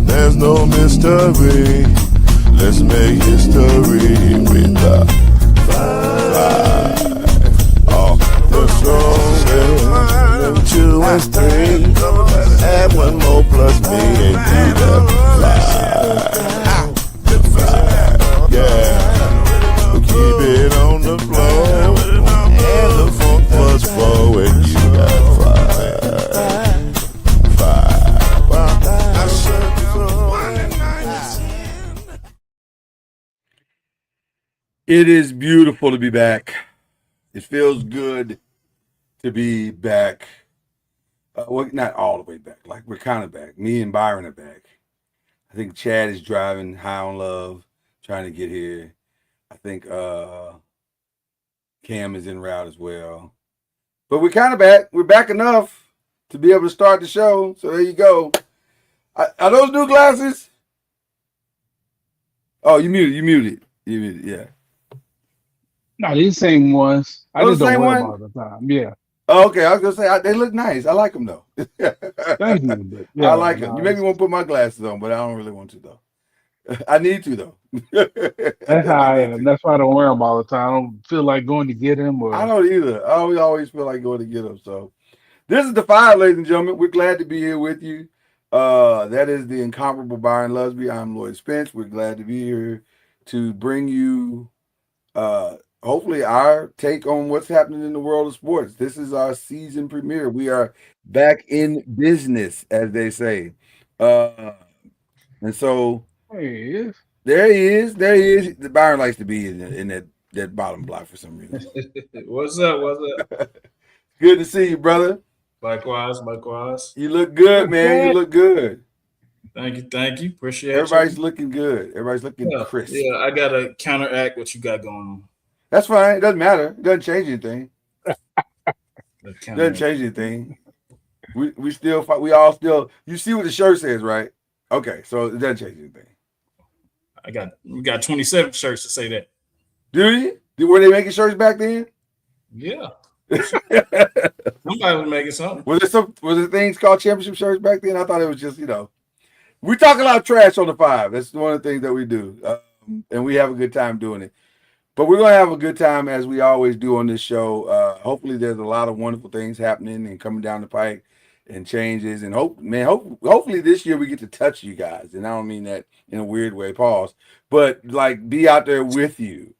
There's no mystery. Let's make history with the 5 off the strongest. 2 and 3. Add 1 more plus me and do the 5. Yeah. We keep it on the floor. And the funk plus 4 and you got 5. It is beautiful to be back. It feels good to be back. Well, not all the way back. Like, we're kind of back. Me and Byron are back. I think Chad is driving high on love, trying to get here. I think Cam is en route as well. But we're kind of back. We're back enough to be able to start the show. So there you go. Are those new glasses? Oh, you muted. Yeah. No, these same ones. I just don't same wear them one? all the time. Yeah. Oh, okay, I was gonna say they look nice. I like them though. Thank you. But yeah, I like them. You make me want to put my glasses on, but I don't really want to though. I need to though. That's how I am. That's why I don't wear them all the time. I don't feel like going to get them. I don't either. I always feel like going to get them. So this is the 5, ladies and gentlemen. We're glad to be here with you. That is the incomparable Byron Lusby. I'm Lloyd Spence. We're glad to be here to bring you hopefully our take on what's happening in the world of sports. This is our season premiere. We are back in business, as they say. And so Hey, there he is. Byron likes to be in that bottom block for some reason. What's up? Good to see you, brother. Likewise. You look good, man. You look good. Thank you. Appreciate Everybody's looking good. Everybody's looking crisp. Yeah, I gotta counteract what you got going on. That's fine. It doesn't matter. It doesn't change anything. Doesn't change anything. We still fight. We all still. You see what the shirt says, right? Okay, so it doesn't change anything. We got 27 shirts to say that. Do you? Were they making shirts back then? Yeah. Somebody was making something. Was there things called championship shirts back then? I thought it was just, we talk a lot of trash on the 5. That's one of the things that we do, and we have a good time doing it. But we're going to have a good time as we always do on this show. Hopefully there's a lot of wonderful things happening and coming down the pike and changes. And hopefully this year we get to touch you guys. And I don't mean that in a weird way, pause. But like be out there with you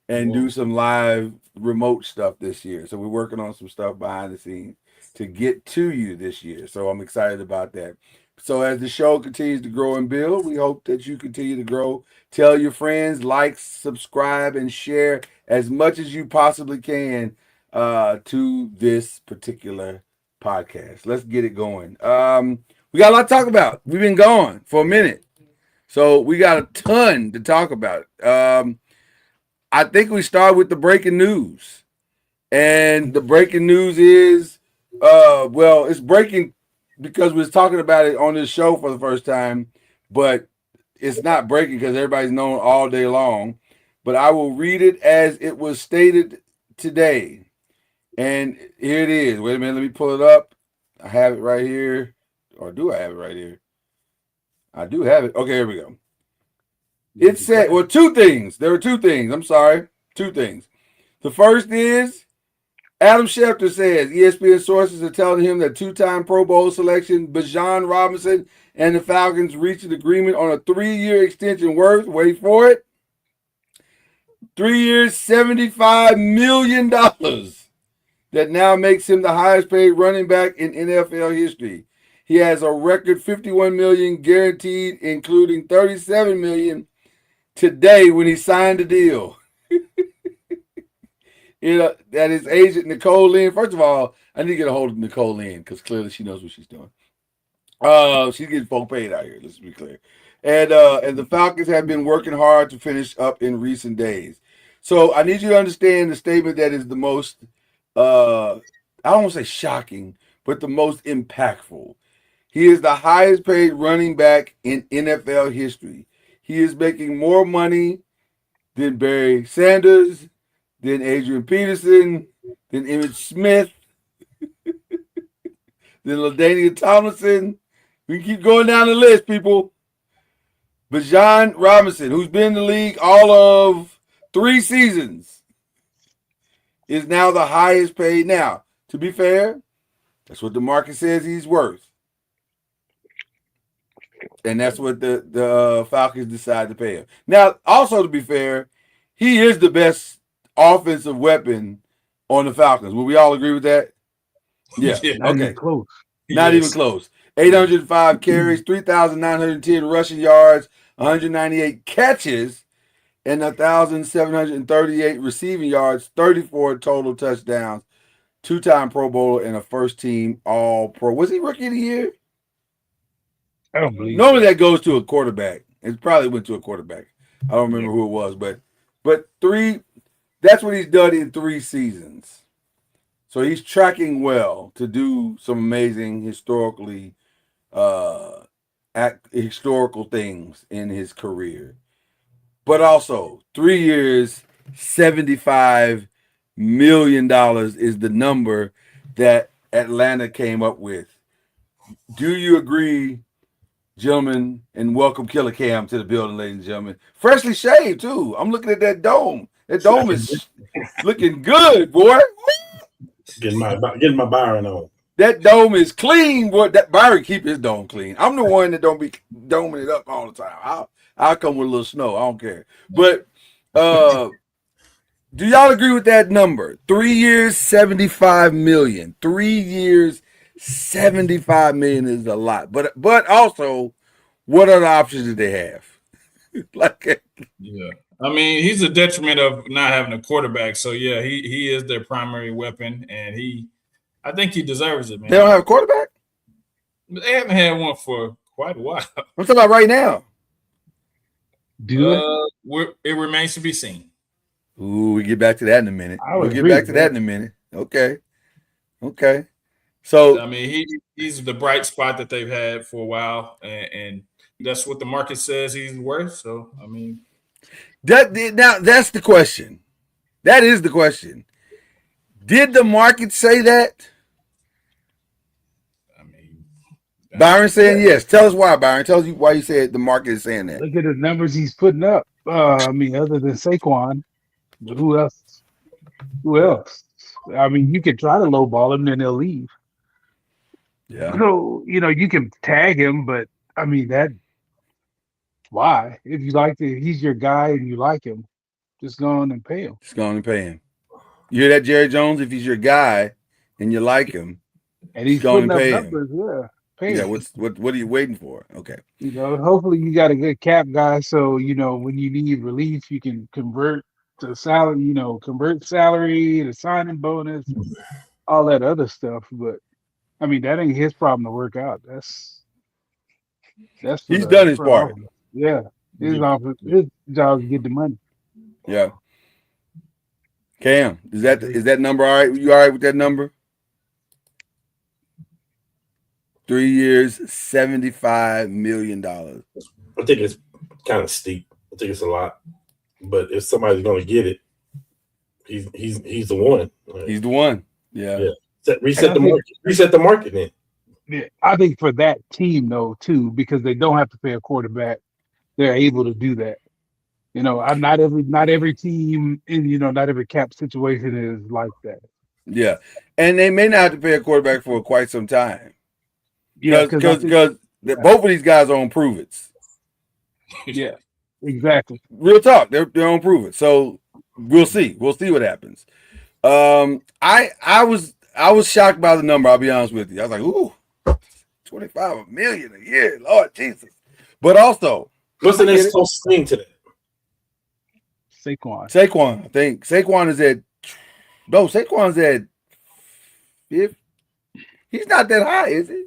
and do some live remote stuff this year. So we're working on some stuff behind the scenes to get to you this year. So I'm excited about that. So as the show continues to grow and build, we hope that you continue to grow. Tell your friends, like, subscribe, and share as much as you possibly can to this particular podcast. Let's get it going. We got a lot to talk about. We've been gone for a minute, so we got a ton to talk about. I think we start with the breaking news. And the breaking news is, it's breaking because we was talking about it on this show for the first time, but it's not breaking because everybody's known all day long. But I will read it as it was stated today. And here it is. Wait a minute, let me pull it up. I have it right here. Or do I have it right here? I do have it. Okay, here we go. It said, 2 things. There were 2 things. I'm sorry. 2 things. The first is Adam Schefter says ESPN sources are telling him that 2-time Pro Bowl selection Bijan Robinson and the Falcons reached an agreement on a 3-year extension worth, wait for it, 3 years, $75 million that now makes him the highest paid running back in NFL history. He has a record $51 million guaranteed, including $37 million today when he signed the deal. That his agent, Nicole Lynn. First of all, I need to get a hold of Nicole Lynn because clearly she knows what she's doing. She's getting full paid out here. Let's be clear. And the Falcons have been working hard to finish up in recent days. So I need you to understand the statement that is the most, I don't want to say shocking, but the most impactful. He is the highest paid running back in NFL history. He is making more money than Barry Sanders, than Adrian Peterson, than Emmitt Smith, than LaDainian Tomlinson. We can keep going down the list, people. Bijan Robinson, who's been in the league all of 3 seasons, is now the highest paid. Now, to be fair, that's what the market says he's worth. And that's what the Falcons decide to pay him. Now, also to be fair, he is the best offensive weapon on the Falcons. Will we all agree with that? Yeah. Not even close. Not even close. 805 carries, 3,910 rushing yards, 198 catches, and 1,738 receiving yards, 34 total touchdowns, 2-time Pro Bowler, and a first-team All-Pro. Was he Rookie of the Year? I don't believe. Normally that goes to a quarterback. It probably went to a quarterback. I don't remember who it was, but 3. That's what he's done in 3 seasons. So he's tracking well to do some amazing historical things in his career. But also, 3 years, $75 million is the number that Atlanta came up with. Do you agree, gentlemen? And welcome Killer Cam to the building, ladies and gentlemen. Freshly shaved, too. I'm looking at that dome. That dome is looking good, boy. Getting my Byron on. That dome is clean, boy. That Byron keep his dome clean. I'm the one that don't be doming it up all the time. I'll come with a little snow. I don't care. But do y'all agree with that number? 3 years, $75 million. 3 years, $75 million is a lot. But also, what other options did they have? Yeah. I mean, he's a detriment of not having a quarterback. So yeah, he is their primary weapon, and I think he deserves it, man. They don't have a quarterback? They haven't had one for quite a while. I'm talking about right now. It remains to be seen. Ooh, we get back to that in a minute. We'll get back to that in a minute. Okay. So I mean, he's the bright spot that they've had for a while, and that's what the market says he's worth. So I mean, now that's the question. That is the question. Did the market say that? I mean, Byron saying yes. Tell us why, Byron. Tell us why you said the market is saying that. Look at the numbers he's putting up. I mean, other than Saquon, who else? I mean, you could try to lowball him, then they'll leave. Yeah. So, you can tag him, but I mean, why? If you like he's your guy and you like him, just go on and pay him. Just go on and pay him. You hear that, Jerry Jones? If he's your guy and you like him, and he's going putting to up pay numbers, him. Pay him. What are you waiting for? Okay. Hopefully you got a good cap guy, so when you need relief, you can convert to salary. Convert salary to signing bonus, all that other stuff. But I mean, that ain't his problem to work out. That's he's done his part. Yeah, his job is to get the money. Yeah. Cam, is that number all right? You all right with that number? 3 years, $75 million. I think it's kind of steep. I think it's a lot. But if somebody's going to get it, he's the one. Right? He's the one. Yeah. Reset the market then. Yeah, I think for that team though too, because they don't have to pay a quarterback, they're able to do that. Not every team in not every cap situation is like that. Yeah, and they may not have to pay a quarterback for quite some time. Yeah, because both of these guys are on prove-its. Yeah, exactly. Real talk, they're on prove-it. So we'll see. We'll see what happens. I was shocked by the number. I'll be honest with you. I was like, ooh, $25 million a year, Lord Jesus. But also, what's the next closest thing to that? Saquon. I think Saquon's at 5th. He's not that high, is he?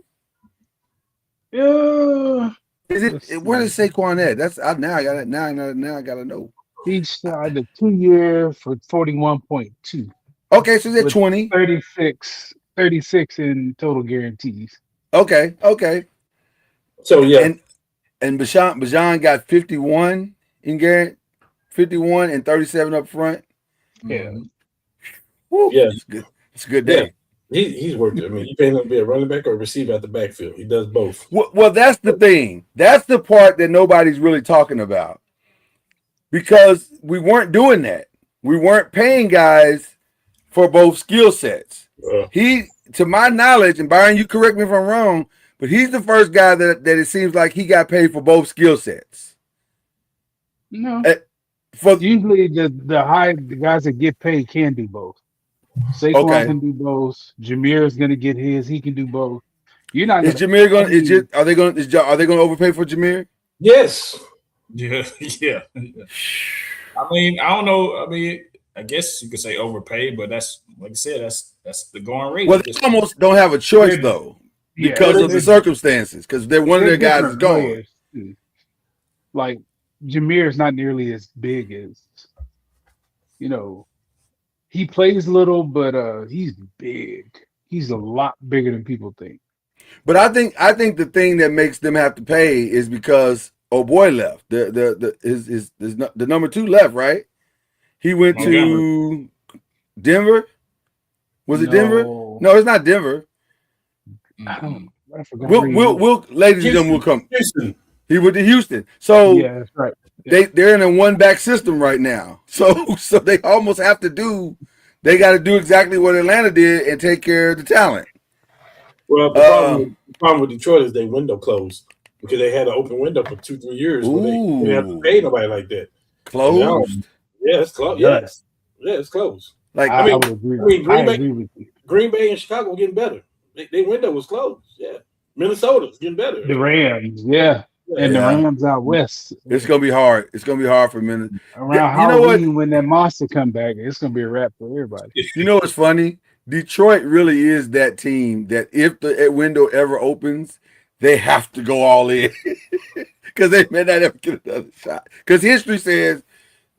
Is it? Where is Saquon at? That's now I got it. Now I gotta know. He signed a 2-year for 41.2 Okay, so he's at with 20. 36 in total guarantees. Okay. So yeah, And Bajan got 51 in guarantee, 51 and 37 up front. Yeah. Woo, Yeah. it's good. It's a good day. he's worked it. I mean, you pay him to be a running back or a receiver at the backfield. He does both. Well, that's the thing. That's the part that nobody's really talking about. Because we weren't doing that. We weren't paying guys for both skill sets. He, to my knowledge, and Byron, you correct me if I'm wrong, but he's the first guy that it seems like he got paid for both skill sets. No. For Usually the guys that get paid can do both. Saquon can do both. Jameer is gonna get his. He can do both. You're not. Is Jameer going? Are they going to overpay for Jameer? Yes. Yeah. I mean, I don't know. I mean, I guess you could say overpay, but that's like I said, that's the going rate. Well, they almost don't have a choice though because of the circumstances. Because they're one of their guys is gone. Like Jameer is not nearly as big as, he plays little, but he's big. He's a lot bigger than people think. But I think the thing that makes them have to pay is because boy left. The number 2 left, right? He went to Denver. Was it Denver? No, it's not Denver. I forgot. We'll ladies and gentlemen, we'll come. Houston. He went to Houston. So yeah, that's right. They're in a one-back system right now. So they almost have to do. They got to do exactly what Atlanta did and take care of the talent. Well, the problem with Detroit is their window closed because they had an open window for 2-3 years. Where they didn't have to pay nobody like that. Closed? Yeah, it's closed. Yes. Yeah, it's closed. Like I would agree. Agree with you. Green Bay and Chicago were getting better. Their window was closed. Yeah. Minnesota's getting better. The Rams, yeah. And the Rams out west. It's gonna be hard. It's gonna be hard for Minnesota. Around Halloween, when that monster come back, it's gonna be a wrap for everybody. You know what's funny? Detroit really is that team that if the window ever opens, they have to go all in because they may not ever get another shot. Because history says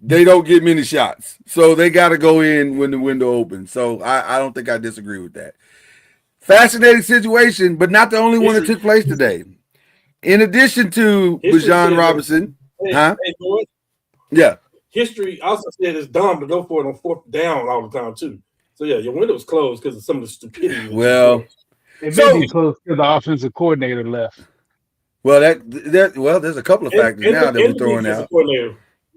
they don't get many shots, so they got to go in when the window opens. So I don't think I disagree with that. Fascinating situation, but not the only one that took place today. In addition to Bijan Robinson, yeah. History also said it's dumb to go for it on 4th down all the time too. So yeah, your window's closed because of some of the stupidity. Well, it may be close to the offensive coordinator left. Well, there's a couple of factors now that we're throwing out.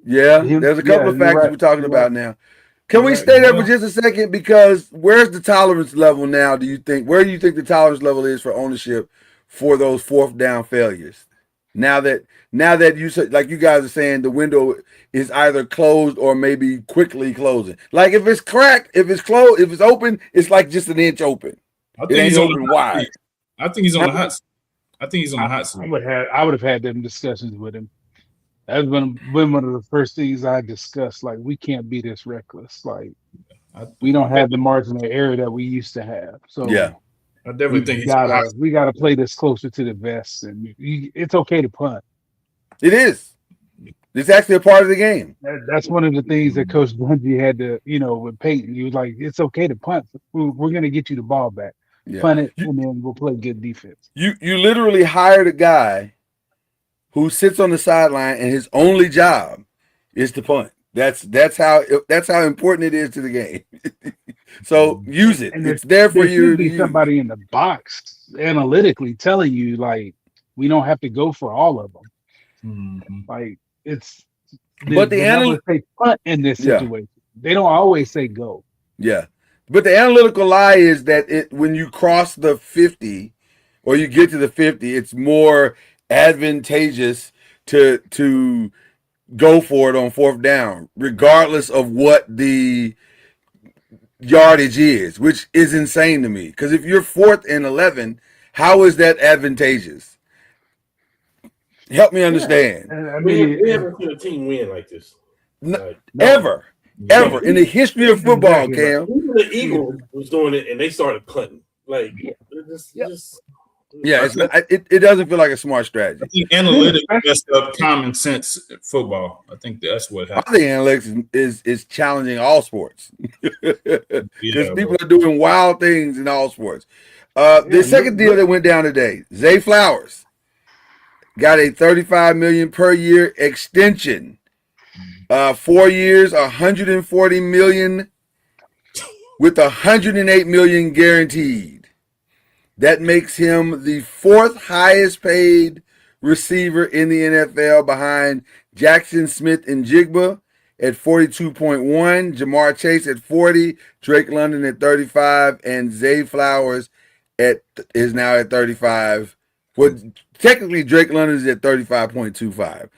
Yeah, there's a couple of factors we're talking about now. Can we stay there for just a second? Because where's the tolerance level now, do you think? Where do you think the tolerance level is for ownership for those 4th down failures? Now that you said, like you guys are saying, the window is either closed or maybe quickly closing. Like if it's cracked, if it's closed, if it's open, it's like just an inch open. I think he's open wide. I think he's on the hot seat. I think he's on the hot seat. I would have had them discussions with him. That's been one of the first things I discussed. Like, we can't be this reckless. Like, we don't have the margin of error that we used to have. So yeah, I definitely think we gotta play this closer to the vest, and it's okay to punt. It is. It's actually a part of the game. That's one of the things that Coach Dungy had to, with Peyton. He was like, "It's okay to punt. We're going to get you the ball back. Yeah. Punt it, and then we'll play good defense." You literally hired a guy who sits on the sideline and his only job is to punt. That's how important it is to the game. So use it. It's there for you. There should be somebody in the box analytically telling you, like, we don't have to go for all of them. Mm-hmm. Like, but the analysts say punt in this situation. They don't always say go. Yeah, but the analytical lie is that when you cross the 50 or you get to the 50, it's more advantageous to go for it on 4th down, regardless of what the yardage is, which is insane to me. Because if you're 4th and 11, how is that advantageous? Help me understand. Yeah. I mean, we haven't seen a team win like this. Ever in the history of football, Cam. Even the Eagles was doing it, and they started punting. Like, Yeah, it's not, it doesn't feel like a smart strategy. I think analytics messed up common sense football. I think that's what I happened. think analytics is challenging all sports because Yeah, people are doing wild things in all sports. The second deal that went down today, Zay Flowers got a $35 million per year extension. 4 years, $140 million with $108 million guaranteed. That makes him the fourth highest paid receiver in the NFL behind Jackson Smith and Jigba at 42.1, Jamar Chase at 40, Drake London at 35, and Zay Flowers is now at 35. Well, technically Drake London is at 35.25.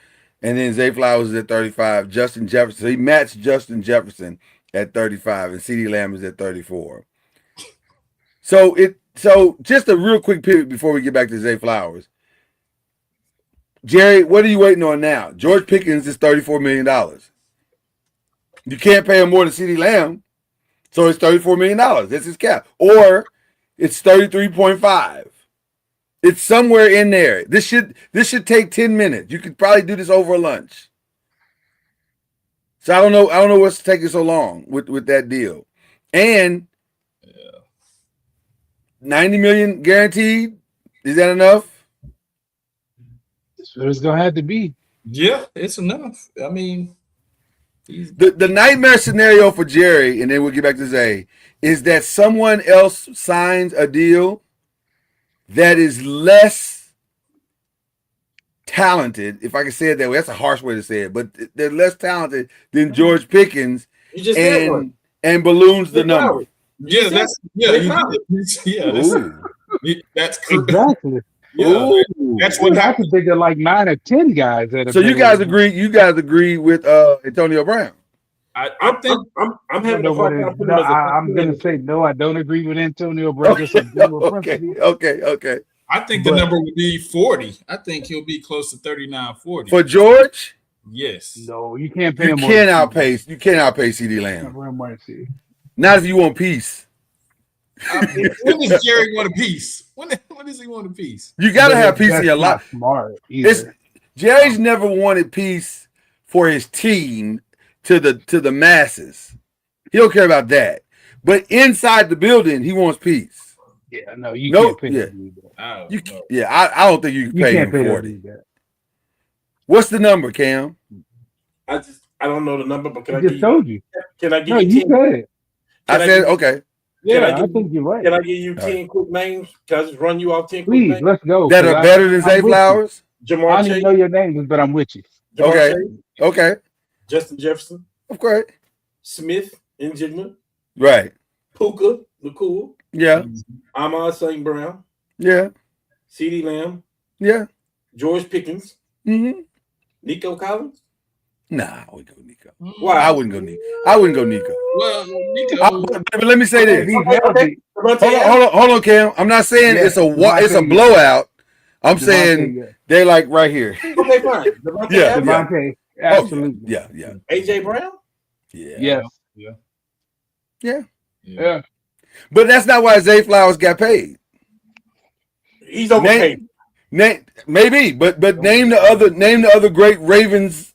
And then Zay Flowers is at 35. Justin Jefferson. So he matched Justin Jefferson at 35, and CeeDee Lamb is at 34. So just a real quick pivot before we get back to Zay Flowers. Jerry, what are you waiting on now? George Pickens is $34 million. You can't pay him more than CeeDee Lamb, so it's $34 million. That's his cap. Or it's 33.5. It's somewhere in there. This should take 10 minutes. You could probably do this over lunch. So I don't know what's taking so long with that deal. And 90 million guaranteed. Is that enough? That's what it's gonna have to be. Yeah, it's enough. I mean, the nightmare scenario for Jerry, and then we'll get back to Zay, is that someone else signs a deal that is less talented, if I can say it that way. That's a harsh way to say it, but they're less talented than George Pickens and balloons the number. Yeah, that's Exactly. Yeah, that's what I happened. can think of like 9 or 10 guys that are So you guys agree with Antonio Brown? I think I'm having a hard time. I'm going to say no. I don't agree with Antonio Brown. Okay. I think the number would be 40. I think he'll be close to 39, 40. For George? Yes. No, you can't pay him. You can't outpace CeeDee Lamb. Not if you want peace. When does Jerry want a piece? When does he want a piece? You got to have peace in your life. Smart. Jerry's never wanted peace for his team to the masses. He don't care about that. But inside the building, he wants peace. Yeah, no, you can't pay him. I don't think you can pay him 40. What's the number, Cam? I don't know the number, but I just told you. Can I give you? you 10? Said it. I said okay. Yeah, I think you're right. Can I give you 10 quick names? Can I just run you off 10 quick names? Please, let's go. That are better than Zay Flowers? Jamar I don't even know your names, but I'm with you. Okay. Justin Jefferson. Okay. Smith and Jigma. Right. Puka, Nakul. Yeah. Ahmad St. Brown. Yeah. CeeDee Lamb. Yeah. George Pickens. Mm-hmm. Nico Collins. Nah, I wouldn't go Nico. Why? I wouldn't go Nico. Well, Nico. But let me say this. Okay. Hold on, Cam. I'm not saying it's a blowout. I'm saying they're like right here. Okay, fine. Devontae. Absolutely. Yeah. AJ Brown? Yeah. But that's not why Zay Flowers got paid. He's overpaid. Maybe, but name the other great Ravens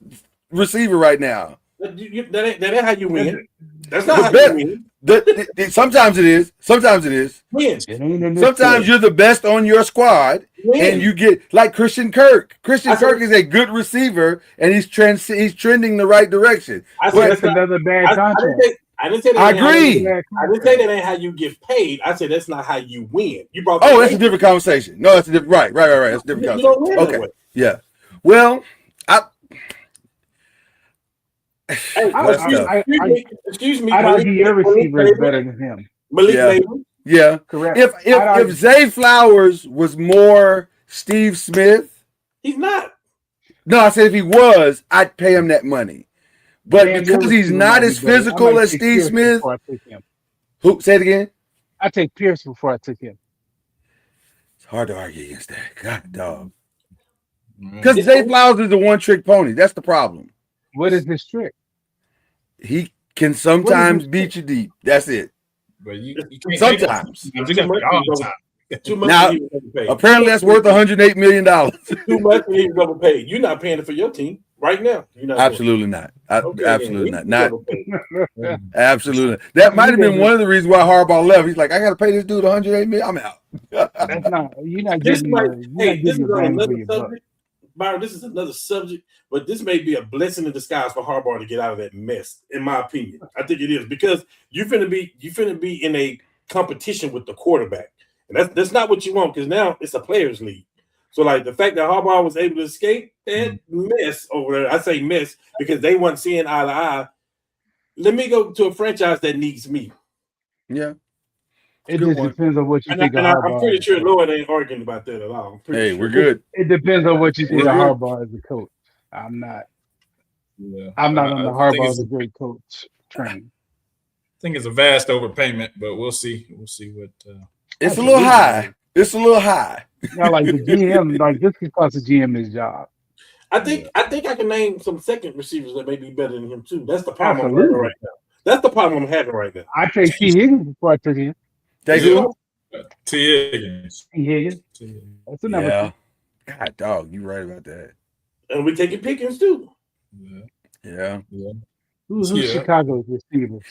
receiver right now. That ain't how you win. That's not how you win. Sometimes it is. Win. Sometimes you're the best on your squad, and you get like Christian Kirk. Kirk is a good receiver, and he's trending the right direction. That's another bad contract. I didn't say that. I agree. I didn't say that ain't how you get paid. I said that's not how you win. You brought. That's a different conversation. No, that's a different. Right. That's a different conversation. Okay. Yeah. Well, excuse me. I'd argue your receiver is better than him. Malik Yeah. Correct. If Zay Flowers was more Steve Smith, he's not. No, I said if he was, I'd pay him that money. But because he's not as physical as Steve Smith, who say it again? I take Pierce before I took him. It's hard to argue against that. God, dog. Because Zay Flowers is a one-trick pony. That's the problem. What is his trick? He can sometimes beat you deep. That's it. But you sometimes. You got all the time. Too much. Now, he was overpaid. apparently that's worth $108 million. Too much and he was overpaid. You're not paying it for your team right now. You're not. Absolutely not. Okay, Absolutely then. not. Overpaid. Absolutely. That might have been one of the reasons why Harbaugh left. He's like, I got to pay this dude $108 million. I'm out. That's not. You're not This getting. might. You're Hey, not this getting is your on bang for another your buck. subject. Byron, this is another subject, but this may be a blessing in disguise for Harbaugh to get out of that mess, in my opinion. I think it is because you're finna be in a competition with the quarterback. And that's not what you want because now it's a players' league. So, like the fact that Harbaugh was able to escape that mess over there, I say mess because they weren't seeing eye to eye. Let me go to a franchise that needs me. Yeah. It just depends on what you think of I'm Harbaugh. pretty sure Lloyd ain't arguing about that at all. Hey, Sure. we're good. It depends on what you think We're of good. Harbaugh as a coach. I'm not. Yeah. I'm not on the I think Harbaugh it's as a great coach train. I think it's a vast overpayment, but we'll see. We'll see what. It's a little high. It's a little high. Not like the GM. Like this could cost the GM his job. I think I can name some second receivers that may be better than him too. That's the problem I'm Absolutely. having right now. That's the problem I'm having right now. I take T. Higgins before I took him. Take Yeah. who? T. Higgins. T. Higgins. That's a number Yeah. two. God, dog, you right about that. And we taking Pickens too. Yeah. Who's Yeah. Chicago's receivers?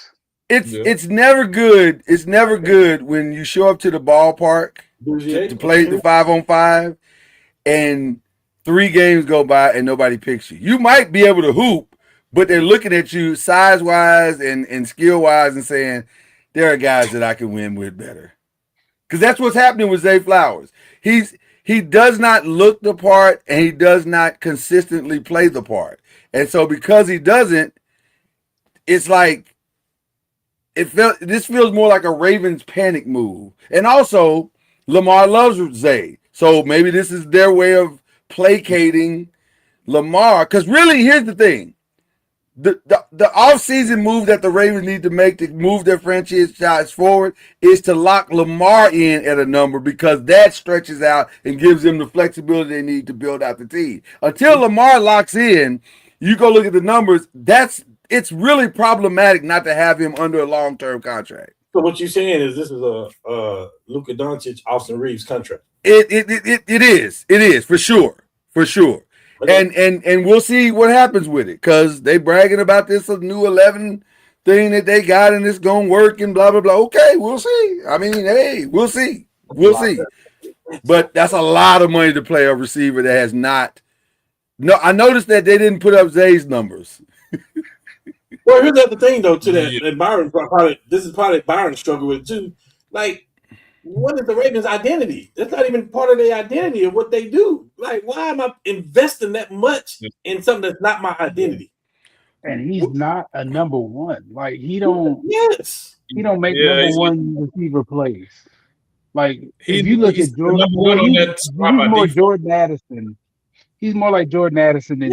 It's never good. It's never good when you show up to the ballpark to play the 5-on-5 and 3 games go by and nobody picks you. You might be able to hoop, but they're looking at you size-wise and skill-wise and saying, there are guys that I can win with better. Because that's what's happening with Zay Flowers. He does not look the part and he does not consistently play the part. And so because he doesn't, it's like this feels more like a Ravens panic move. And also, Lamar loves Zay. So maybe this is their way of placating Lamar. Because really, here's the thing. The offseason move that the Ravens need to make to move their franchise forward is to lock Lamar in at a number because that stretches out and gives them the flexibility they need to build out the team. Until Lamar locks in, you go look at the numbers, it's really problematic not to have him under a long-term contract. So what you're saying is this is a Luka Doncic, Austin Reeves contract. It is for sure. Okay. And we'll see what happens with it because they bragging about this new 11 thing that they got and it's gonna work and blah blah blah. Okay, we'll see. I mean, hey, we'll see. But that's a lot of money to play a receiver that has not. No, I noticed that they didn't put up Zay's numbers. Well, here's the other thing though, to that, and Byron probably this is probably Byron's struggle with it too. Like, what is the Ravens' identity? That's not even part of their identity of what they do. Like, why am I investing that much in something that's not my identity? And he's not a number one. Like he don't. Yes. He don't make number one receiver plays. Like if you look at Jordan, he's more Jordan Addison. He's more like Jordan Addison than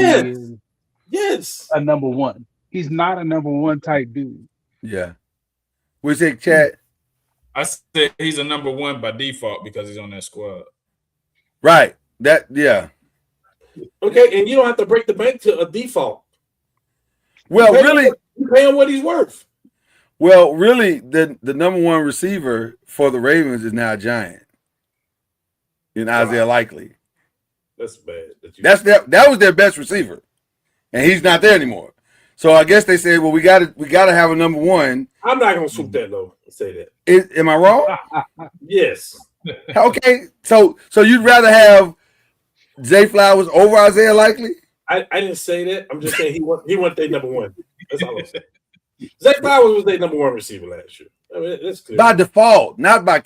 he is a number one. He's not a number one type dude. Yeah. We say, Chad. I said he's a number one by default because he's on that squad. Right. Yeah. Okay, and you don't have to break the bank to a default. Well, really, you pay him what he's worth. Well, really, the number one receiver for the Ravens is now a Giant in Isaiah Likely. That's bad. That was their best receiver, and he's not there anymore. So I guess they said, well, we got to have a number one. I'm not gonna swoop that low and say that. Am I wrong? Yes. Okay. So you'd rather have Zay Flowers over Isaiah Likely? I didn't say that. I'm just saying he went their number one. That's all I'm saying. Zay Flowers was their number one receiver last year. I mean, that's clear. By default, not by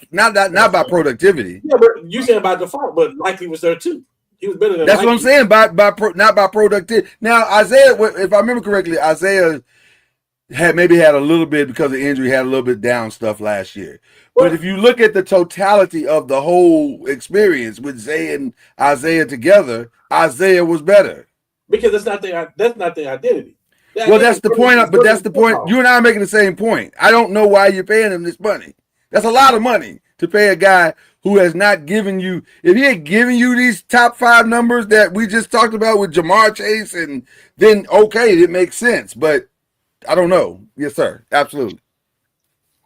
productivity. Yeah, but you saying by default, but Likely was there too. He was better than. That's what I'm saying. Not by productivity. Now Isaiah, if I remember correctly, Isaiah had a little bit because of injury, had a little bit down stuff last year. But if you look at the totality of the whole experience with Zay and Isaiah together, Isaiah was better. Because that's not their identity. Well, that's the point. But that's the point. You and I are making the same point. I don't know why you're paying him this money. That's a lot of money to pay a guy who has not given you. If he had given you these top 5 numbers that we just talked about with Jamar Chase, and then okay, it makes sense. But I don't know. Yes, sir. Absolutely.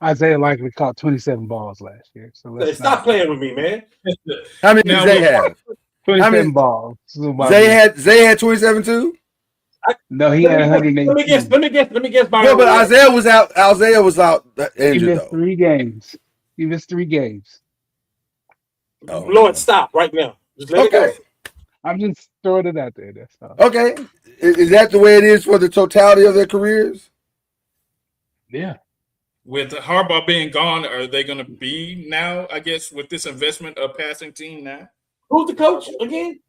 Isaiah likely caught 27 balls last year. So let's Stop playing with me, man. How many Now, does Zay have? 27 many- balls. So Zay had 27 too. No, he had 118. Let me guess. Well, but Isaiah was out. Isaiah was out He injured missed though. 3 games. He missed 3 games. Oh. Lord, stop right now. Just let it go. I'm just throwing it out there. That's all. Okay. Is that the way it is for the totality of their careers? Yeah. with Harbaugh being gone, are they going to be now, I guess, with this investment of passing team now? Who's the coach again?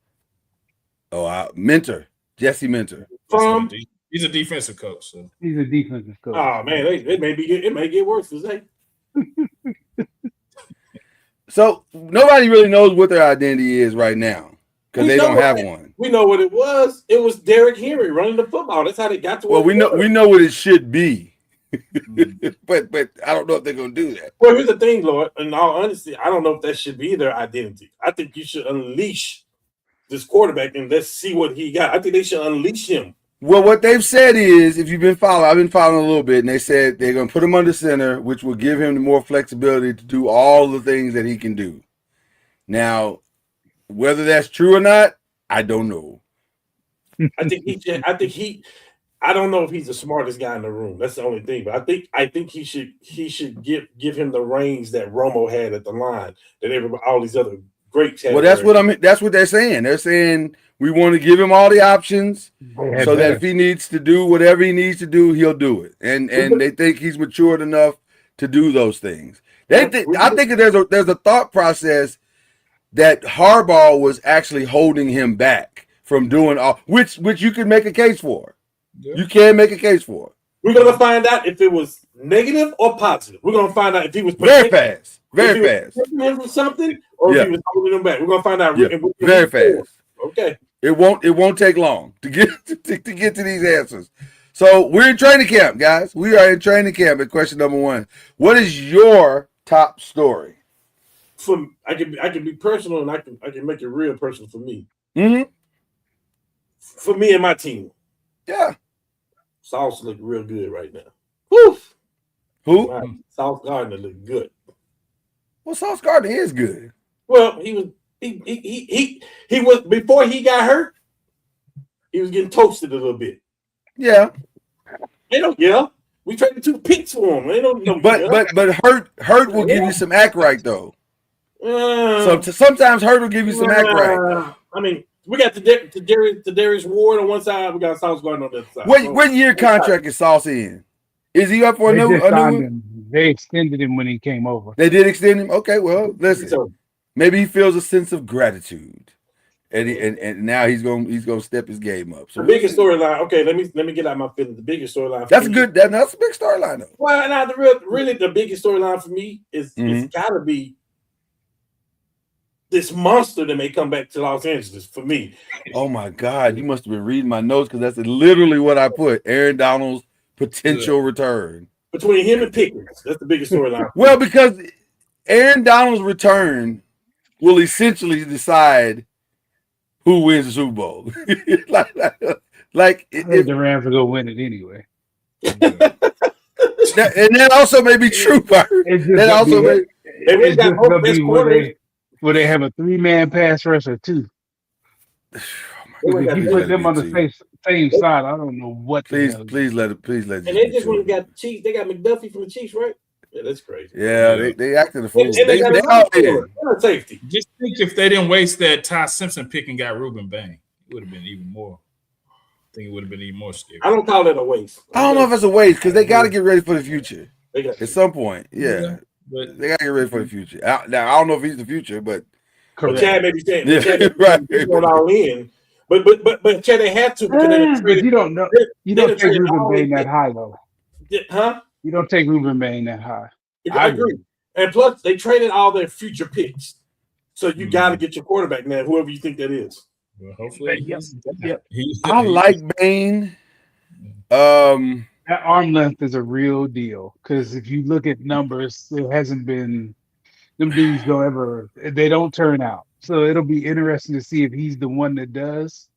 Oh, Mentor. Jesse Mentor. From He's a defensive coach. So. He's a defensive coach. Oh man, it may get worse for Zay. So nobody really knows what their identity is right now because they don't have one. We know what it was. It was Derrick Henry running the football. That's how they got to. Well, we know what it should be, but I don't know if they're gonna do that. Well, here's the thing, Lord. In all honesty, I don't know if that should be their identity. I think you should unleash this quarterback and let's see what he got. I think they should unleash him. Well, what they've said is, if you've been following, I've been following a little bit, and they said they're going to put him under center, which will give him more flexibility to do all the things that he can do. Now, whether that's true or not, I don't know. I don't know if he's the smartest guy in the room. That's the only thing. But I think he should give him the reins that Romo had at the line, that all these other greats had. Well, that's what they're saying. They're saying we want to give him all the options so that if he needs to do whatever he needs to do, he'll do it. And they think he's matured enough to do those things. I think there's a thought process that Harbaugh was actually holding him back from doing all, which you can make a case for. Yeah. You can make a case for it. We're gonna find out if it was negative or positive. We're gonna find out if he was very fast him for something, or if he was holding him back. We're gonna find out very fast. Okay. It won't take long to get to these answers. So we're in training camp, guys. We are in training camp at question number 1. What is your top story? I can be personal and I can make it real personal for me. Mm-hmm. For me and my team. Yeah. Sauce look real good right now. Woo! Who? Wow. Sauce Gardner look good. Well, Sauce Gardner is good. Well, he was before he got hurt. He was getting toasted a little bit. Yeah. They don't yell. We traded 2 picks for him. They don't yell. But Hurt will give you some act right though. Sometimes Hurt will give you some act right. I mean, we got Darius Ward on one side. We got Sauce Gardner on the other side. What year contract is Sauce in? Is he up for a new one? They extended him when he came over. They did extend him? Okay, well, listen. Maybe he feels a sense of gratitude. And now he's gonna step his game up. So the biggest storyline. Okay, let me get out my feelings. The biggest storyline. That's good. That's a big storyline though. Well, now really the biggest storyline for me is it's gotta be this monster that may come back to Los Angeles for me. Oh my God, you must have been reading my notes because that's literally what I put. Aaron Donald's potential return. Between him and Pickens, that's the biggest storyline. Well, because Aaron Donald's return will essentially decide who wins the Super Bowl. like the Rams are gonna win it anyway. And that also may be true, that also may. Will they have a 3-man pass rusher too? If you put them on the same side, I don't know what. Please let it. And they just went and got the Chiefs. They got McDuffie from the Chiefs, right? Yeah, that's crazy. Yeah, they acted a fool. They out there. Safety. Just think if they didn't waste that Ty Simpson pick and got Ruben Bain, it would have been even more. I think it would have been even more scary. I don't call that a waste. I don't know if it's a waste because they got to get ready for the future at some point. Yeah. But they got to get ready for the future. Now I don't know if he's the future, but Chad may be saying right. Going all in. But Chad, they had to. You don't know. You don't take Ruben Bain that high though. Huh? You don't take Ruben Bain that high. I agree. And plus, they traded all their future picks, so you got to get your quarterback now, whoever you think that is. Well, hopefully, I like Bain. That arm length is a real deal because if you look at numbers, it hasn't been. Them dudes they don't turn out. So it'll be interesting to see if he's the one that does.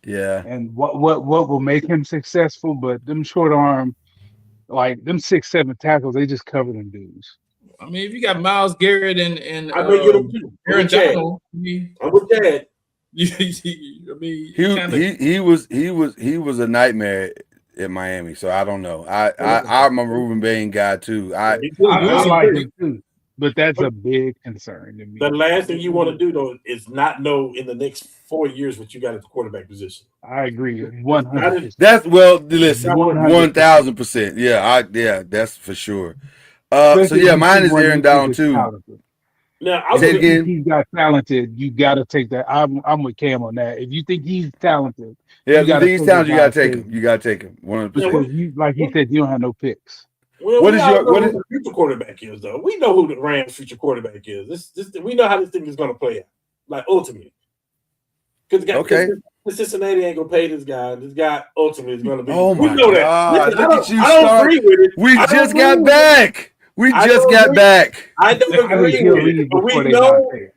Yeah. And what will make him successful. But them short arm Like them 6'7" tackles, they just cover them dudes. I mean, if you got Myles Garrett and I may get him too. Aaron Donald, I'm with Chad. I mean, he was a nightmare at Miami. So I don't know. I'm a Ruben Bain guy too. I like him too, but that's a big concern to me. The last thing you want to do though is not know in the next 4 years what you got at the quarterback position. I agree 100%. That's listen, 1000%. Yeah, that's for sure. So yeah, mine is Aaron Donald too. Now, if he's got talented, you got to take that. I'm with Cam on that. If you think he's talented, yeah, if you think he's talented, you got to take him. You got to take him. 100%. Because like he said, you don't have no picks. Well, what is the future quarterback is though? We know who the Rams' future quarterback is. We know how this thing is going to play out. Like ultimately, because the Cincinnati ain't gonna pay this guy. This guy ultimately is going to be. Oh my God! Listen, I don't agree with it. We just got back. We just got back. I don't agree with it, but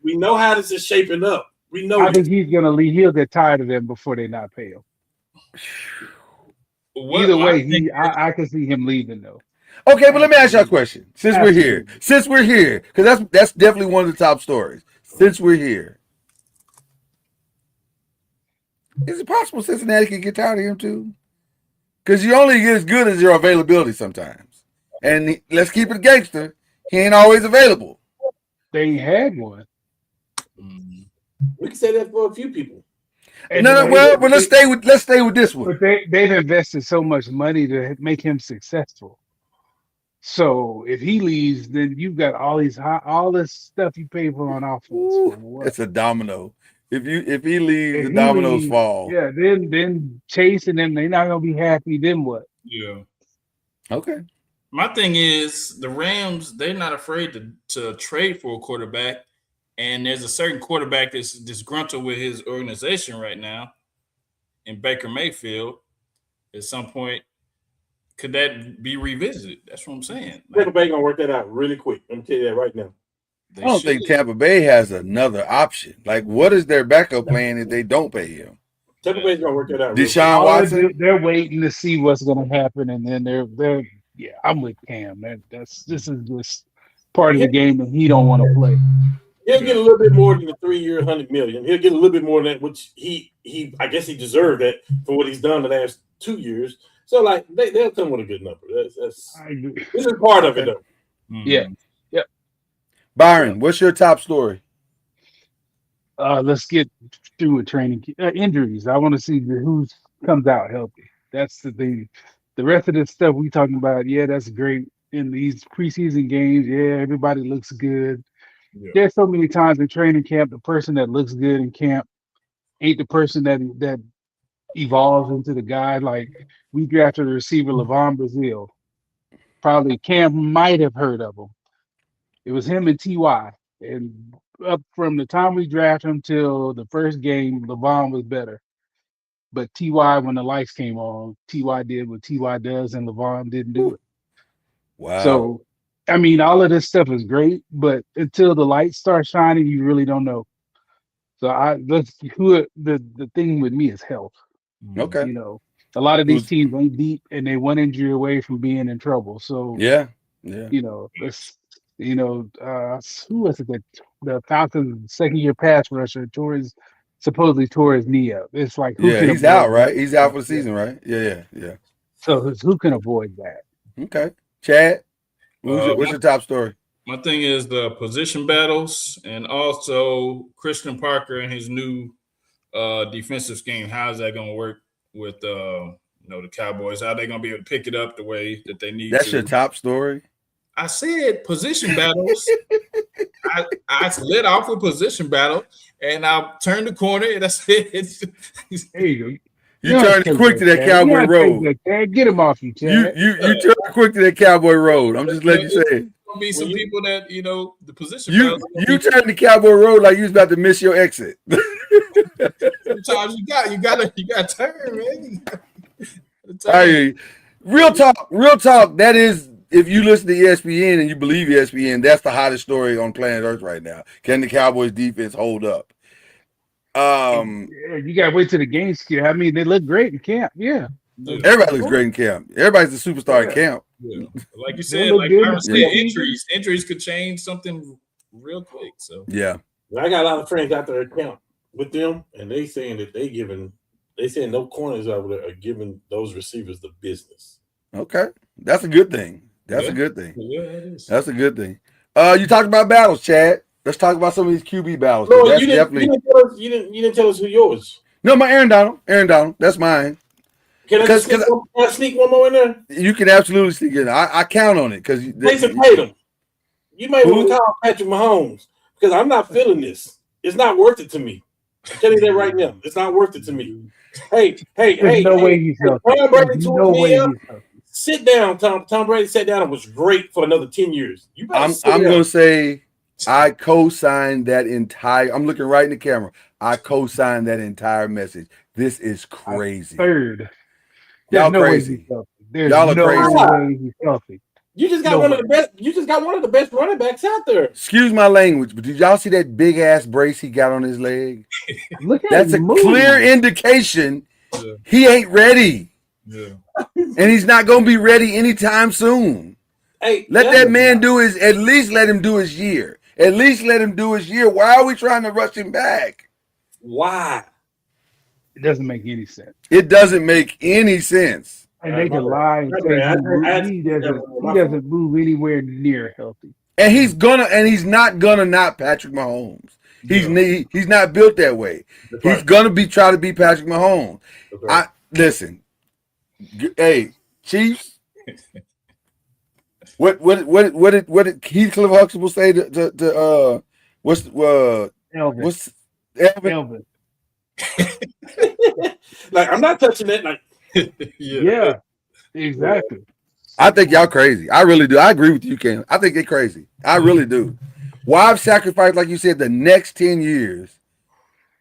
we know how this is shaping up. We know. I think he's gonna leave. He'll get tired of them before they not pay him. Either way, I can see him leaving though. Okay, but let me ask you a question. Since we're here, because that's definitely one of the top stories. Since we're here, is it possible Cincinnati can get tired of him too? Because you only get as good as your availability sometimes. And let's keep it gangster. He ain't always available. They had one. We can say that for a few people. But let's stay with this one. But they've invested so much money to make him successful. So if he leaves, then you've got all this stuff you pay for on offense. It's a domino. If he leaves, the dominoes fall. Yeah, then chasing them, they're not gonna be happy. Then what? Yeah. Okay. My thing is the Rams, they're not afraid to trade for a quarterback. And there's a certain quarterback that's disgruntled with his organization right now in Baker Mayfield. At some point, could that be revisited? That's what I'm saying. Tampa Bay going to work that out really quick. Let me tell you that right now. I don't think Tampa Bay has another option. Like, what is their backup plan if they don't pay him? Tampa Bay's going to work that out. Deshaun Watson? They're waiting to see what's going to happen, and then they're yeah, I'm with Cam. This is just part of the game that he don't want to play. He'll get a little bit more than the 3 year, $100 million. He'll get a little bit more than that, which he I guess he deserved that for what he's done the last 2 years. So like they'll come with a good number. That's I agree. This is part of it though. Yeah. Yep. Byron, what's your top story? Let's get through with training injuries. I want to see who comes out healthy. That's the thing. The rest of this stuff we talking about, yeah, that's great in these preseason games. Yeah, everybody looks good. Yeah. There's so many times in training camp, the person that looks good in camp ain't the person that evolves into the guy. Like we drafted a receiver, Levon Brazil. Probably Cam might have heard of him. It was him and T.Y. And up from the time we drafted him till the first game, Levon was better. But T.Y., when the lights came on, T.Y. did what T.Y. does, and Levon didn't do it. Wow. So, I mean, all of this stuff is great, but until the lights start shining, you really don't know. So, the thing with me is health. Okay. You know, a lot of these teams ain't deep, and they one injury away from being in trouble. So, yeah. You know, who was it? The Falcons' second-year pass rusher supposedly tore his knee up. It's like he's out, right? He's out for the season, right? Yeah. So who can avoid that? Okay, Chad, what's your top story? My thing is the position battles, and also Christian Parker and his new defensive scheme. How is that going to work with the Cowboys? How are they going to be able to pick it up the way that they need? That's your top story. I said position battles. I lit off with position battle, and I turned the corner, and I said, "There you go." You turned quick to that Cowboy road. Get him off you, Chad. You turned quick to that Cowboy road. I'm just letting you say it. Gonna be some people that the position. You turned the Cowboy road like you was about to miss your exit. Sometimes you got to turn, man. Real talk. That is. If you listen to ESPN and you believe ESPN, that's the hottest story on planet Earth right now. Can the Cowboys defense hold up? You gotta wait till the game scare. I mean, they look great in camp. Yeah. Yeah. Everybody looks great in camp. Everybody's a superstar in camp. Yeah. Like you They said, look like good in Byron the said, preseason. injuries could change something real quick. So Yeah. I got a lot of friends out there at camp with them, and they saying that they saying no corners over there are giving those receivers the business. Okay. That's a good thing. That's Yeah. a good thing. yeah, it is. That's a good thing. You talked about battles, Chad. Let's talk about some of these QB battles. No, That's you didn't. definitely You didn't tell us who yours. no. My Aaron Donald. Aaron Donald. That's mine. Can I Because sneak one more in there? you can absolutely sneak it. I count on it because Jason Tatum. You may want Who? to call Patrick Mahomes because I'm not feeling this. It's not worth it to me. I'm telling you that right now. It's not worth it to me. Hey, There's no way he's healthy. Tom Brady There's to no way him. he's healthy. Sit down, Tom. Tom Brady sat down and was great for another 10 years. You better I'm sit down. gonna say I co-signed that entire. I'm looking right in the camera. I co-signed that entire message. This is crazy. Third. Y'all There's no way crazy. he's healthy. There's Y'all are no crazy. way he's healthy. You just got No one way. of the best. You just got one of the best running backs out there. Excuse my language, but did y'all see that big ass brace he got on his leg? Look at That's a him move. clear indication Yeah. he ain't ready, Yeah. and he's not gonna be ready anytime soon. Hey, Let that man do his. At least let him do his year. At least let him do his year. Why are we trying to rush him back? Why? It doesn't make any sense. It doesn't make any sense. And they can lie and say he doesn't move anywhere near healthy. And he's not gonna not Patrick Mahomes. He's not built that way. He's gonna try to be Patrick Mahomes. Listen. Hey, Chiefs. What did Heathcliff Huxtable say to Elvin? Like, I'm not touching it. Like, Yeah, exactly. I think y'all crazy. I really do. I agree with you, Cam. I think they're crazy. I really do. Why I've sacrificed, like you said, the next 10 years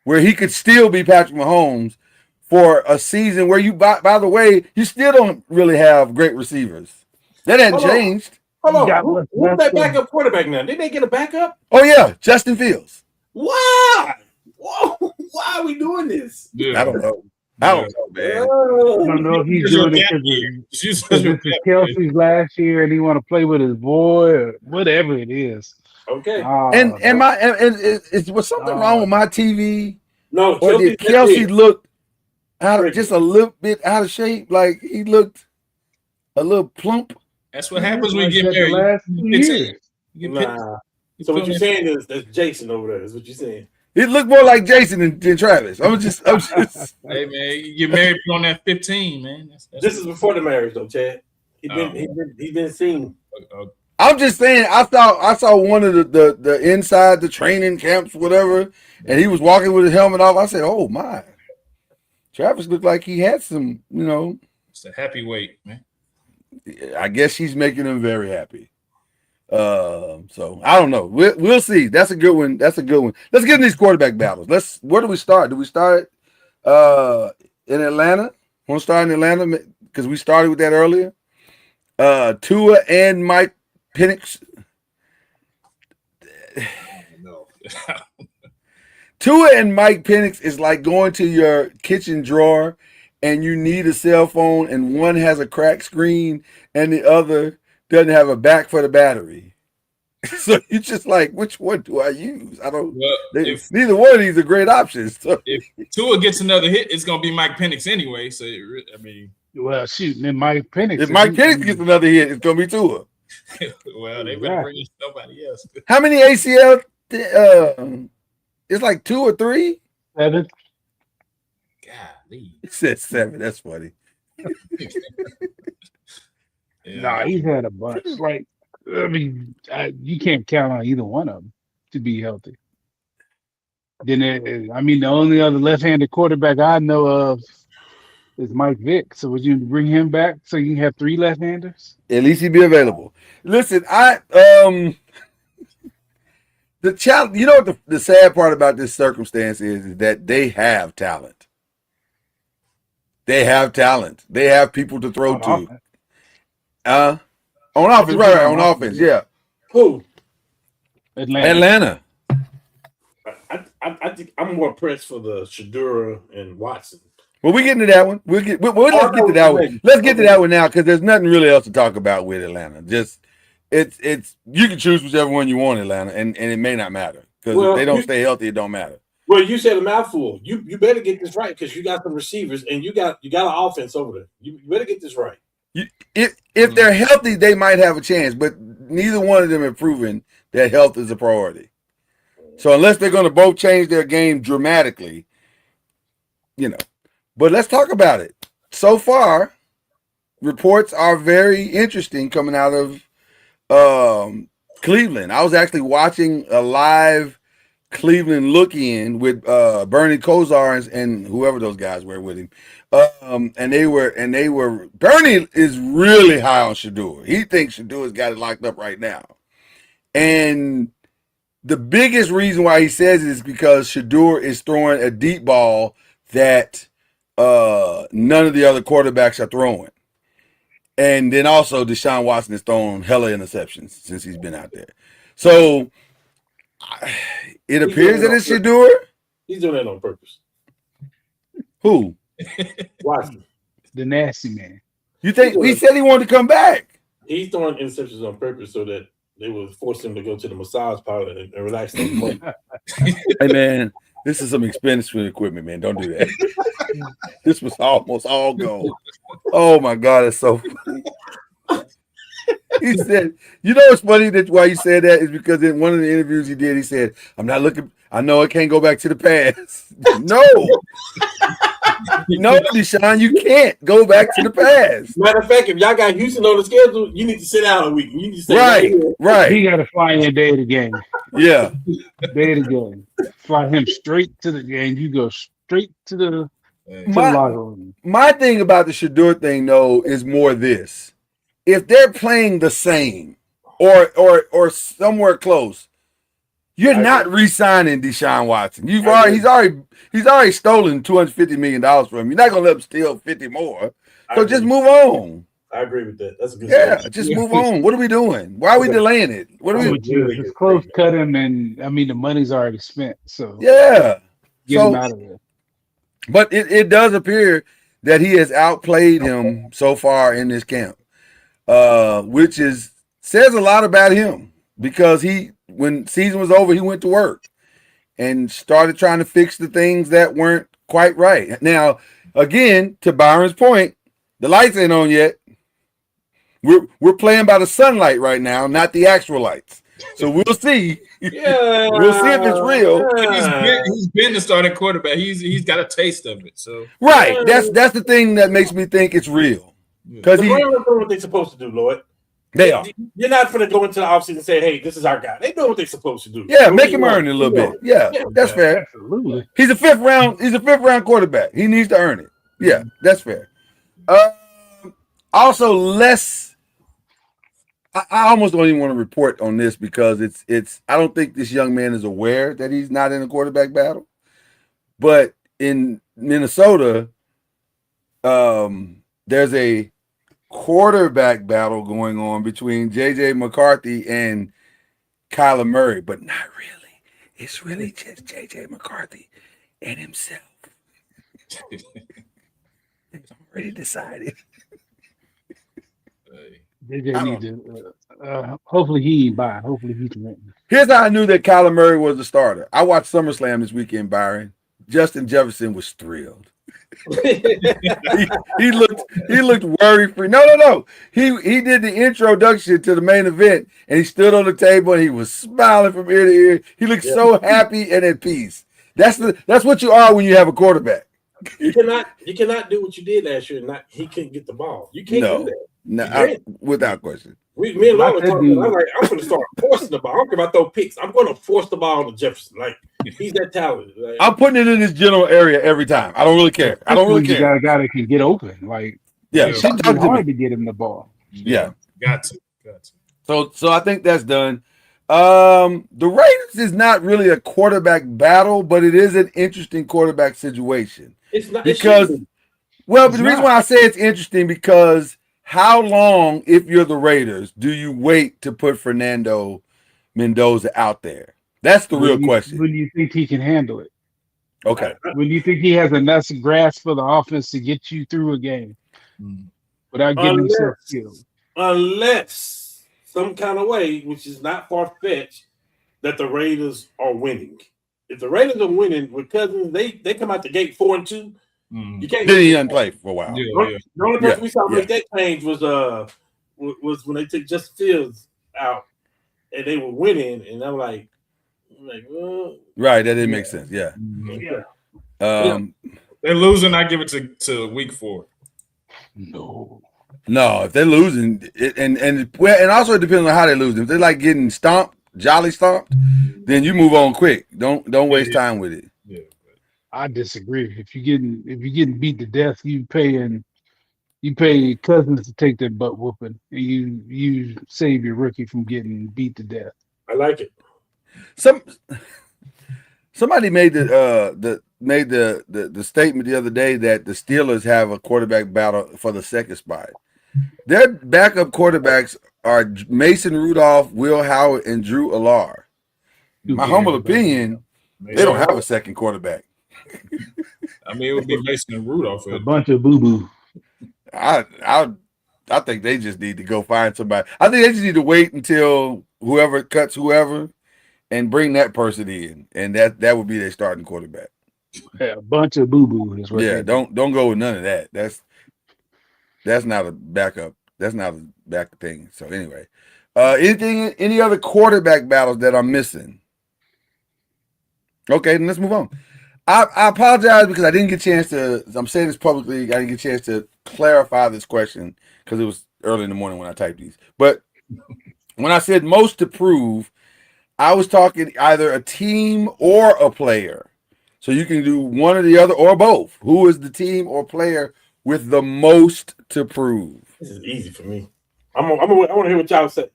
where he could still be Patrick Mahomes for a season where you, by the way, you still don't really have great receivers. That hasn't changed. Hold on. Who's that backup quarterback now? Did they get a backup? Oh, yeah. Justin Fields. Why? Whoa. Why are we doing this? I don't know. I don't know, man. I don't know if he's doing it because this is Kelsey's last year and he want to play with his boy or whatever it is. Okay. And was something wrong with my TV? No, or did Kelsey look just a little bit out of shape? Like he looked a little plump. That's what happens when you get married. Last 2 years. Nah. So what you're saying is that's Jason over there. Is what you're saying. It looked more like Jason than Travis. I'm just. Hey man, you get married on that 15, man. That's this is before the marriage, though, Chad. He's been seen. I'm just saying. I saw one of the inside the training camps, whatever, and he was walking with his helmet off. I said, "Oh my!" Travis looked like he had some, It's a happy weight, man. I guess she's making him very happy. So I don't know. We'll see. That's a good one. Let's get in these quarterback battles. Where do we start? Do we start in Atlanta? Want to start in Atlanta because we started with that earlier. Tua and Mike Penix. No. Tua and Mike Penix is like going to your kitchen drawer and you need a cell phone and one has a cracked screen and the other doesn't have a back for the battery. So you're just like, which one do I use? I don't. Well, neither one of these are great options. So. If Tua gets another hit, it's gonna be Mike Penix anyway. So I mean, well, shoot, then Mike Penix. If Mike Penix gets another hit, it's gonna be Tua. Well, they better bring in somebody else. How many ACL? It's like 2 or 3. 7. Golly. It said 7. That's funny. Yeah. Nah, he's had a bunch. Like, I mean, you can't count on either one of them to be healthy. Then, the only other left-handed quarterback I know of is Mike Vick. So would you bring him back so you can have 3 left-handers? At least he'd be available. Listen, the challenge. You know what the sad part about this circumstance is that they have talent. They have talent. They have people to throw to. On offense, right, on offense, yeah. Who? Atlanta. I think I'm more pressed for the Shadura and Watson. Well, we getting to that one. Let's get to that one. Let's get to that one now because there's nothing really else to talk about with Atlanta. Just it's you can choose whichever one you want, Atlanta, and it may not matter because if they don't stay healthy, it don't matter. Well, you said a mouthful. You better get this right because you got some receivers and you got an offense over there. You better get this right. If they're healthy, they might have a chance, but neither one of them have proven that health is a priority. So unless they're going to both change their game dramatically, But let's talk about it. So far, reports are very interesting coming out of Cleveland. I was actually watching a live Cleveland look-in with Bernie Kosar and whoever those guys were with him. And they were Bernie is really high on Shedeur. He thinks Shedur's got it locked up right now. And the biggest reason why he says it is because Shedeur is throwing a deep ball that none of the other quarterbacks are throwing. And then also Deshaun Watson has thrown hella interceptions since he's been out there. So it appears that it's Shedeur. He's doing that on purpose. Who? Watson. The nasty man. You think he said he wanted to come back? He's throwing interceptions on purpose so that they will force him to go to the massage parlor and relax them more. Hey man, this is some expensive equipment, man. Don't do that. This was almost all gold. Oh my God, it's so funny. He said, you know what's funny that why you said that is because in one of the interviews he did, he said, I'm not looking, I know I can't go back to the past. No, Deshaun, you can't go back to the past. Matter of fact, if y'all got Houston on the schedule, you need to sit out a week. You need to stay right. He got to fly in day of the game. Yeah. Day of the game. Fly him straight to the game. You go straight to the locker room. My thing about the Shedeur thing, though, is more this. If they're playing the same or somewhere close, you're not re-signing Deshaun Watson. He's already stolen $250 million from him. You're not gonna let him steal 50 more. So just move on. I agree with that. That's a good story. Just move on. What are we doing? Why are we delaying it? What are we doing? It's close cut him, and I mean the money's already spent. So get him out of there. But it does appear that he has outplayed him so far in this camp. Which says a lot about him because when season was over, he went to work and started trying to fix the things that weren't quite right. Now, again, to Byron's point, the lights ain't on yet. We're playing by the sunlight right now, not the actual lights. So we'll see. Yeah, we'll see if it's real. He's been the starting quarterback. He's got a taste of it. So right, that's the thing that makes me think it's real. Because the Rams are doing what they're supposed to do, Lloyd. They are. You're not going to go into the offseason and say, "Hey, this is our guy." They know what they're supposed to do. Yeah, make him earn it a little bit. Yeah, that's fair. Absolutely. He's a fifth round quarterback. He needs to earn it. Yeah, that's fair. Also, I almost don't even want to report on this because it's. I don't think this young man is aware that he's not in a quarterback battle. But in Minnesota, there's a quarterback battle going on between J.J. McCarthy and Kyler Murray, but not really. It's really just J.J. McCarthy and himself. It's already decided. JJ need to. Hopefully he ain't buying. Hopefully he's renting. Here's how I knew that Kyler Murray was the starter. I watched SummerSlam this weekend, Byron. Justin Jefferson was thrilled. he looked worry free. No. He did the introduction to the main event and he stood on the table and he was smiling from ear to ear. He looked so happy and at peace. That's what you are when you have a quarterback. You cannot do what you did last year and he couldn't get the ball. You can't do that. No, without question. Me and Laura were talking. I'm like, I'm going to start forcing the ball. I don't care about those picks. I'm going to force the ball to Jefferson. Like he's that talented. Like, I'm putting it in his general area every time. I don't really care. You got a guy that can get open. Like it's hard to get him the ball. Yeah, got to. So I think that's done. The Raiders is not really a quarterback battle, but it is an interesting quarterback situation. It's not because the reason why I say it's interesting because how long, if you're the Raiders, do you wait to put Fernando Mendoza out there? That's the real question. When do you think he can handle it? Okay. When you think he has enough grasp for the offense to get you through a game without getting himself killed. Unless some kind of way, which is not far-fetched, that the Raiders are winning. If the Raiders are winning with Cousins, they come out the gate 4-2. You can't. Then he doesn't play for a while. The only person we saw make that change was when they took Justin Fields out and they were winning, and I'm like, right, that didn't make sense. Yeah. They're losing. I give it to week 4. No, if they're losing, and also it depends on how they're losing. If they're like getting jolly stomped, then you move on quick. Don't waste time with it. Yeah. I disagree. If you're getting beat to death, you pay Cousins to take that butt whooping, and you save your rookie from getting beat to death. I like it. Somebody made the statement the other day that the Steelers have a quarterback battle for the second spot. Their backup quarterbacks are Mason Rudolph, Will Howard, and Drew Allar. My humble opinion, they don't have a second quarterback. I mean, it would be Mason and Rudolph. A bunch of boo-boo. I think they just need to go find somebody. I think they just need to wait until whoever cuts whoever and bring that person in, and that would be their starting quarterback. Yeah, a bunch of boo-boo is what. Yeah, don't go with none of that. That's not a backup. That's not a back thing. So anyway, any other quarterback battles that I'm missing? Okay, then let's move on. I apologize because I didn't get a chance to. I'm saying this publicly. I didn't get a chance to clarify this question because it was early in the morning when I typed these. But when I said most to prove, I was talking either a team or a player. So you can do one or the other or both. Who is the team or player with the most to prove? This is easy for me. I want to hear what y'all say.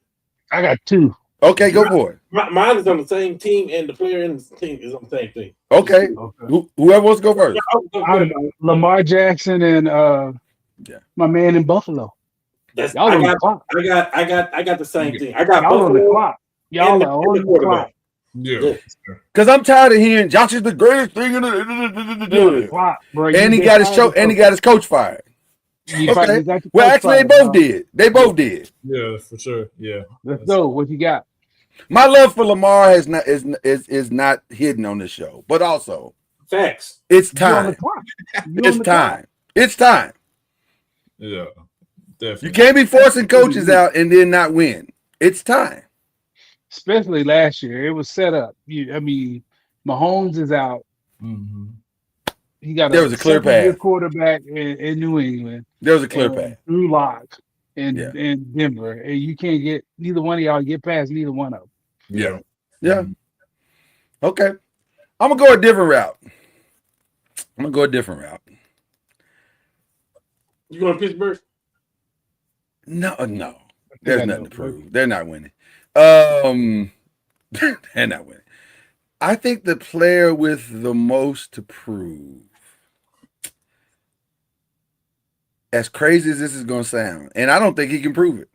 I got 2. Okay, go for it. Mine is on the same team, and the player in the team is on the same thing. Okay. Whoever wants to go first. Lamar Jackson and my man in Buffalo. Y'all on the clock. I got the same thing. I got y'all Buffalo on the clock. Y'all are on the clock. Yeah. Because I'm tired of hearing Josh is the greatest thing in the clock, bro. And he got his coach fired. Okay. Well, actually, they both did. They both did. Yeah, for sure. Yeah. Let's go. What you got? My love for Lamar is not hidden on this show, but also facts. It's time. It's time. It's time. Yeah, definitely. You can't be forcing coaches out and then not win. It's time. Especially last year, it was set up. Mahomes is out. Mm-hmm. There was a clear path. Quarterback in New England. There was a clear path. Drew Lock in Denver, and you can't get neither one of y'all get past neither one of them. Yeah. Yeah. Okay. I'm gonna go a different route. You going to Pittsburgh? No. There's nothing to prove. They're not winning. They're not winning. I think the player with the most to prove, as crazy as this is going to sound, and I don't think he can prove it.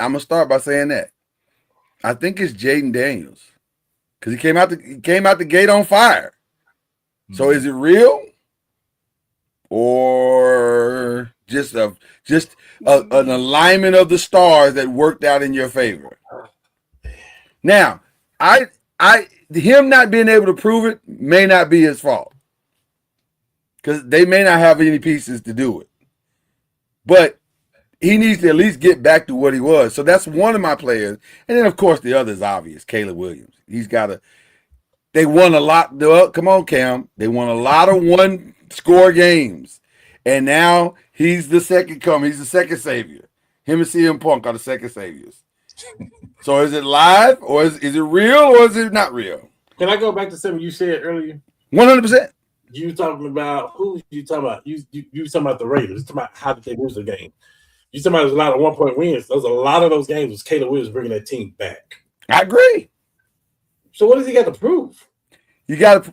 I'm going to start by saying that. I think it's Jaden Daniels because he came out the gate on fire. Mm-hmm. So is it real or just an alignment of the stars that worked out in your favor? Now, him not being able to prove it may not be his fault because they may not have any pieces to do it. But he needs to at least get back to what he was. So that's one of my players. And then, of course, the other is obvious, Caleb Williams. They won a lot. Come on, Cam. They won a lot of one-score games. And now he's the second coming. He's the second savior. Him and CM Punk are the second saviors. So is it live or is it real or is it not real? Can I go back to something you said earlier? 100%. You talking about who? You talking about you talking about the Raiders? You talking about how did they lose the game? You talking about there's a lot of 1-point wins. A lot of those games was Caleb Williams bringing that team back. I agree. So what does he got to prove? The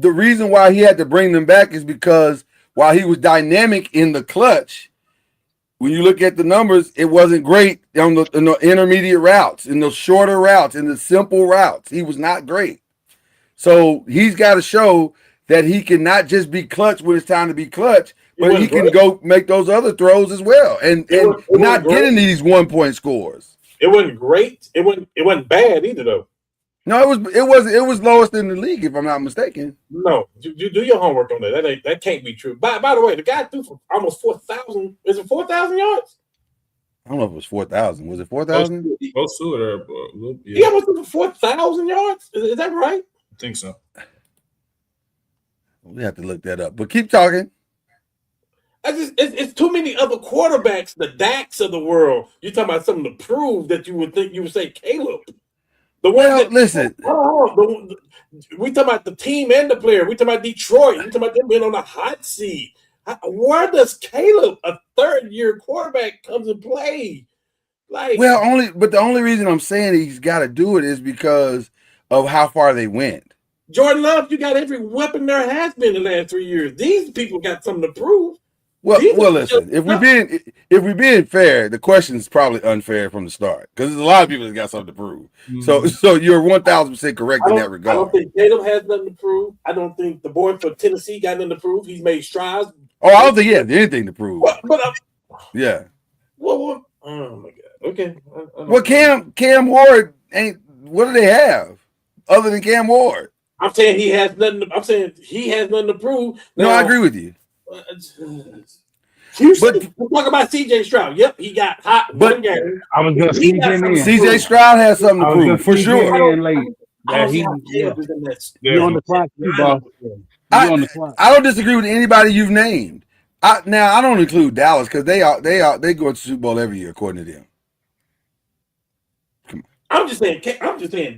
reason why he had to bring them back is because while he was dynamic in the clutch, when you look at the numbers, it wasn't great in the intermediate routes, in the shorter routes, in the simple routes. He was not great. So he's got to show that he can not just be clutch when it's time to be clutch, but he can go make those other throws as well, and not getting these 1-point scores. It wasn't great. It wasn't bad either though. No, it was lowest in the league, if I'm not mistaken. No, you do your homework on that. That can't be true. By the way, the guy threw for almost 4,000. Is it 4,000 yards? I don't know if it was 4,000. Was it 4,000? Close to it, yeah. He almost threw for 4,000 yards. Is that right? I think so. We have to look that up. But keep talking. It's too many other quarterbacks, the Daks of the world. You're talking about something to prove that you would say Caleb. Listen. We talking about the team and the player. We talking about Detroit. We talking about them being on the hot seat. Where does Caleb, a third-year quarterback, comes and play? The only reason I'm saying he's got to do it is because of how far they went. Jordan Love, you got every weapon there has been in the last 3 years. These people got something to prove. Well, listen. If we're being fair, the question is probably unfair from the start because there's a lot of people that got something to prove. Mm-hmm. So you're 1,000% correct in that regard. I don't think Caleb has nothing to prove. I don't think the boy for Tennessee got nothing to prove. He's made strides. Oh, I don't think he has anything to prove. Yeah. Well, oh my God. Okay. Well, Cam Ward ain't. What do they have other than Cam Ward? I'm saying he has nothing. I'm saying he has nothing to prove. Now, no, I agree with you. But talk about CJ Stroud. Yep, he got hot one game. I was going to sneak him in. CJ Stroud has something to prove for sure. You're on the clock, boss. I don't disagree with anybody you've named. Now I don't include Dallas because they go to Super Bowl every year according to them. Come on. I'm just saying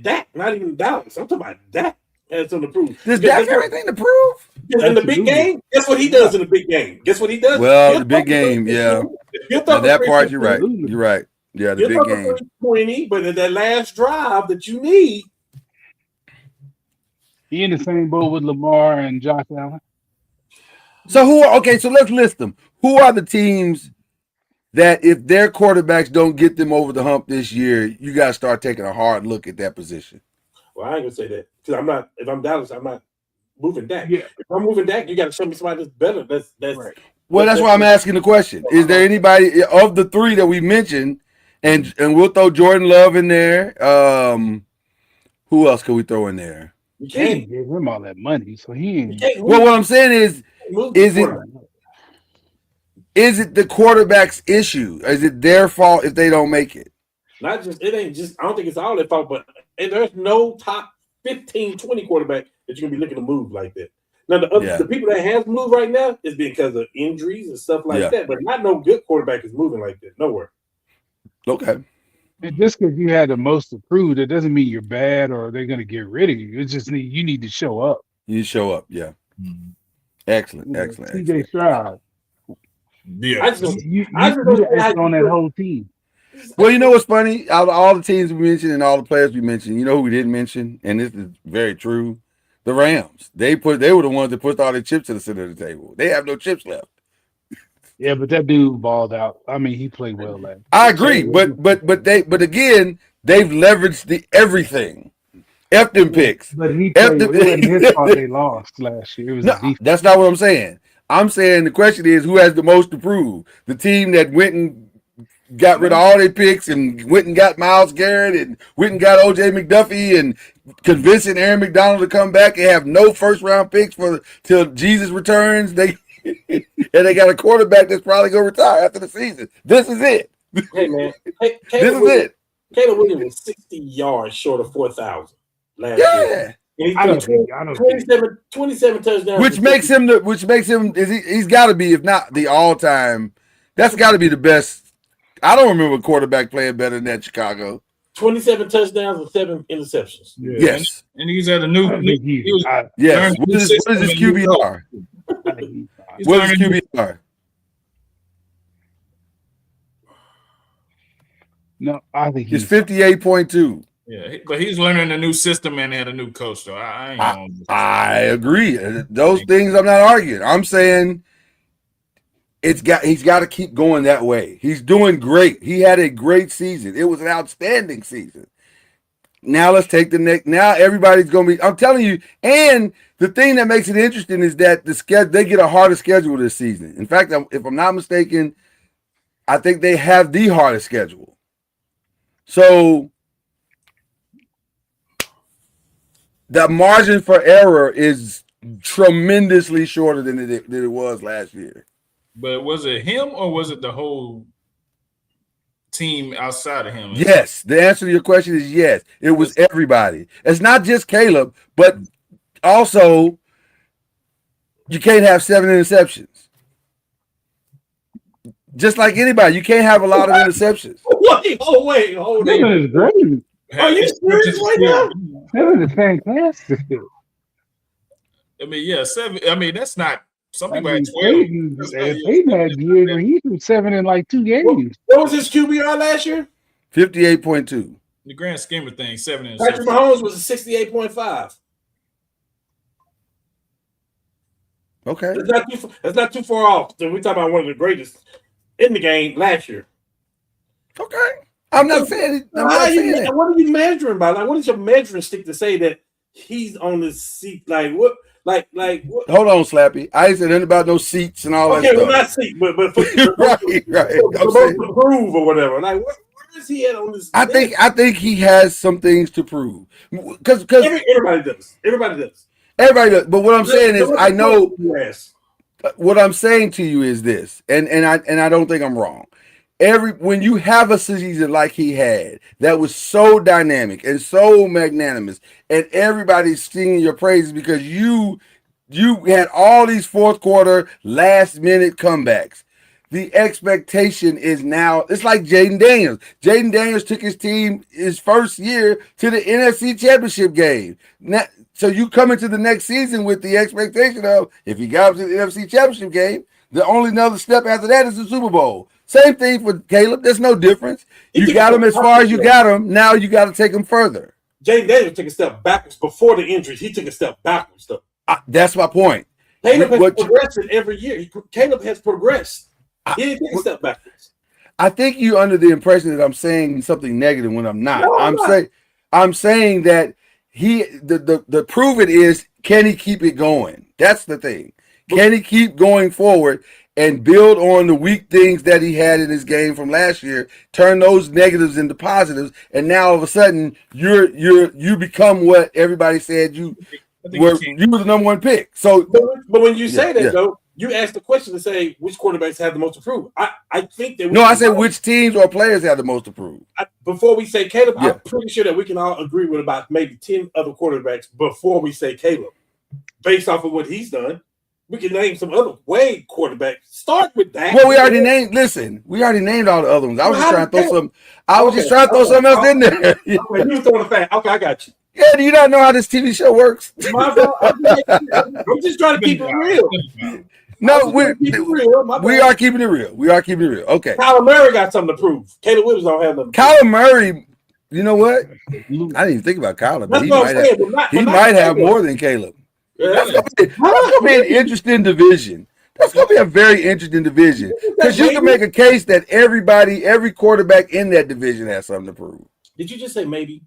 Dak, not even Dallas. I'm talking about Dak has something to prove. Does Dak have anything to prove? In the big game, guess what he does in the big game? Guess what he does? Well, the big game, yeah. That part, you're right. You're right. Yeah, the big game. 20, but in that last drive that you need. He in the same boat with Lamar and Josh Allen. So so let's list them. Who are the teams that if their quarterbacks don't get them over the hump this year, you got to start taking a hard look at that position? Well, I ain't gonna say that because I'm not. If I'm Dallas, I'm not moving Dak. Yeah. If I'm moving Dak, you got to show me somebody that's better. That's right. Well, that's why I'm asking the question. Is there anybody of the three that we mentioned, and we'll throw Jordan Love in there? Who else could we throw in there? You can't give him all that money, so he ain't. Well, what I'm saying is it the quarterback's issue? Is it their fault if they don't make it? Not just it ain't just. I don't think it's all their fault, but there's no top 15, 20 quarterback that you're gonna be looking to move like that. Now the people that has moved right now is because of injuries and stuff like that, but not no good quarterback is moving like that nowhere. Okay. And just because you had the most to prove, that doesn't mean you're bad or they're gonna get rid of you. It's just you need to show up. You show up, yeah. Mm-hmm. Excellent. CJ Stroud. Yeah, I just on that whole team. Well, you know what's funny? Out of all the teams we mentioned and all the players we mentioned, you know who we didn't mention, and this is very true. The Rams. They were the ones that pushed all their chips to the center of the table. They have no chips left. Yeah, but that dude balled out. I mean, he played well last. I agree, but again, they've leveraged everything. F them picks. But he played. It wasn't his fault they lost last year. It was that's not what I'm saying. I'm saying the question is who has the most to prove? The team that went and got rid of all their picks and went and got Myles Garrett and went and got O.J. McDuffie and convincing Aaron McDonald to come back and have no first-round picks till Jesus returns. And they got a quarterback that's probably going to retire after the season. This is it. Hey, man. This is it. Caleb Williams was 60 yards short of 4,000 last year. I don't think 27 touchdowns. Which makes him he's got to be, if not the all-time, that's got to be the best. I don't remember a quarterback playing better than that Chicago. 27 touchdowns and 7 interceptions. Yeah. Yes. And he's at a new yes. What is his QBR? What is his QBR? No, I think it's 58.2. Yeah, but he's learning a new system and had a new coach. So I agree. Those things I'm not arguing. I'm saying he's got to keep going that way. He's doing great. He had a great season. It was an outstanding season. Now let's take the next. Now everybody's going to be. I'm telling you. And the thing that makes it interesting is that they get a harder schedule this season. In fact, if I'm not mistaken, I think they have the hardest schedule. So the margin for error is tremendously shorter than it was last year. But was it him or was it the whole team outside of him? Yes. The answer to your question is yes. It was everybody. It's not just Caleb, but also you can't have 7 interceptions. Just like anybody, you can't have a lot of interceptions. Wait, hold on. That is great. Are you serious right now? That is fantastic. I mean, yeah, 7. I mean, that's not. Some people had 12. Peyton had years where he threw 7 in like 2 games. What was his QBR last year? 58.2. The grand scheme of things, 7 interceptions. Patrick Mahomes was a 68.5. Okay. That's not too far off. We're talking about one of the greatest in the game last year. Okay. I'm not saying it. What are you measuring by? Like, what is your measuring stick to say that he's on the seat? Like what? Like what? Hold on, Slappy. I ain't said nothing about no seats and all that Okay, stuff. well, not seat, but for right. to prove or whatever. Like, where is he at on this? I think he has some things to prove. Because everybody does. Everybody does. But what I'm saying is, I know. What I'm saying to you is this, and I don't think I'm wrong. When you have a season like he had that was so dynamic and so magnanimous, and everybody's singing your praises because you had all these fourth quarter last minute comebacks. The expectation is now, it's like Jaden Daniels. Jaden Daniels took his team his first year to the NFC Championship game. Now, so you come into the next season with the expectation of, if he got to the NFC Championship game, the only another step after that is the Super Bowl. Same thing for Caleb. There's no difference. You got him as far as you got him. Now you got to take him further. Jaden Daniels took a step backwards before the injuries. He took a step backwards, though. That's my point. Caleb has progressed every year. Caleb has progressed. He didn't take a step backwards. I think you're under the impression that I'm saying something negative when I'm not. No, I'm saying that the prove it is, can he keep it going? That's the thing. Can he keep going forward and build on the weak things that he had in his game from last year, turn those negatives into positives, and now all of a sudden you become what everybody said you were. You were the number one pick. So, but when you say that though, you ask the question to say which quarterbacks have the most to prove. I think that I said which teams or players have the most to prove. Before we say Caleb, I'm pretty sure that we can all agree with about maybe 10 other quarterbacks before we say Caleb, based off of what he's done. We can name some other Wade quarterbacks. Start with that. Well, we already named all the other ones. I was just trying to throw some. I was just trying to throw something else in there. Okay, you were throwing a fact. Okay, I got you. Yeah, do you not know how this TV show works? My fault. I'm just trying to keep it real. No, we are keeping it real. We are keeping it real. Okay. Kyler Murray got something to prove. Caleb Williams don't have nothing. Kyler Murray, you know what? I didn't even think about Kyler, but he might have more than Caleb. Yeah. That's gonna be an interesting division. That's gonna be a very interesting division because you can make a case that every quarterback in that division has something to prove. Did you just say maybe?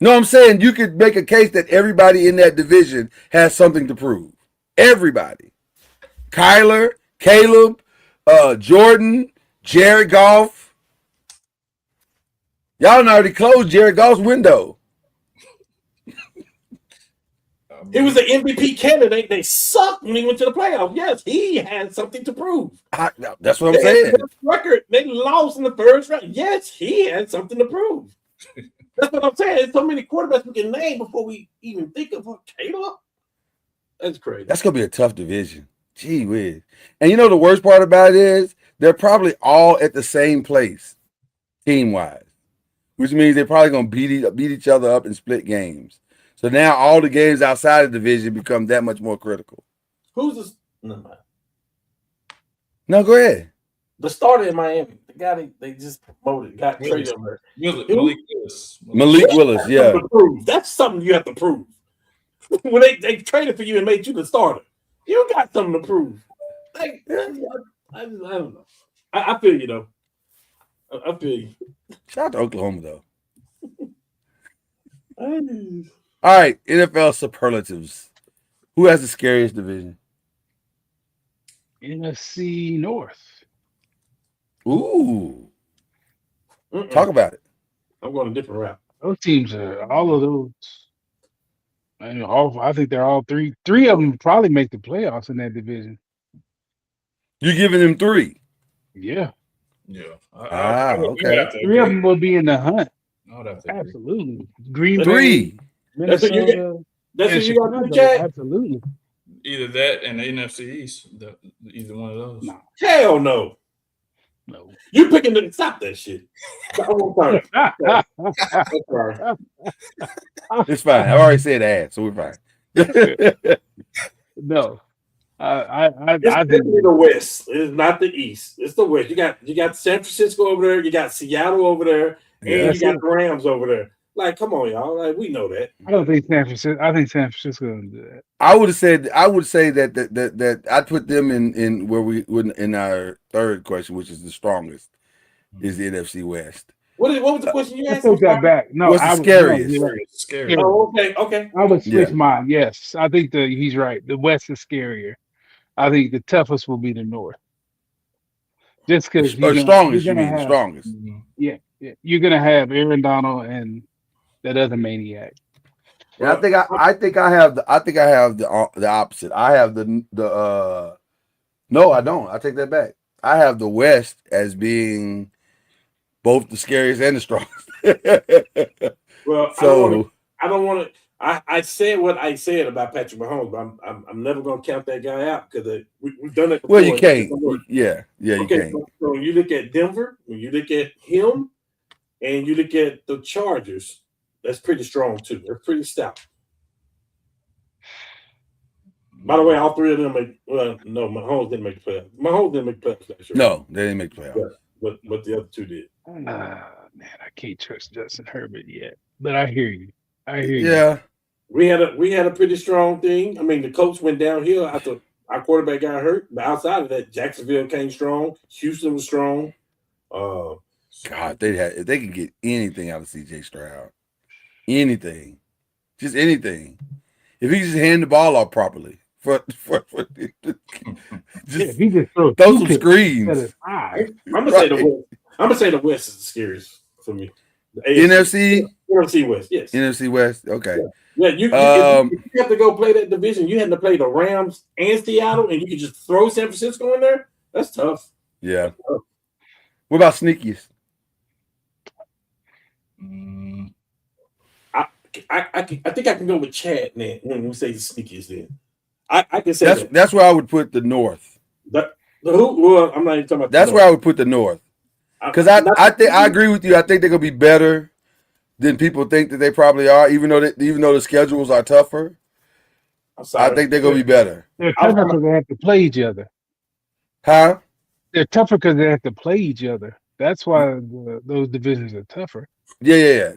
No, I'm saying you could make a case that everybody in that division has something to prove. Everybody. Kyler, Caleb, Jordan, Jared Goff. Y'all already closed Jared Goff's window. He was an MVP candidate. They sucked when he went to the playoffs. Yes, he had something to prove. That's what I'm saying. Record. They lost in the first round. Yes, he had something to prove. That's what I'm saying. There's so many quarterbacks we can name before we even think of Caleb. That's crazy. That's gonna be a tough division. Gee whiz. And you know the worst part about it is they're probably all at the same place, team-wise, which means they're probably gonna beat each other up and split games. So now all the games outside of the division become that much more critical. Who's this? No, go ahead. The starter in Miami, the guy they just promoted, got traded over. Malik Willis. Malik Willis, yeah. That's something you have to prove. When they traded for you and made you the starter, you got something to prove. Like, I don't know. I feel you though. I feel you. Shout out to Oklahoma though. All right, NFL superlatives. Who has the scariest division? NFC North. Ooh. Talk about it. I'm going a different route. Those teams are all of those. I think they're all three. Three of them probably make the playoffs in that division. You're giving them 3. Yeah. Yeah. Okay. Three of them will be in the hunt. I would have to agree. Absolutely. Green Bay, 3. That's what you Minnesota, That's and what you got to Chicago. Chad? Absolutely. Either that and the NFC East. Either one of those. No. Hell no. No. You picking the stop that shit. I'm sorry. I'm sorry. It's fine. I already said that, so we're fine. No. I It's think definitely the West. It's not the East. It's the West. You got San Francisco over there. You got Seattle over there, and Yeah. you got the Rams over there. Like, come on, y'all. Like, we know that. I don't think San Francisco. I think San Francisco will do that. I would say that I'd put them in where we would in our third question, which is the strongest, is the NFC West. What was the question you I asked? take that back. No, What's the I would, scariest? no, you're right. Scary. Oh, okay. I would switch Yeah. mine. Yes, I think he's right. The West is scarier. I think the toughest will be the North. Just because Or strongest, you mean strongest. Yeah, you're gonna have Aaron Donald and that other maniac. And I think I have the opposite. I have the no, I don't. I take that back. I have the West as being both the scariest and the strongest. Well, So I don't want to. I said what I said about Patrick Mahomes, but I'm never going to count that guy out because we've done it before. well, you can't. Yeah, you Okay, can't. so you look at Denver, when you look at him, and you look at the Chargers, that's pretty strong too. They're pretty stout. By the way, all three of them no, Mahomes didn't make the playoffs. Mahomes didn't make the playoffs last year. No, they didn't make the playoffs. Yeah, but the other two did. Man, I can't trust Justin Herbert yet. But I hear you. Yeah. We had a pretty strong thing. I mean, the Colts went downhill after our quarterback got hurt. But outside of that, Jacksonville came strong. Houston was strong. God, if they could get anything out of CJ Stroud, anything, just anything. If he just hand the ball off properly, He just throw some screens. I'm gonna say the West. I'm gonna say the West is the scariest for me. The NFC West, yes. NFC West. Okay. Yeah, you have to go play that division. You had to play the Rams and Seattle, and you could just throw San Francisco in there. That's tough. Yeah. That's tough. What about sneakiest? I think I can go with Chad now when we say the sneakiest. Then I can say that's where I would put the North. Well, I'm not even talking about. That's where I would put the North. Because I think I agree with you. I think they're gonna be better than people think that they probably are, even though the schedules are tougher. I think they're gonna be better. They're tougher because they have to play each other. Huh? They're tougher because they have to play each other. That's why those divisions are tougher. Yeah.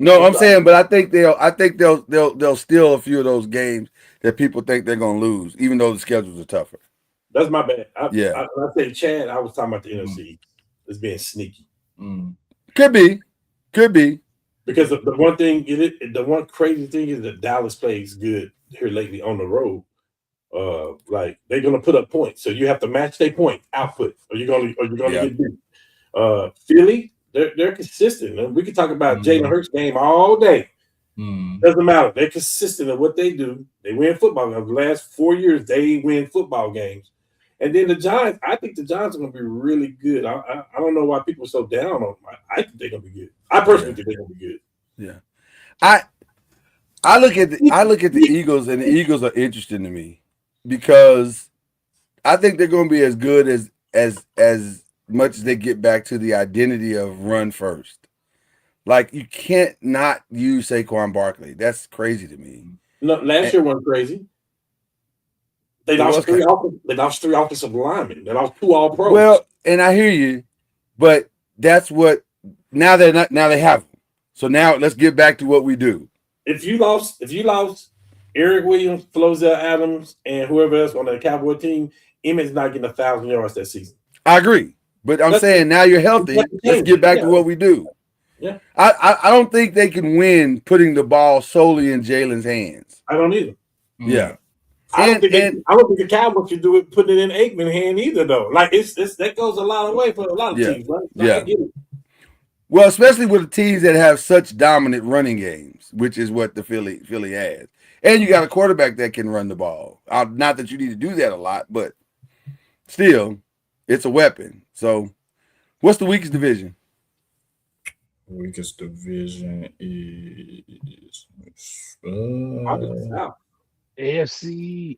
No, I'm saying, but I think they'll steal a few of those games that people think they're gonna lose, even though the schedules are tougher. That's my bad. When I say Chad, I was talking about the NFC as being sneaky. Could be. Because the one crazy thing is that Dallas plays good here lately on the road. Like they're gonna put up points, so you have to match their point output, or you're gonna get beat. Philly, they're consistent, and we can talk about Jalen Hurts' game all day. Doesn't matter. They're consistent in what they do. They win football games. The last 4 years, they win football games. And then the Giants, I think the Giants are going to be really good. I don't know why people are so down on them. I think they're going to be good. I personally think they're going to be good. Yeah. I look at the Eagles, and the Eagles are interesting to me because I think they're going to be as good as much as they get back to the identity of run first. Like, you can't not use Saquon Barkley. That's crazy to me. No, last year wasn't crazy. They lost three offensive linemen. They lost 2 All-Pros. Well, and I hear you, but that's what now they have them. So now let's get back to what we do. If you lost Eric Williams, Flozell Adams, and whoever else on the Cowboy team, Emmett's not getting 1,000 yards that season. I agree, but I'm saying now you're healthy. Let's get back to what we do. Yeah. I don't think they can win putting the ball solely in Jalen's hands. I don't either. Yeah. I don't think the Cowboys should do it putting it in Aikman's hand either, though. Like it's that goes a long way for a lot of teams, right? Like, I get it. Well, especially with the teams that have such dominant running games, which is what the Philly has. And you got a quarterback that can run the ball. Not that you need to do that a lot, but still, it's a weapon. So, what's the weakest division? Weakest division is South. AFC.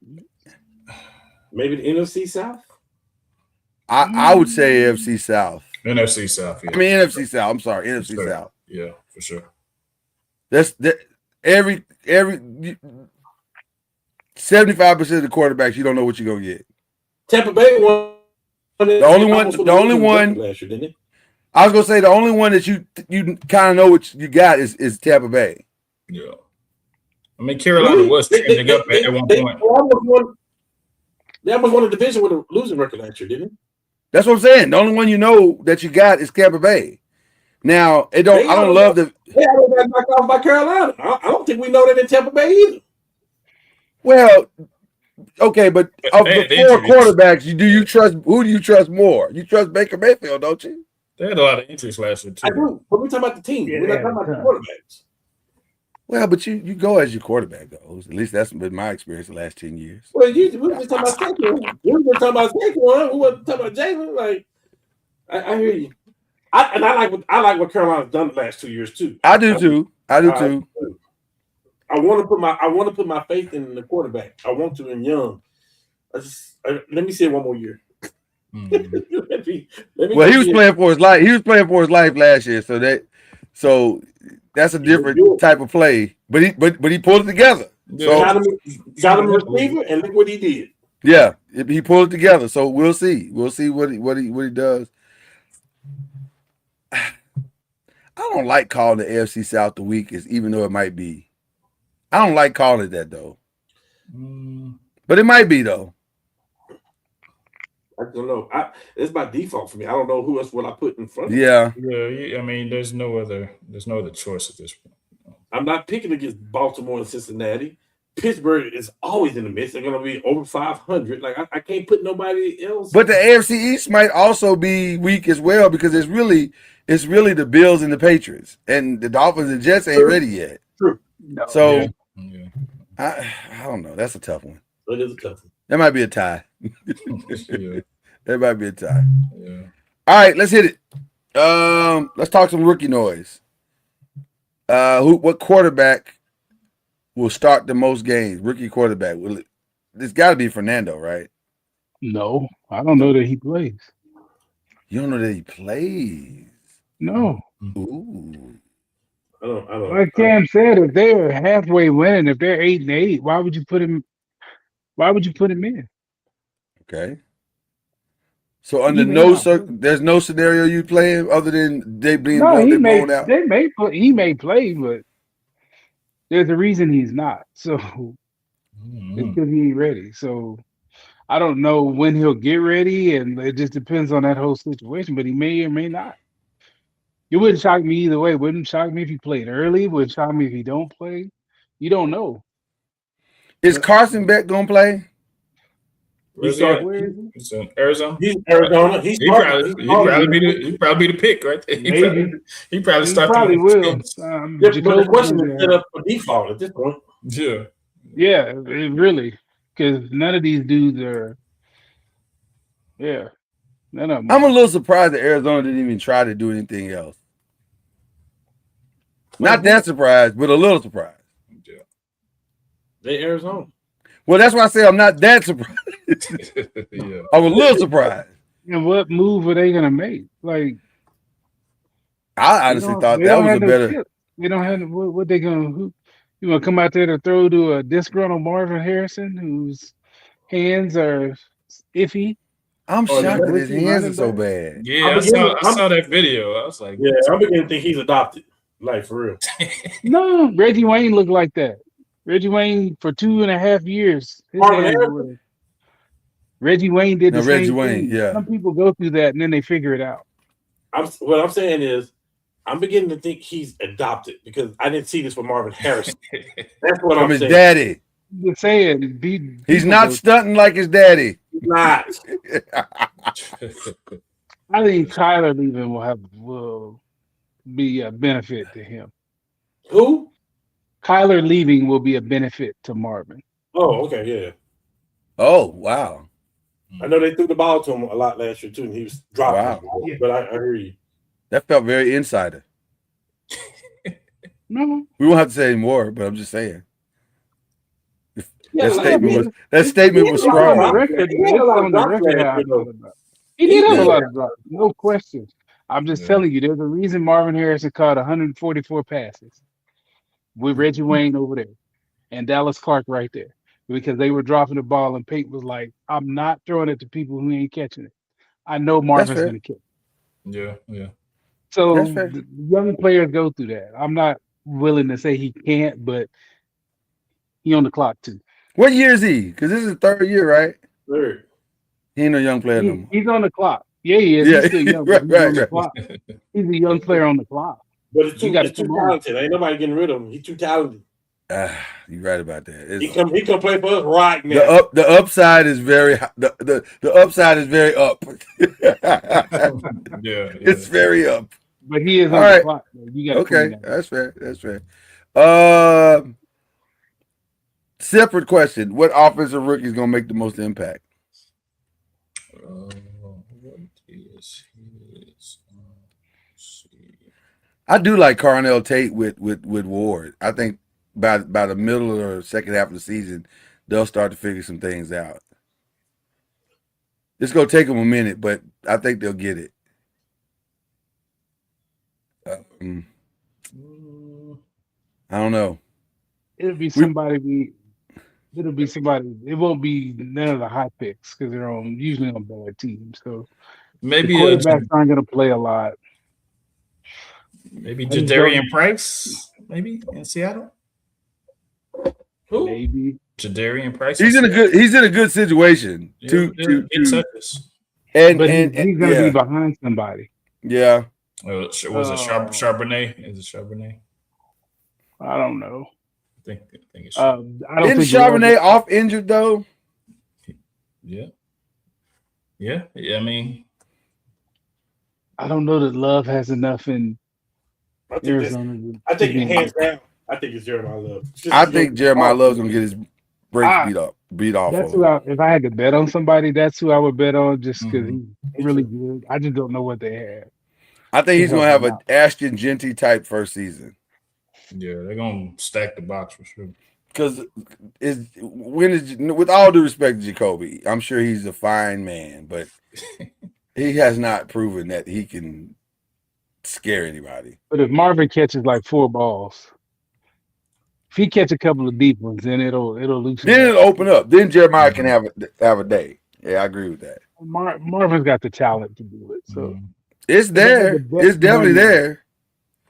Maybe the NFC South. I would say AFC South. NFC South. Yeah. I mean NFC South. I'm sorry, NFC sure. South. Yeah, for sure. That's every 75% of the quarterbacks you don't know what you're gonna get. Tampa Bay won. The only one last year, didn't it? I was gonna say the only one that you kind of know what you got is Tampa Bay. Yeah. I mean, Carolina was trending up at one point. They almost won a division with a losing record last year, didn't it? That's what I'm saying. The only one you know that you got is Tampa Bay. Now, I don't love the. They got knocked off by Carolina. I don't think we know that in Tampa Bay either. Well, okay, but of the four quarterbacks, who do you trust more? You trust Baker Mayfield, don't you? They had a lot of injuries last year too. I do, but we're talking about the team. We're not talking about the quarterbacks. Well, but you go as your quarterback goes. At least that's been my experience the last 10 years. Well, we were just talking about Saquon. We were just talking about Saquon. We weren't talking about Jalen. Like, I hear you. I like what Carolina's done the last 2 years too. I do too. I want to put my faith in the quarterback. I want to in Young. Let me see it one more year. let me well, he was playing for his life. He was playing for his life last year, so that's a different type of play. But he pulled it together. So got him a receiver, and look what he did. Yeah, he pulled it together. So we'll see. We'll see what he does. I don't like calling the AFC South the weakest, even though it might be. I don't like calling it that though. But it might be though. I don't know. It's by default for me. I don't know who else will I put in front of Yeah. Yeah. I mean, there's no other choice at this point. I'm not picking against Baltimore and Cincinnati. Pittsburgh is always in the mix. They're going to be over 500. Like I can't put nobody else. But the AFC East might also be weak as well because it's really the Bills and the Patriots, and the Dolphins and Jets ain't ready yet. True. No. So I don't know. That's a tough one. It is a tough one. That might be a tie. Yeah. That might be a tie. Yeah. All right, let's hit it. Let's talk some rookie noise. What quarterback will start the most games? Rookie quarterback. It's got to be Fernando, right? No, I don't know that he plays. You don't know that he plays? No. Ooh. I don't. Like Cam said, if they're halfway winning, if they're 8-8, why would you put him in? Okay. So there's no scenario you play him other than they being blown out. He may play, but there's a reason he's not. So it's because he ain't ready. So I don't know when he'll get ready, and it just depends on that whole situation. But he may or may not. It wouldn't shock me either way. It wouldn't shock me if he played early. It wouldn't shock me if he don't play. You don't know. Is Carson Beck gonna play? He's in Arizona. He's in Arizona. He'd probably be the pick right there. He probably start. Probably will. But the question is set up for default at this point. Yeah. Yeah, it really, because none of these dudes are. Yeah, none of them. I'm a little surprised that Arizona didn't even try to do anything else. Not that surprised, but a little surprised. Yeah. They Arizona. Well, that's why I say I'm not that surprised. Yeah. I'm a little surprised. And what move are they gonna make? Like, I honestly thought that was a better. They don't have what they gonna. You gonna come out there to throw to a disgruntled Marvin Harrison, whose hands are iffy? I'm shocked that his hands are so bad. Yeah, I saw that video. I was like, yeah, I'm beginning to think he's adopted. Like for real. No, Reggie Wayne looked like that. Reggie Wayne for 2.5 years. Reggie Wayne did the same thing. Yeah. Some people go through that and then they figure it out. What I'm saying is, I'm beginning to think he's adopted because I didn't see this for Marvin Harrison. That's what From I'm his saying. daddy. I'm saying He's not stunting like his daddy. He's not. I think Kyler leaving will be a benefit to him. Who? Kyler leaving will be a benefit to Marvin. Oh, okay, yeah. Oh, wow. I know they threw the ball to him a lot last year too, and he was dropping. Wow. It. But I hear you. That felt very insider. No, We won't have to say anymore, but I'm just saying. Yeah, That statement was it's on the strong. record. He had a It's lot of on the drops record. last How I year, though. feel about it. He did have Yeah. a lot of drops, no question. I'm just telling you, there's a reason Marvin Harrison caught 144 passes with Reggie Wayne over there and Dallas Clark right there because they were dropping the ball and Peyton was like, "I'm not throwing it to people who ain't catching it. I know Marvin's fair. going to catch it." Yeah. So That's fair. the young players go through that. I'm not willing to say he can't, but he on the clock too. What year is he? Because this is his third year, right? Third. He ain't no young player no more. He's on the clock. Yeah, he is. Yeah. He's still young. Right, But he's on the right. clock. He's a young player on the clock. But it's You too, gotta it's too come on. talented. Ain't nobody getting rid of him. He's too talented. You're right about that. He can play for us right now. The upside is very the upside is very up. Yeah. It's very up. But he is All on right. the clock. You got Okay, that's fair. That's fair. Separate question: what offensive rookie is gonna make the most impact? What is his? I do like Carnell Tate with Ward. I think by the middle or second half of the season, they'll start to figure some things out. It's gonna take them a minute, but I think they'll get it. I don't know. It'll be somebody. It won't be none of the high picks because they're usually on bad teams. So Maybe the quarterbacks aren't going to play a lot. Maybe Jadarian Price, maybe in Seattle. Who? Maybe Jadarian Price. He's in a good situation. But he's going to be behind somebody. Yeah. Was it Charbonnet? Is it Charbonnet? I don't know. I think it's. I don't Isn't think Charbonnet off injured though? Yeah. I mean, I don't know that Love has enough in Arizona. I think hands down. I think it's Jeremiah Love. I think Jeremiah Love's gonna get his brakes beat off. That's who if I had to bet on somebody, that's who I would bet on just because he's really good. I just don't know what they have. I think he's gonna have an Ashton Genty type first season. Yeah, they're gonna stack the box for sure. Because with all due respect to Jacoby, I'm sure he's a fine man, but he has not proven that he can scare anybody. But if Marvin catches like 4 balls, if he catch a couple of deep ones, then it'll loosen. Then it'll open up. Then Jeremiah can have a day. Yeah, I agree with that. Marvin's got the talent to do it, so it's there. It's definitely there.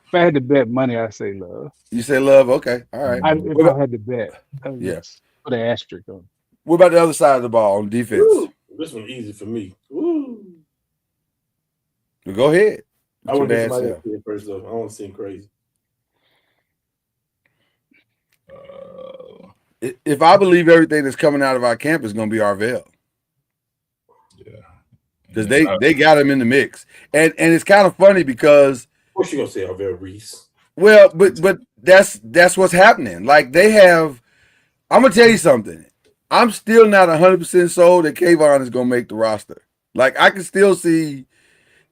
If I had to bet money, I'd say Love. You say Love? Okay, all right. If I had to bet, yes, put an asterisk on. What about the other side of the ball on defense? Woo. This one's easy for me. Woo. Well, go ahead. I want to get somebody else here first, though. I want to seem crazy. If I believe everything that's coming out of our camp is going to be Arvell. Yeah, because they got him in the mix, and it's kind of funny because. Of course, you're gonna say Arvell Reese. Well, but that's what's happening. Like they have. I'm gonna tell you something. I'm still not 100% sold that Kayvon is gonna make the roster. Like I can still see,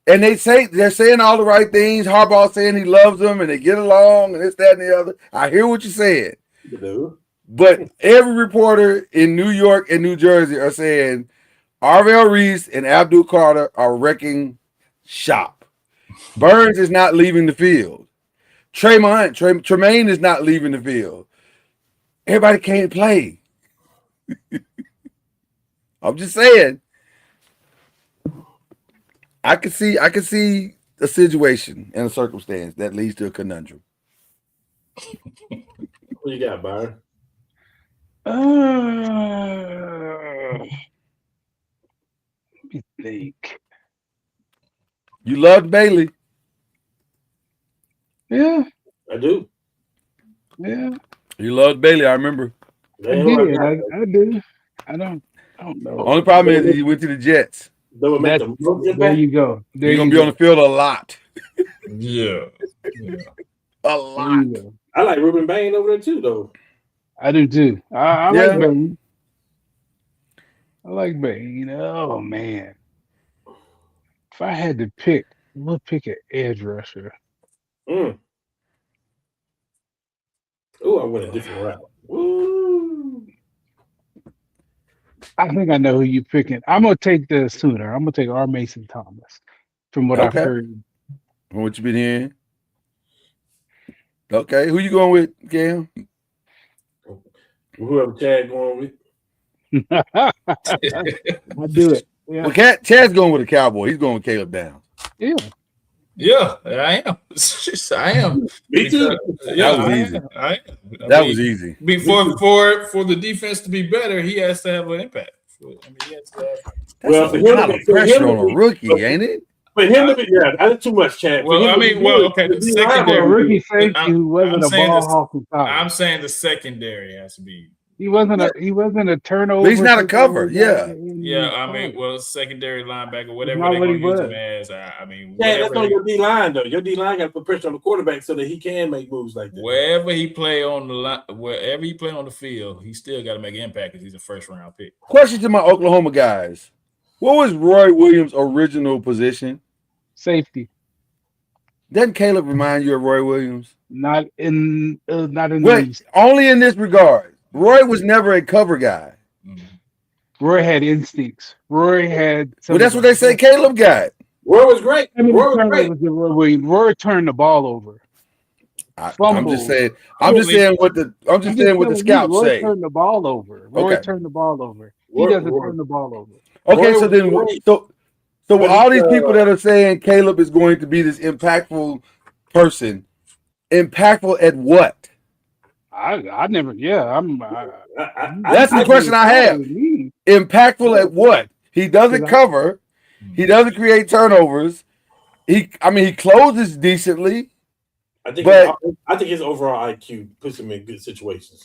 and they're saying all the right things. Harbaugh saying he loves them and they get along and this, that, and the other. I hear what you're saying. You do. But every reporter in New York and New Jersey are saying Arvell Reese and Abdul Carter are wrecking shop. Burns is not leaving the field. Tremaine is not leaving the field. Everybody can't play. I'm just saying. I could see a situation and a circumstance that leads to a conundrum. What you got, Byron? Let me think. You loved Bailey. Yeah, I do. yeah. He loves Bailey. I remember. I did. I do. I don't know. Only problem is he went to the Jets. That would make That, the most there impact. you go. There He's you gonna be go. on the field a lot. Yeah. A There lot. you go. I like Ruben Bain over there too, though. I do too. I Yeah. like Bain. I like Bain. Oh man. If I had to pick, we'll pick an edge rusher. Mm. Oh, I went a different route. Woo. I think I know who you're picking. I'm gonna take the Sooner. I'm gonna take R. Mason Thomas. From what I've Okay. heard. From what you been hearing. Okay. Who you going with, Cam? Whoever Chad going with. I do it. Yeah. Well, Chad's going with the Cowboy. He's going with Caleb Downs. Yeah. Yeah, I am. I am. Me too. Yeah, That was easy. I am. That was easy. For the defense to be better, he has to have an impact. I mean, he has to have. That's a lot of pressure on a rookie, ain't it? For him to be, yeah, that's too much, Chad. Well, I mean, okay, the secondary. Rookie safety who wasn't a ball hawk in college. I'm saying the secondary has to be. He wasn't a turnover. But he's not a cover. Yeah. Yeah, I mean, well, secondary linebacker, whatever not they're what going he to use was. him as. I mean, Yeah, that's on your D line though. Your D line got to put pressure on the quarterback so that he can make moves like that. wherever he play on the line, wherever he play on the field, he still got to make an impact because he's a first round pick. Question to my Oklahoma guys: what was Roy Williams' original position? Safety. Doesn't Caleb remind you of Roy Williams? Not in the least. Only in this regard. Roy was never a cover guy. Roy had instincts. Roy had. Well, that's what they say Caleb got. Roy was great. I mean, Roy was great. Roy turned the ball over. I'm just saying. I'm just saying what the scouts Roy say. turned the ball over. Roy Okay. turned the ball over. He doesn't turn the ball over. Okay, Roy so then was great. so all these people that are saying Caleb is going to be this impactful person, impactful at what? I never. Yeah, That's the question I have. Impactful at what? He doesn't cover. He doesn't create turnovers. He closes decently. I think his overall IQ puts him in good situations.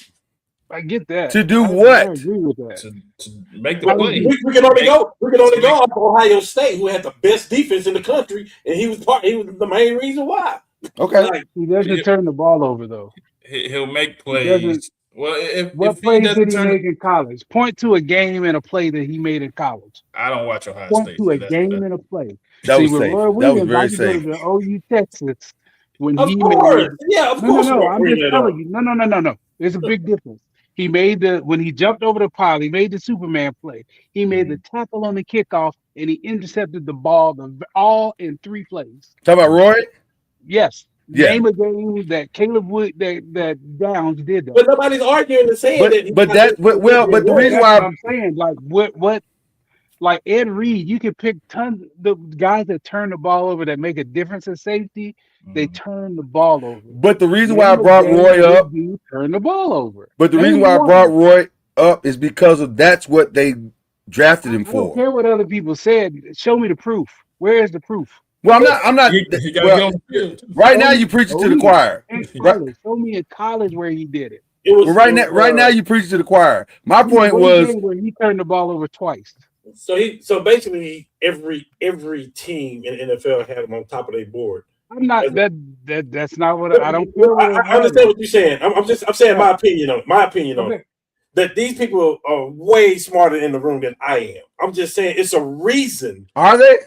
I get that. To do I what? agree with that. To make the play. We can only go off Ohio State, who had the best defense in the country, and he was the main reason why. Okay. Like, He doesn't turn the ball over though. He'll make plays. Well, What plays did he make in college? Point to a game and a play that he made in college. I don't watch Ohio Point State. to a game and a play. That was with safe. Roy That was Williams, very I could go safe. to the OU Texas when of he course, made. yeah, of course. No. I'm just telling you. No. There's a big difference. He made when he jumped over the pile, he made the Superman play. He made the tackle on the kickoff, and he intercepted the ball all in 3 plays. Talk about Roy? Yes. Yeah. Name a game that Caleb Wood that Downs did that. But nobody's arguing and saying that. But the reason why I'm saying, like, what like Ed Reed, you can pick tons the guys that turn the ball over that make a difference in safety. They turn the ball over. But the reason why I brought Roy up, turn the ball over. but the reason why I brought Roy up is because of that's what they drafted him I don't for. care what other people said. Show me the proof. Where is the proof? Well, I'm not. Right now, you preaching to the choir. Show me in college where he did it. Right now, you preaching to the choir. My point was where he turned the ball over twice. So basically, every team in the NFL had him on top of their board. I'm not that's not what I don't care. I understand what you're saying. I'm saying my opinion on it. That these people are way smarter in the room than I am. I'm just saying it's a reason. Are they?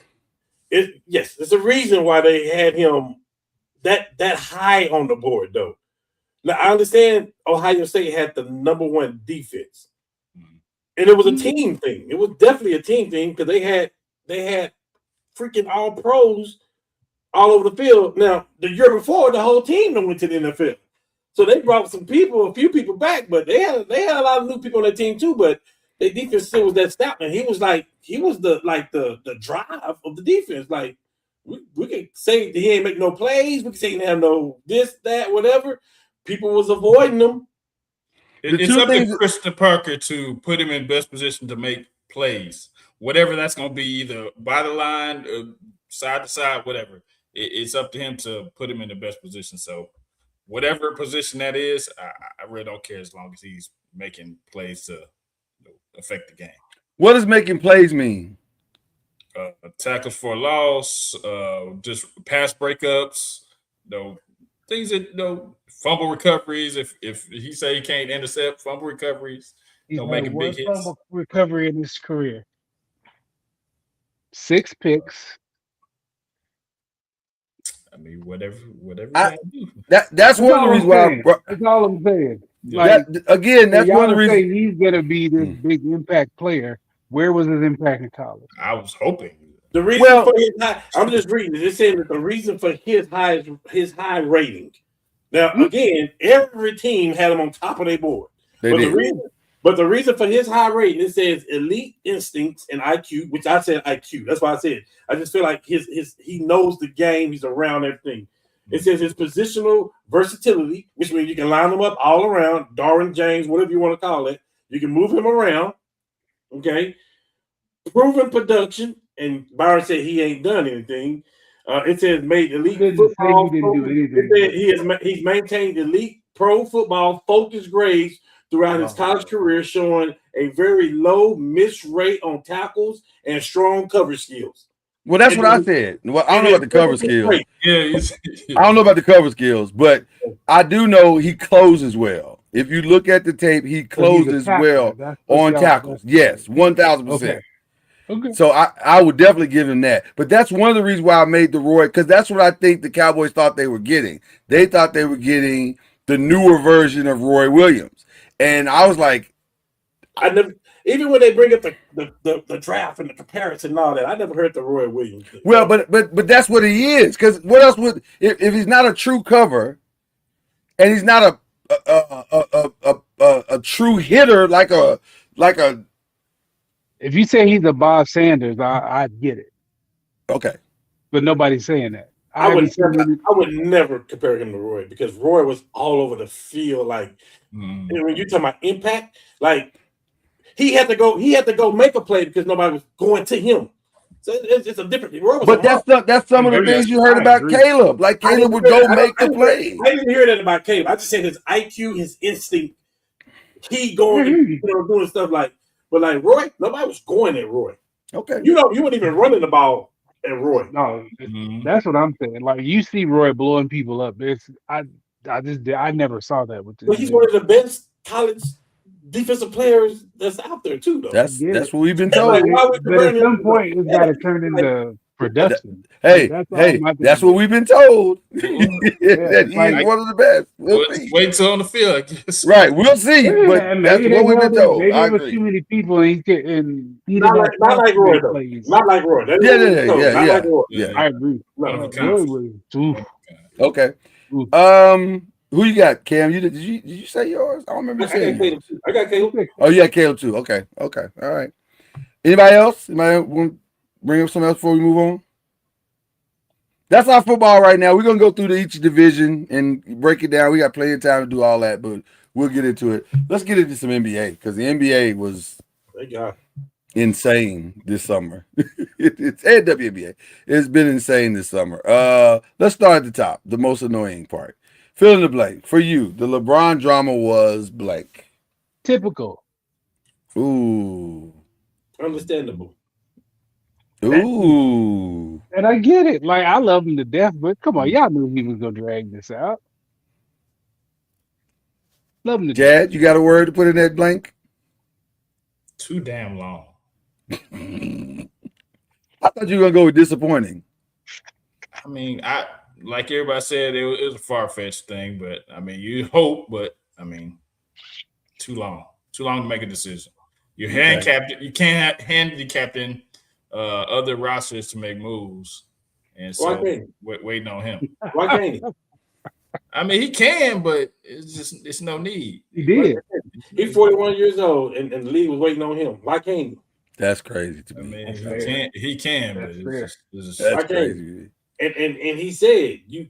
Yes, it's a reason why they had him that high on the board, though. Now I understand Ohio State had the #1 defense, and it was a team thing. It was definitely a team thing because they had freaking all pros all over the field. Now the year before, the whole team went to the NFL, so they brought a few people back, but they had a lot of new people on their team too. But their defense still was that stout, and he was the drive of the defense. Like we can say that he ain't make no plays. We can say he didn't have no this, that, whatever. People was avoiding him. It's up to Krista Parker to put him in best position to make plays. Whatever that's going to be, either by the line, or side to side, whatever. it's up to him to put him in the best position. So whatever position that is, I really don't care as long as he's making plays to affect the game. What does making plays mean? Tackles for a loss, just pass breakups, things that fumble recoveries. If he say he can't intercept fumble recoveries, He's making big hits. fumble recovery in his career. 6 picks. I mean, whatever you gotta do. That's one of the reasons why. That's all I'm saying. That's one of the reasons he's gonna be this big impact player. Where was his impact in college? I was hoping. The reason for his high, I'm just reading it. It's saying that the reason for his high rating. Now, again, every team had him on top of their board. But the reason for his high rating, it says elite instincts and IQ, which I said IQ. That's why I said I just feel like he knows the game. He's around everything. It says his positional versatility, which means you can line him up all around, Darwin James, whatever you want to call it. You can move him around. Okay. Proven production, and Byron said he ain't done anything. It says made elite football. He's maintained elite pro football focus grades throughout his college career, showing a very low miss rate on tackles and strong coverage skills. Well, that's what I said. Well, I don't know about the cover skills. Yeah, I don't know about the cover skills, but I do know he closes well. If you look at the tape, he closes well on tackles. Yes, 1,000%. Okay. So I would definitely give him that. But that's one of the reasons why I made the Roy, because that's what I think the Cowboys thought they were getting. They thought they were getting the newer version of Roy Williams. And I was like, even when they bring up the draft and the comparison and all that, I never heard the Roy Williams thing. Well, but that's what he is. Because what else would if he's not a true cover and he's not a true hitter like a if you say he's a Bob Sanders, I get it. Okay. But nobody's saying that. I would never compare him to Roy because Roy was all over the field. Like when you're talking about impact, like he had to go make a play because nobody was going to him. So it's a different. Roy was that's some of the things you heard about Caleb. Like Caleb would go make the play. I didn't hear that about Caleb. I just said his IQ, his instinct. He going doing stuff like. But like Roy, nobody was going at Roy. Okay. You weren't even running the ball at Roy. No, that's what I'm saying. Like you see Roy blowing people up. I never saw that with this. But he's one of the best college defensive players that's out there too, though. That's what we've been told. But at some point, it's got to turn into production. That's what we've been told. That he's one of the best. Wait till on the field, I guess. Right, we'll see. But that's what we've been told. Maybe there was too many people, and he not like Roy, though. Not like Roy. Yeah. I agree. Okay. Who you got, Cam? Did you say yours? I don't remember saying yours. I got Caleb. Oh, yeah, Caleb too. Okay. All right. Anybody else? Anybody want to bring up something else before we move on? That's our football right now. We're going to go through each division and break it down. We got plenty of time to do all that, but we'll get into it. Let's get into some NBA because the NBA was insane this summer. It's and WNBA. It's been insane this summer. Let's start at the top, the most annoying part. Fill in the blank. For you, the LeBron drama was blank. Typical. Ooh. Understandable. Ooh. And I get it. Like, I love him to death, but come on, y'all knew he was going to drag this out. Love him to death. Jad, you got a word to put in that blank? Too damn long. I thought you were going to go with disappointing. I mean, like everybody said, it was a far-fetched thing, but, I mean, you hope, but, I mean, too long. Too long to make a decision. You're handicapped. You can't handicaping other rosters to make moves, and so waiting on him. Why can't he? I mean, he can, but it's no need. He did. He's 41 years old, and the league was waiting on him. Why can't he? That's crazy to me. I mean, he can, but that's crazy. And he said, you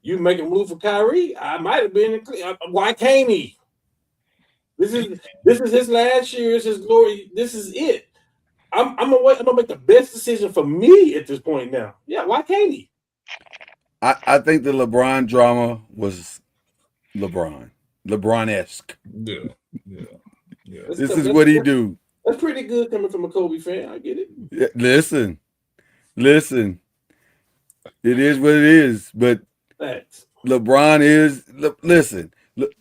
make a move for Kyrie. I might have been. Why can't he? This is his last year. It's his glory. This is it. I'm gonna make the best decision for me at this point now. Yeah, why can't he? I think the LeBron drama was LeBron-esque. Yeah. This is what he do. That's pretty good coming from a Kobe fan. I get it. Yeah, listen. It is what it is. But Thanks. LeBron is. Listen,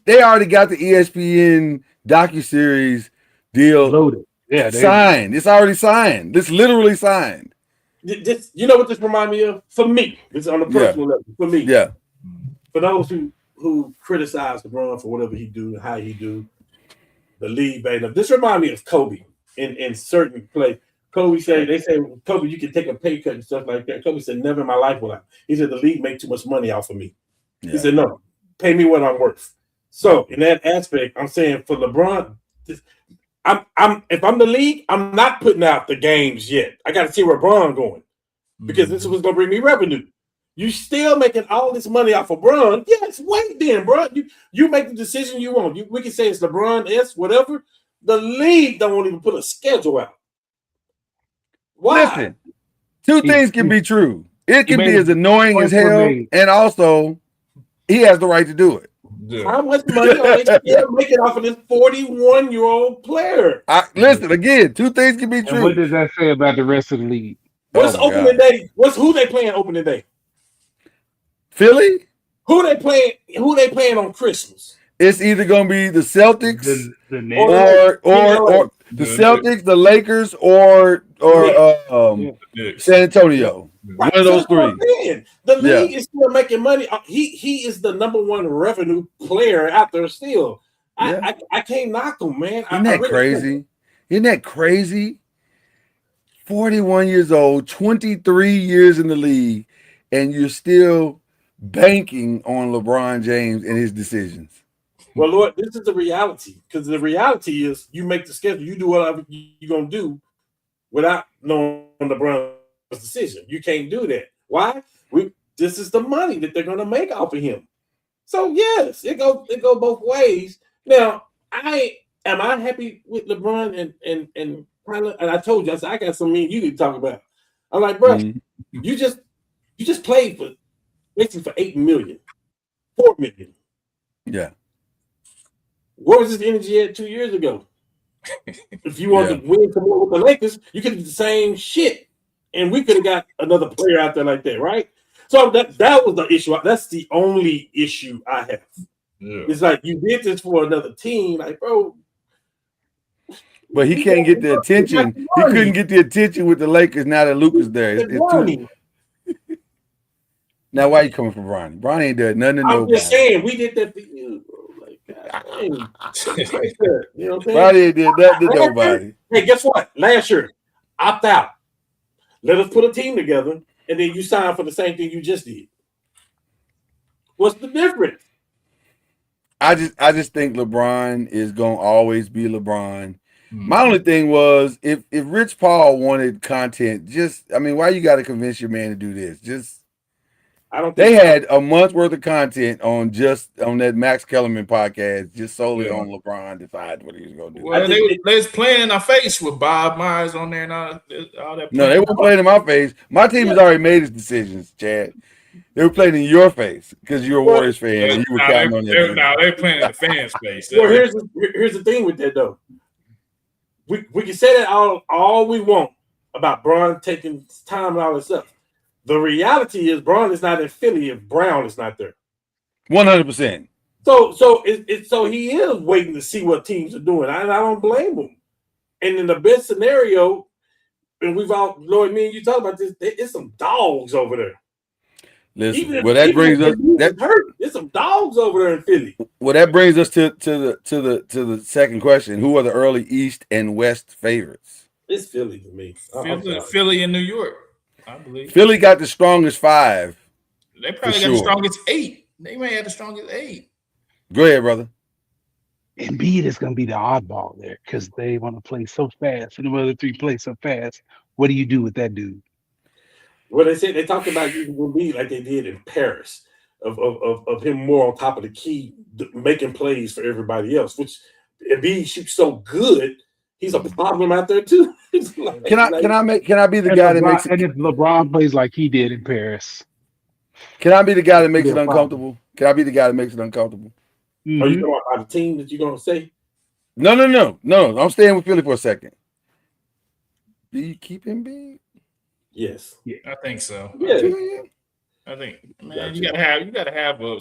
they already got the ESPN docuseries deal Loaded. Yeah, signed. It's already signed. It's literally signed. This, you know what this reminds me of? For me, this is on a personal level. For me, Yeah. For those who criticize LeBron for whatever he do and how he do, the league beta. This reminds me of Kobe in certain play. Kobe said, they say, Kobe, you can take a pay cut and stuff like that. Kobe said, never in my life will I. He said, the league make too much money off of me. Yeah. He said, no, pay me what I'm worth. So in that aspect, I'm saying for LeBron, if I'm the league, I'm not putting out the games yet. I got to see where LeBron going because this is what's going to bring me revenue. You still making all this money off of LeBron? Yes, wait then, bro. You make the decision you want. We can say it's LeBron, whatever. The league don't even put a schedule out. Why? Listen, two things can be true. It can be as annoying as hell, and also he has the right to do it. Yeah. How much money are they still making off of this 41-year-old player? Listen, again, two things can be true. And what does that say about the rest of the league? What's opening day? Who they playing opening day? Philly? Who they playing on Christmas? It's either gonna be the Celtics or the Celtics, the Lakers, or San Antonio. Right. One of those three. The league is still making money. He is the number one revenue player out there still. I can't knock him, man. Isn't that crazy? Isn't that crazy? 41 years old, 23 years in the league, and you're still banking on LeBron James and his decisions. Well, Lord, this is the reality. Because the reality is you make the schedule, you do whatever you're going to do without knowing LeBron's decision. You can't do that. Why? This is the money that they're going to make off of him. So, yes, it go both ways. Now, am I happy with LeBron and I told you, I said, I got something you need to talk about. I'm like, bro, you just played for basically for $8 million, $4 million. Yeah. Where was this energy at 2 years ago? If you wanted to win some more with the Lakers, you could do the same shit, and we could have got another player out there like that, right? So that was the issue. That's the only issue I have. Yeah. It's like you did this for another team, like, bro. But he can't get the attention. He couldn't get the attention with the Lakers now that Luka's there. It's too. Now, why you coming from Bronny? Bronny ain't done nothing to nobody. I'm just saying, we did that for you, bro. Like, God, you know what I'm saying? Bronny ain't did nothing to nobody. Hey, guess what? Last year, opt out. Let us put a team together, and then you sign for the same thing you just did. What's the difference? I just think LeBron is gonna always be LeBron. My only thing was if Rich Paul wanted content, why you got to convince your man to do this? They had a month's worth of content on that Max Kellerman podcast, just solely on LeBron decide what he was gonna do. Well, they was playing in our face with Bob Myers on there and all that. No, they weren't playing in my face. My team has already made its decisions, Chad. They were playing in your face because you're a Warriors fan and you were counting on that. Now they're playing in the fans' face. Well, here's the thing with that though. We can say that all we want about Bron taking time and all this stuff. The reality is Bron is not in Philly if Brown is not there. 100%. So he is waiting to see what teams are doing. I don't blame him. And in the best scenario, and Lloyd, me and you talk about this, it's some dogs over there. Listen, that brings us there's some dogs over there in Philly. Well, that brings us to the second question. Who are the early East and West favorites? It's Philly to me. Philly and New York, I believe. Philly got the strongest 5. They probably got the strongest 8. They may have the strongest 8. Go ahead, brother. Embiid is going to be the oddball there because they want to play so fast, and the other 3 play so fast. What do you do with that dude? Well, they talked about using Embiid like they did in Paris, of him more on top of the key, making plays for everybody else. Which Embiid shoots so good, he's a problem out there too. Can I be the guy that makes it? And if LeBron plays like he did in Paris, can I be the guy that makes it uncomfortable? Can I be the guy that makes it uncomfortable? Mm-hmm. Are you talking about the team that you're gonna say? No. I'm staying with Philly for a second. Do you keep him big? Yes. I think so. Yeah. I think, man, you gotta have a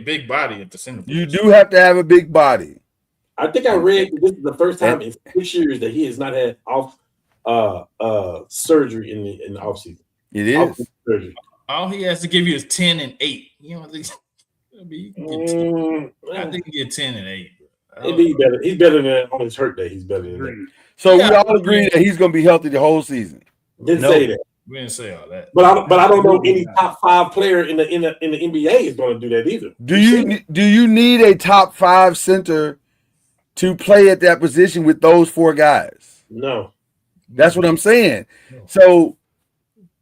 big body at the center. You do have to have a big body. I think I read that this is the first time in 6 years that he has not had off surgery in the offseason. It is. Surgery. All he has to give you is 10 and 8. You know, I think you can get 10 and 8. He'd be better. He's better than on his hurt day. He's better than that. So we all agree that he's going to be healthy the whole season. Didn't say that. We didn't say all that. But I don't know any top 5 player in the NBA is going to do that either. Do you need a top 5 center to play at that position with those 4 guys? No. That's what I'm saying. So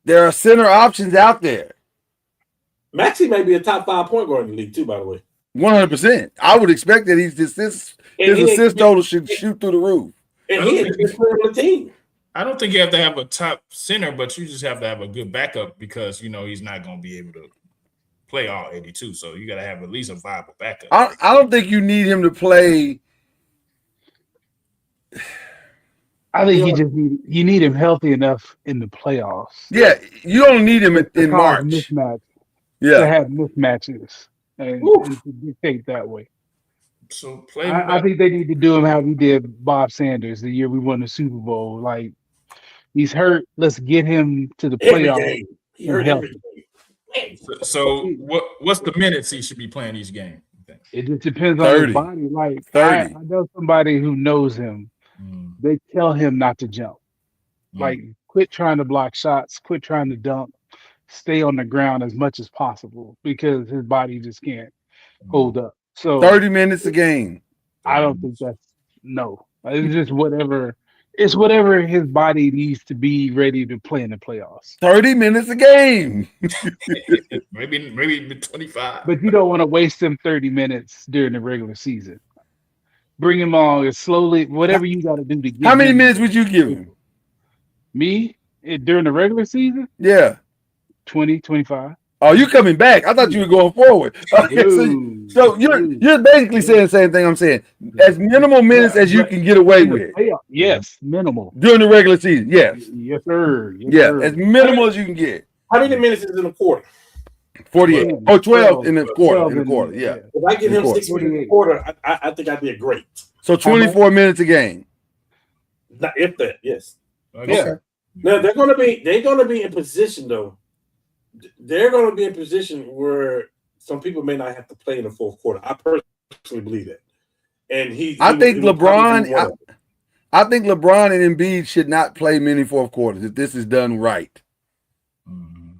there are center options out there. Maxey may be a top 5 point guard in the league too, by the way. 100%. I would expect that his assist total should shoot through the roof. And he is the player on the team. I don't think you have to have a top center, but you just have to have a good backup because you know he's not going to be able to play all 82. So you got to have at least a viable backup. I don't think you need him to play. I think you need him healthy enough in the playoffs. Yeah, you don't need him in March. Mismatch. Yeah, to have mismatches and to dictate that way. So I think they need to do him how we did Bob Sanders the year we won the Super Bowl. Like he's hurt, let's get him to the playoffs. He hurt every game. So what's the minutes he should be playing each game? It just depends on his body. Like 30. I know somebody who knows him. They tell him not to jump. Like quit trying to block shots, quit trying to dunk, stay on the ground as much as possible because his body just can't hold up. So 30 minutes a game. I don't think that's no. It's just whatever. It's whatever his body needs to be ready to play in the playoffs. 30 minutes a game. maybe 25. But you don't want to waste them 30 minutes during the regular season. Bring him on as slowly, whatever you got to do to get. How many minutes would you give him? Me during the regular season? Yeah. 20, 25. Oh, you coming back? I thought you were going forward. Okay, so you're basically saying the same thing I'm saying. As minimal minutes as you can get away with. Yes, minimal. During the regular season, yes. Yes, sir. As minimal as you can get. How many minutes is in a quarter? 48. 12 in the quarter. Yeah. If I give him 6 minutes in a quarter, I think I did great. So 24 minutes a game. Not if that, yes. Okay. Now they're gonna be in position though. They're gonna be in position where some people may not have to play in the fourth quarter. I personally believe that. And I think LeBron and Embiid should not play many fourth quarters if this is done right.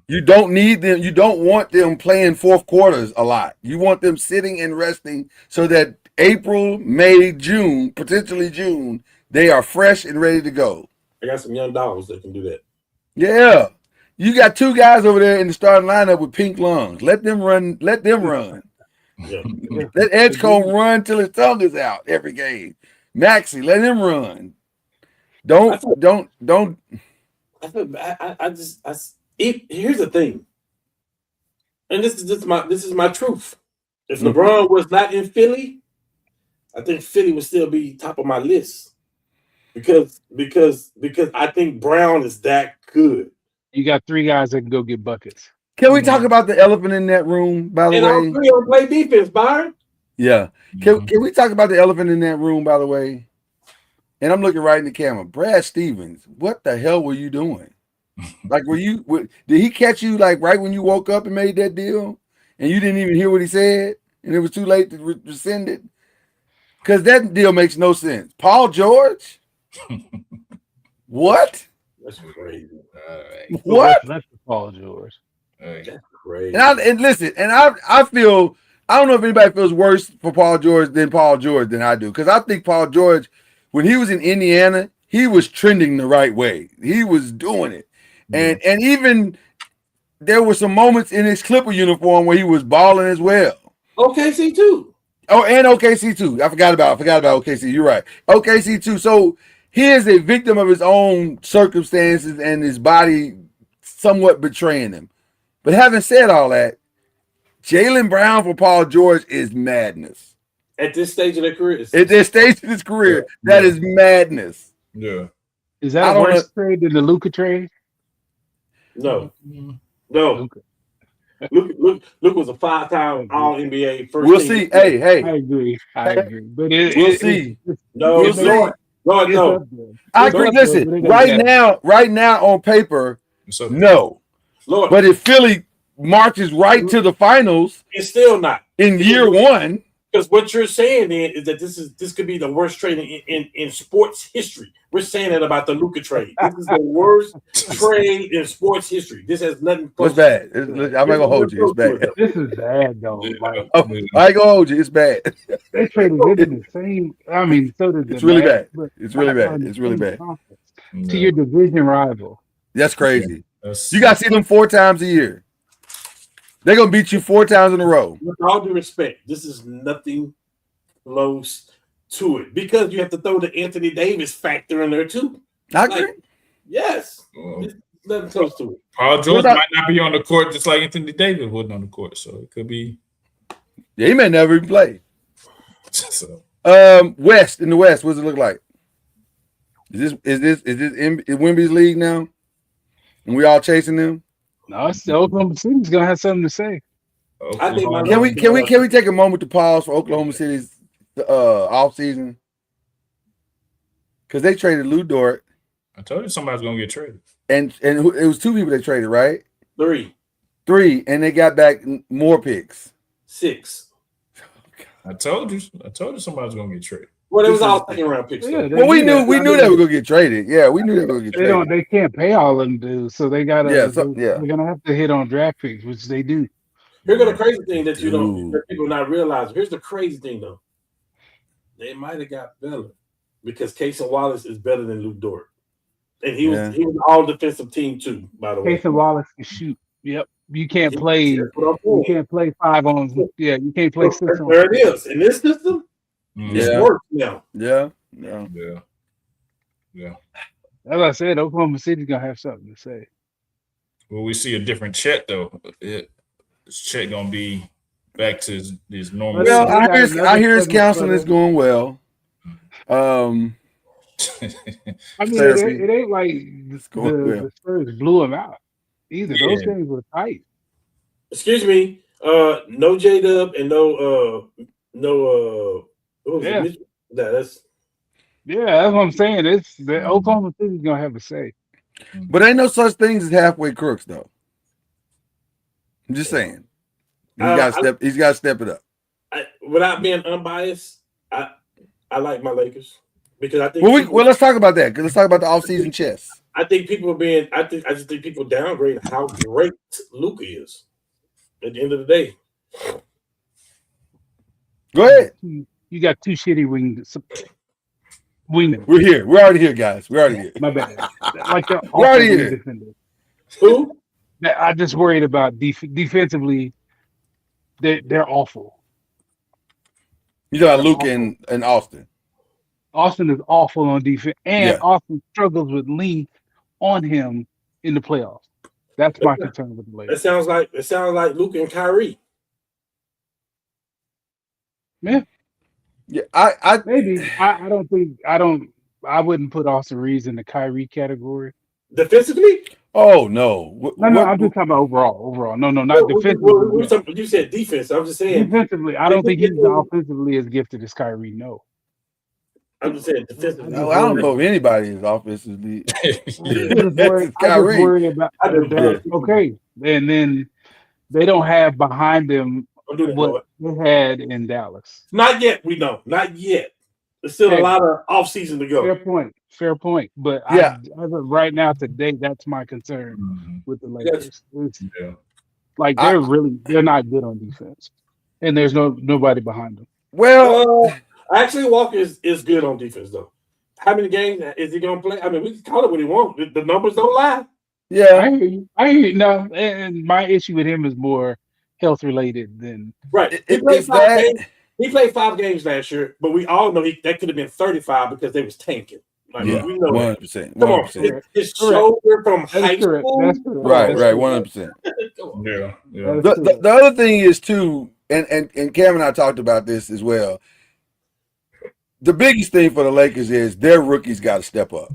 You don't need them. You don't want them playing fourth quarters a lot. You want them sitting and resting so that April, May, June, potentially June, they are fresh and ready to go. I got some young dogs that can do that. Yeah. You got 2 guys over there in the starting lineup with pink lungs. Let them run. Let them run. Yeah. Let Edgecombe run till his tongue is out every game. Maxey, let him run. Don't. Here's the thing, and this is my truth. If LeBron was not in Philly, I think Philly would still be top of my list because I think Brown is that good. You got 3 guys that can go get buckets. Can we talk about the elephant in that room, by the way? All 3 of them play defense, Byron. Yeah. Can we talk about the elephant in that room, by the way? And I'm looking right in the camera. Brad Stevens, what the hell were you doing? Like, did he catch you like right when you woke up and made that deal? And you didn't even hear what he said? And it was too late to rescind it? Because that deal makes no sense. Paul George? What? That's crazy. What? That's Paul George. That's crazy. And listen, I feel, I don't know if anybody feels worse for Paul George than I do. Because I think Paul George, when he was in Indiana, he was trending the right way. He was doing it. And even there were some moments in his Clipper uniform where he was balling as well. OKC too. Oh, and OKC too. I forgot about OKC. You're right. OKC too. So he is a victim of his own circumstances and his body somewhat betraying him. But having said all that, Jaylen Brown for Paul George is madness. At this stage of their career, At this stage of his career, that is madness. Yeah. Is that a worse trade than the Luka trade? No. Luka was a 5-time All NBA first. We'll see. Hey. I agree. But we'll see. No. I agree. Listen, right now on paper, no. Lord. But if Philly marches right to the finals, it's still not in year one. Because what you're saying then is that this could be the worst trade in sports history. We're saying that about the Luka trade. This is the worst trade in sports history. This has nothing. What's bad? I'm not gonna hold you. It's bad. This is bad though. Like, I ain't gonna hold you. It's bad. They traded it in the same. I mean, so did it's really bad. It's really bad. It's really bad. To your division rival. That's crazy. You got to see them 4 times a year. They're going to beat you 4 times in a row. With all due respect, this is nothing close to it because you have to throw the Anthony Davis factor in there too. I agree. Yes. It's nothing close to it. Paul George might not be on the court just like Anthony Davis wasn't on the court, so it could be. Yeah, he may never even play. So. West, in the West, what does it look like? Is this Wemby's league now? And we all chasing them? No, it's the Oklahoma City's gonna have something to say. Can we take a moment to pause for Oklahoma City's off season? Because they traded Lou Dort. I told you somebody's gonna get traded. And it was 2 people they traded, right? 3, and they got back more picks. 6. I told you somebody's gonna get traded. Well, it was all second-round picks. Yeah, well, we knew they were gonna get traded. Yeah, we knew they were gonna get traded. They can't pay all of them dudes, so they gotta. They're gonna have to hit on draft picks, which they do. Here's the crazy thing that people not realize. Here's the crazy thing though. They might have got better because Casey Wallace is better than Luke Dort, and he was all defensive team too. By the way, Casey Wallace can shoot. Yep. You can't play. You can't play 5 on. Yeah, you can't play 6 on. There it is in this system. It's worse now. Yeah. As I said, Oklahoma City's gonna have something to say. Well, we see a different Chet though. Chet gonna be back to his normal. Well, I hear his counseling is going well. I mean, it ain't like the Spurs blew him out either. Those games were tight. Excuse me, no J-Dub and no. That's what I'm saying. It's the Oklahoma City's gonna have a say. But ain't no such things as halfway crooks, though. I'm just saying. He's got to step it up. Without being unbiased, I like my Lakers because I think. Well, let's talk about that. Because let's talk about the offseason chess. I think people are being. I just think people downgrade how great Luka is. At the end of the day. Go ahead. You got 2 shitty wings. We're here. We're already here, guys. We're already here. My bad. Like we're already here. Defenders. Who? I just worried about defensively. They're awful. You know, Luka and Austin. Austin is awful on defense, and Austin struggles with lean on him in the playoffs. That's my concern with the Lakers. It sounds like Luka and Kyrie. Yeah. Yeah, I wouldn't put Austin Reeves in the Kyrie category. Defensively? Oh no. I'm just talking about overall. No, not defensively. You said defense. I'm just saying defensively. I don't think he's offensively as gifted as Kyrie. No. I'm just saying defensively. No, I don't know if anybody is offensively. I just worry about that. Okay. And then they don't have behind them what they had in Dallas. Not yet, we don't. Not yet. There's still a lot of offseason to go. Fair point. But as of right now, today, that's my concern with the Lakers. Like they're not good on defense, and there's nobody behind them. Well, actually, Walker is good on defense though. How many games is he gonna play? I mean, we can call it what he wants. The numbers don't lie. Yeah, I hear you. No, and my issue with him is more health related than right. He played 5 games last year, but we all know that could have been 35 because they was tanking. Like Yeah, we know 100%. Come on, 100%. his shoulder from high school. That's correct. Right, That's right, correct. 100%. Come on. Yeah, yeah. That is The correct. other thing is too, and Cam and I talked about this as well. The biggest thing for the Lakers is their rookies got to step up.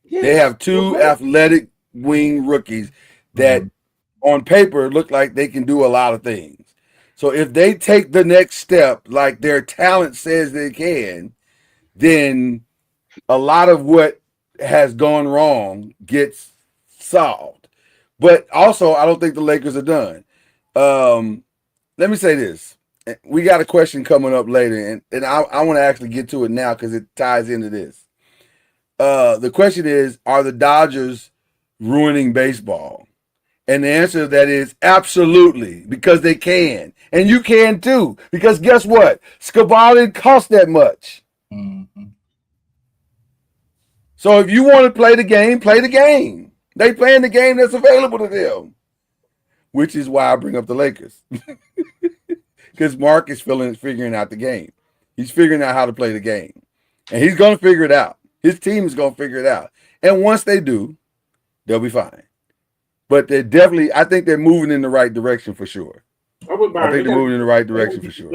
Yes. They have two athletic wing rookies that on paper look like they can do a lot of things. So if they take the next step like their talent says they can, then a lot of what has gone wrong gets solved. But also, I don't think the Lakers are done. Let me say this. We got a question coming up later, and I want to actually get to it now because it ties into this. The question is, are the Dodgers ruining baseball? And the answer to that is absolutely, because they can. And you can too, because guess what? Scabal didn't cost that much. Mm-hmm. So if you want to play the game, play the game. They playing the game that's available to them, which is why I bring up the Lakers. Because Mark is figuring out the game. He's figuring out how to play the game. And he's going to figure it out. His team is going to figure it out. And once they do, they'll be fine. But they're definitely, I think they're moving in the right direction for sure. I think they're moving in the right direction for sure.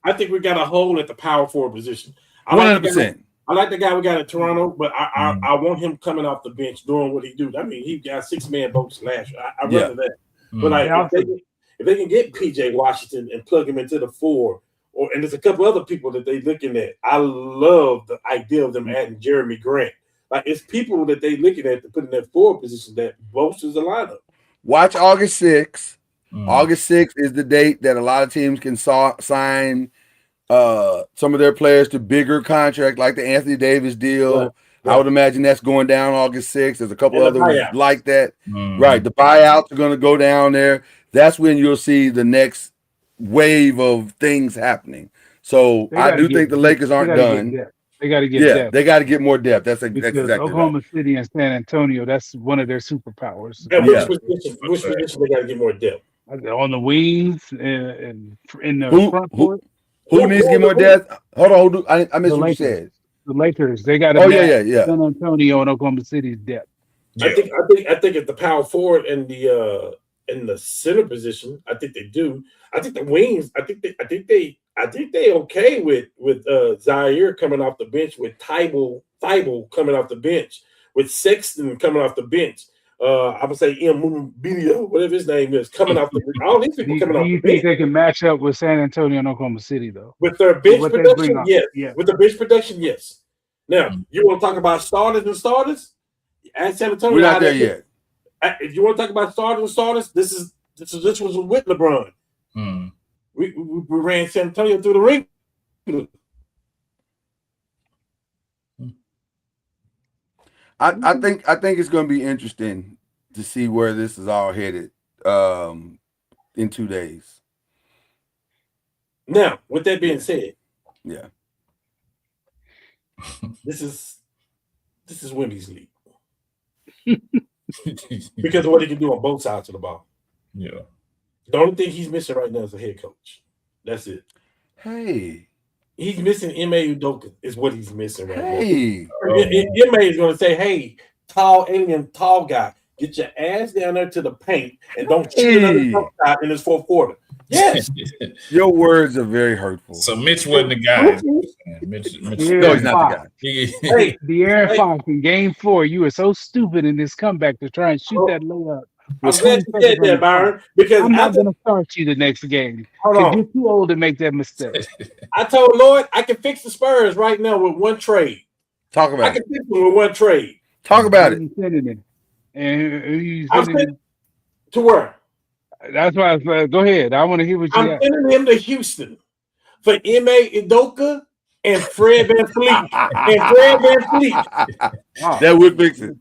I think we got a hole at the power forward position. 100%. I like the guy we got in Toronto, but I want him coming off the bench doing what he do. I mean, he got 6-man votes last year. I rather that. But like, if they can get PJ Washington and plug him into the 4, and there's a couple other people that they looking at. I love the idea of them adding Jeremy Grant. Like, it's people that they looking at to put in that 4 position that bolsters the lineup. Watch August 6th. August 6th is the date that a lot of teams can sign some of their players to bigger contract, like the Anthony Davis deal. Right. I would imagine that's going down August 6th. There's a couple others like that. Right. The buyouts are going to go down there. That's when you'll see the next wave of things happening. So I do think the Lakers aren't done. They got to get depth. They got to get more depth. That's exactly Oklahoma right. City and San Antonio, that's one of their superpowers. Which position they got to get more depth? On the wings and in the front court. Who needs to get more depth? Hold on. I missed what you said. The Lakers, they got to San Antonio and Oklahoma City's depth. Yeah. I think at the power forward and the center position, I think they do. I think the wings, I think they okay with Zaire coming off the bench, with Thibault coming off the bench, with Sexton coming off the bench. I'm gonna say Mbino, whatever his name is, coming off the bench. All these people coming off the bench. Do you think they can match up with San Antonio and Oklahoma City though? With their bench production, yes. Yeah. With the bench production, yes. Now, you want to talk about starters? At San Antonio, we're not there yet. If you want to talk about starters, this was with LeBron. We ran San Antonio through the ring. I think it's going to be interesting to see where this is all headed in 2 days. Now, with that being said, this is Wemby's league. Because of what he can do on both sides of the ball. Yeah. The only thing he's missing right now is a head coach. That's it. Hey. He's missing Ime Udoka is what he's missing right now. Ime is going to say, hey, tall guy, get your ass down there to the paint and don't shoot another shot in this fourth quarter. Yes. Your words are very hurtful. So Mitch wasn't the guy. Mitch no, he's not the guy. Hey, De'Aaron Fox in game 4, you were so stupid in this comeback to try and shoot that layup. I'm glad you said that, Byron, because I'm not going to start you the next game. Hold on. You're too old to make that mistake. I told Lloyd I can fix the Spurs right now with one trade. Talk about it. I can fix them with one trade. Talk about it. And to where? That's why I said, go ahead. I want to hear what you got. I'm sending him to Houston for Ime Udoka and Fred VanVleet. That would fix it.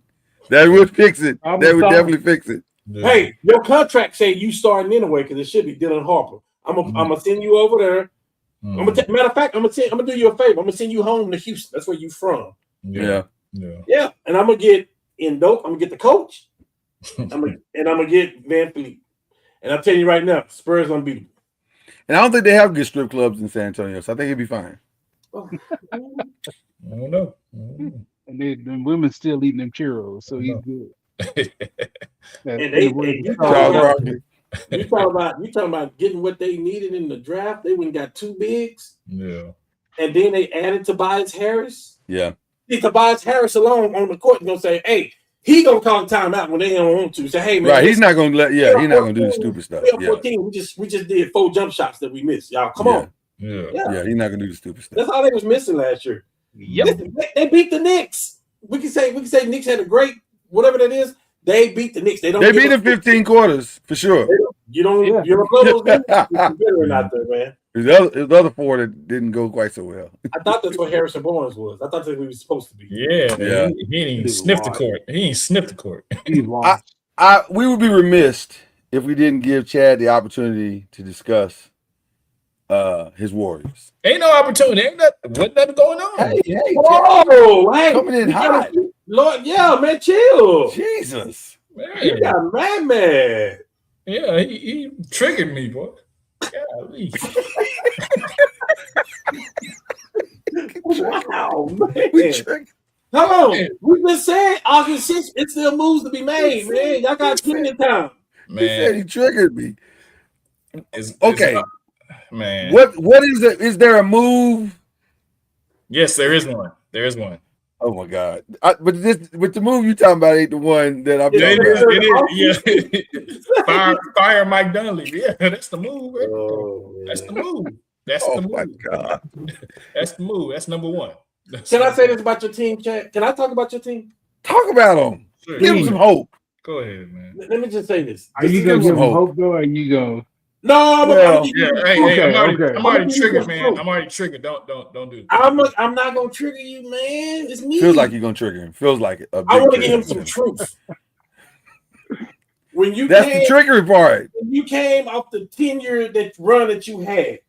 That would fix it. That would definitely fix it. Yeah. Hey, your contract say you starting anyway because it should be Dylan Harper. I'm gonna send you over there. Matter of fact, I'm gonna do you a favor. I'm gonna send you home to Houston. That's where you from. Yeah. And I'm gonna get Udoka. I'm gonna get the coach. I'm gonna get VanVleet. And I'm telling you right now, Spurs unbeatable. And I don't think they have good strip clubs in San Antonio, so I think it'd be fine. I don't know. and the women still eating them churros, so he's good. And You talking about getting what they needed in the draft. They went and got 2 bigs. Yeah. And then they added Tobias Harris. Yeah. See, Tobias Harris alone on the court is gonna say, hey, he gonna call timeout when they don't want to. Say, hey man, right, he's not gonna let he's not gonna do the stupid stuff. Yeah. 14, we just did 4 jump shots that we missed. Y'all come on. Yeah, he's not gonna do the stupid stuff. That's all they was missing last year. Yep. Listen, they beat the Knicks. We can say Knicks had a great whatever that is. They beat the Knicks. They beat them 15 quarters for sure. You don't blow those Knicks. Veteran out there, man. There's the other 4 that didn't go quite so well. I thought that's what Harrison Barnes was. I thought that's what he was supposed to be. Yeah. He ain't sniffed the court. We would be remiss if we didn't give Chad the opportunity to discuss his Warriors. Ain't no opportunity. Wasn't nothing going on. Hey, coming in hot. Lord, yeah, man, chill. Jesus. Man. You got mad. Yeah, he triggered me, boy. Golly. Wow, man. Hold on. We just said August 6th, it's still moves to be made, man. Y'all got plenty of time. Man. He said he triggered me. Okay. Man. What is it? Is there a move? Yes, there is one. There is one. Oh my God! But the move you talking about ain't the one that I'm talking about. It is. Yeah. Fire Mike Dunleavy. Yeah, that's the move. That's the move. That's the move. Oh my God! That's the move. That's number 1. Can I say this about your team, Chad? Can I talk about your team? Talk about them. Sure. Give them some hope. Go ahead, man. Let me just say this. Are you gonna give them hope though? Or are you go? No, I'm already triggered, man. I'm already triggered. Don't do it. I'm not gonna trigger you, man. It's me. Feels like you're gonna trigger him. Feels like it. I want to give him some truth. That's the triggering part. When you came off the 10-year run that you had,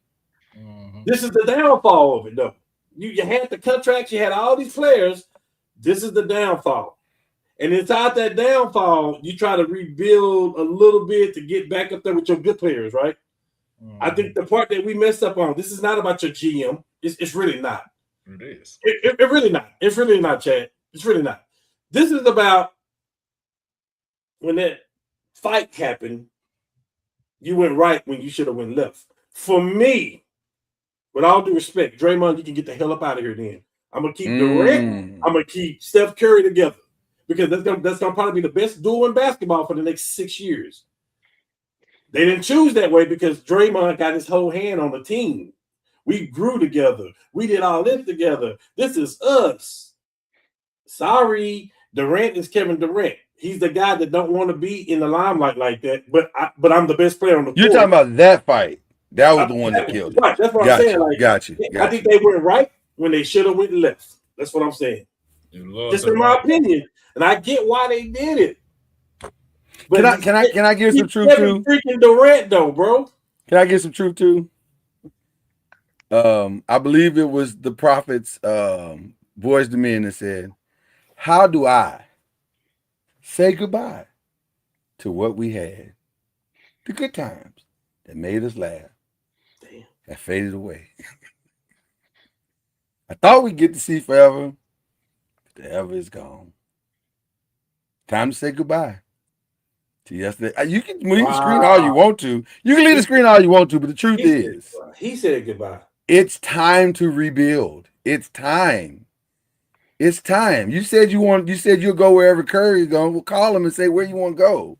this is the downfall of it, though. You had the contracts, you had all these players. This is the downfall. And inside that downfall, you try to rebuild a little bit to get back up there with your good players, right? I think the part that we messed up on, this is not about your GM. It's really not. It is. It really not. It's really not, Chad. It's really not. This is about when that fight happened, you went right when you should have went left. For me, with all due respect, Draymond, you can get the hell up out of here then. I'm going to keep Durant. I'm going to keep Steph Curry together. Because that's gonna probably be the best duo in basketball for the next 6 years. They didn't choose that way because Draymond got his whole hand on the team. We grew together. We did all this together. This is us. Sorry, Durant is Kevin Durant. He's the guy that don't want to be in the limelight like that. But I'm the best player on the court. You're talking about that fight. That was the one that killed it. Right, that's what I'm saying. Like, got you. I think they went right when they should have went left. That's what I'm saying. Just in my opinion. And I get why they did it. But can I give some truth too? Freaking Durant though, bro. Can I give some truth too? I believe it was the Prophet's voice to men that said, "How do I say goodbye to what we had? The good times that made us laugh, that faded away. I thought we'd get to see forever, but the ever is gone. Time to say goodbye to yesterday." You can leave the screen all you want to. You can leave the scrend all you want to, but the truth is, he said goodbye. It's time to rebuild. It's time. It's time. You said you'll go wherever Curry's going. We'll call him and say where you want to go.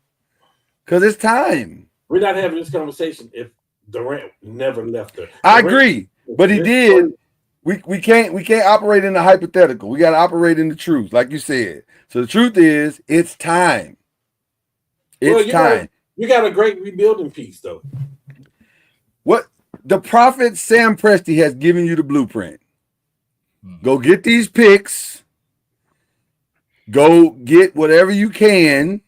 Because it's time. We're not having this conversation if Durant never left her. I agree, but he did. We can't operate in the hypothetical. We got to operate in the truth, like you said. So the truth is, it's time. It's time. You got a great rebuilding piece, though. What the Prophet Sam Presti has given you the blueprint. Go get these picks. Go get whatever you can,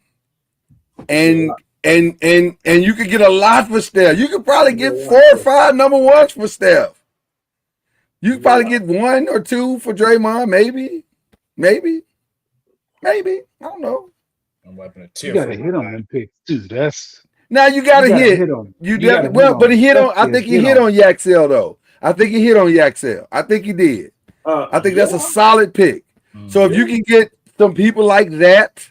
and you could get a lot for Steph. You could probably get 4 or 5 number ones for Steph. You could probably get 1 or 2 for Draymond, maybe. I don't know. I'm wiping a tear. You got to hit on them picks too. Now you got to hit. You definitely. Well, but he hit on. I think he hit on Yaxel though. I think he hit on Yaxel. I think he did. I think that's a solid pick. So if you can get some people like that,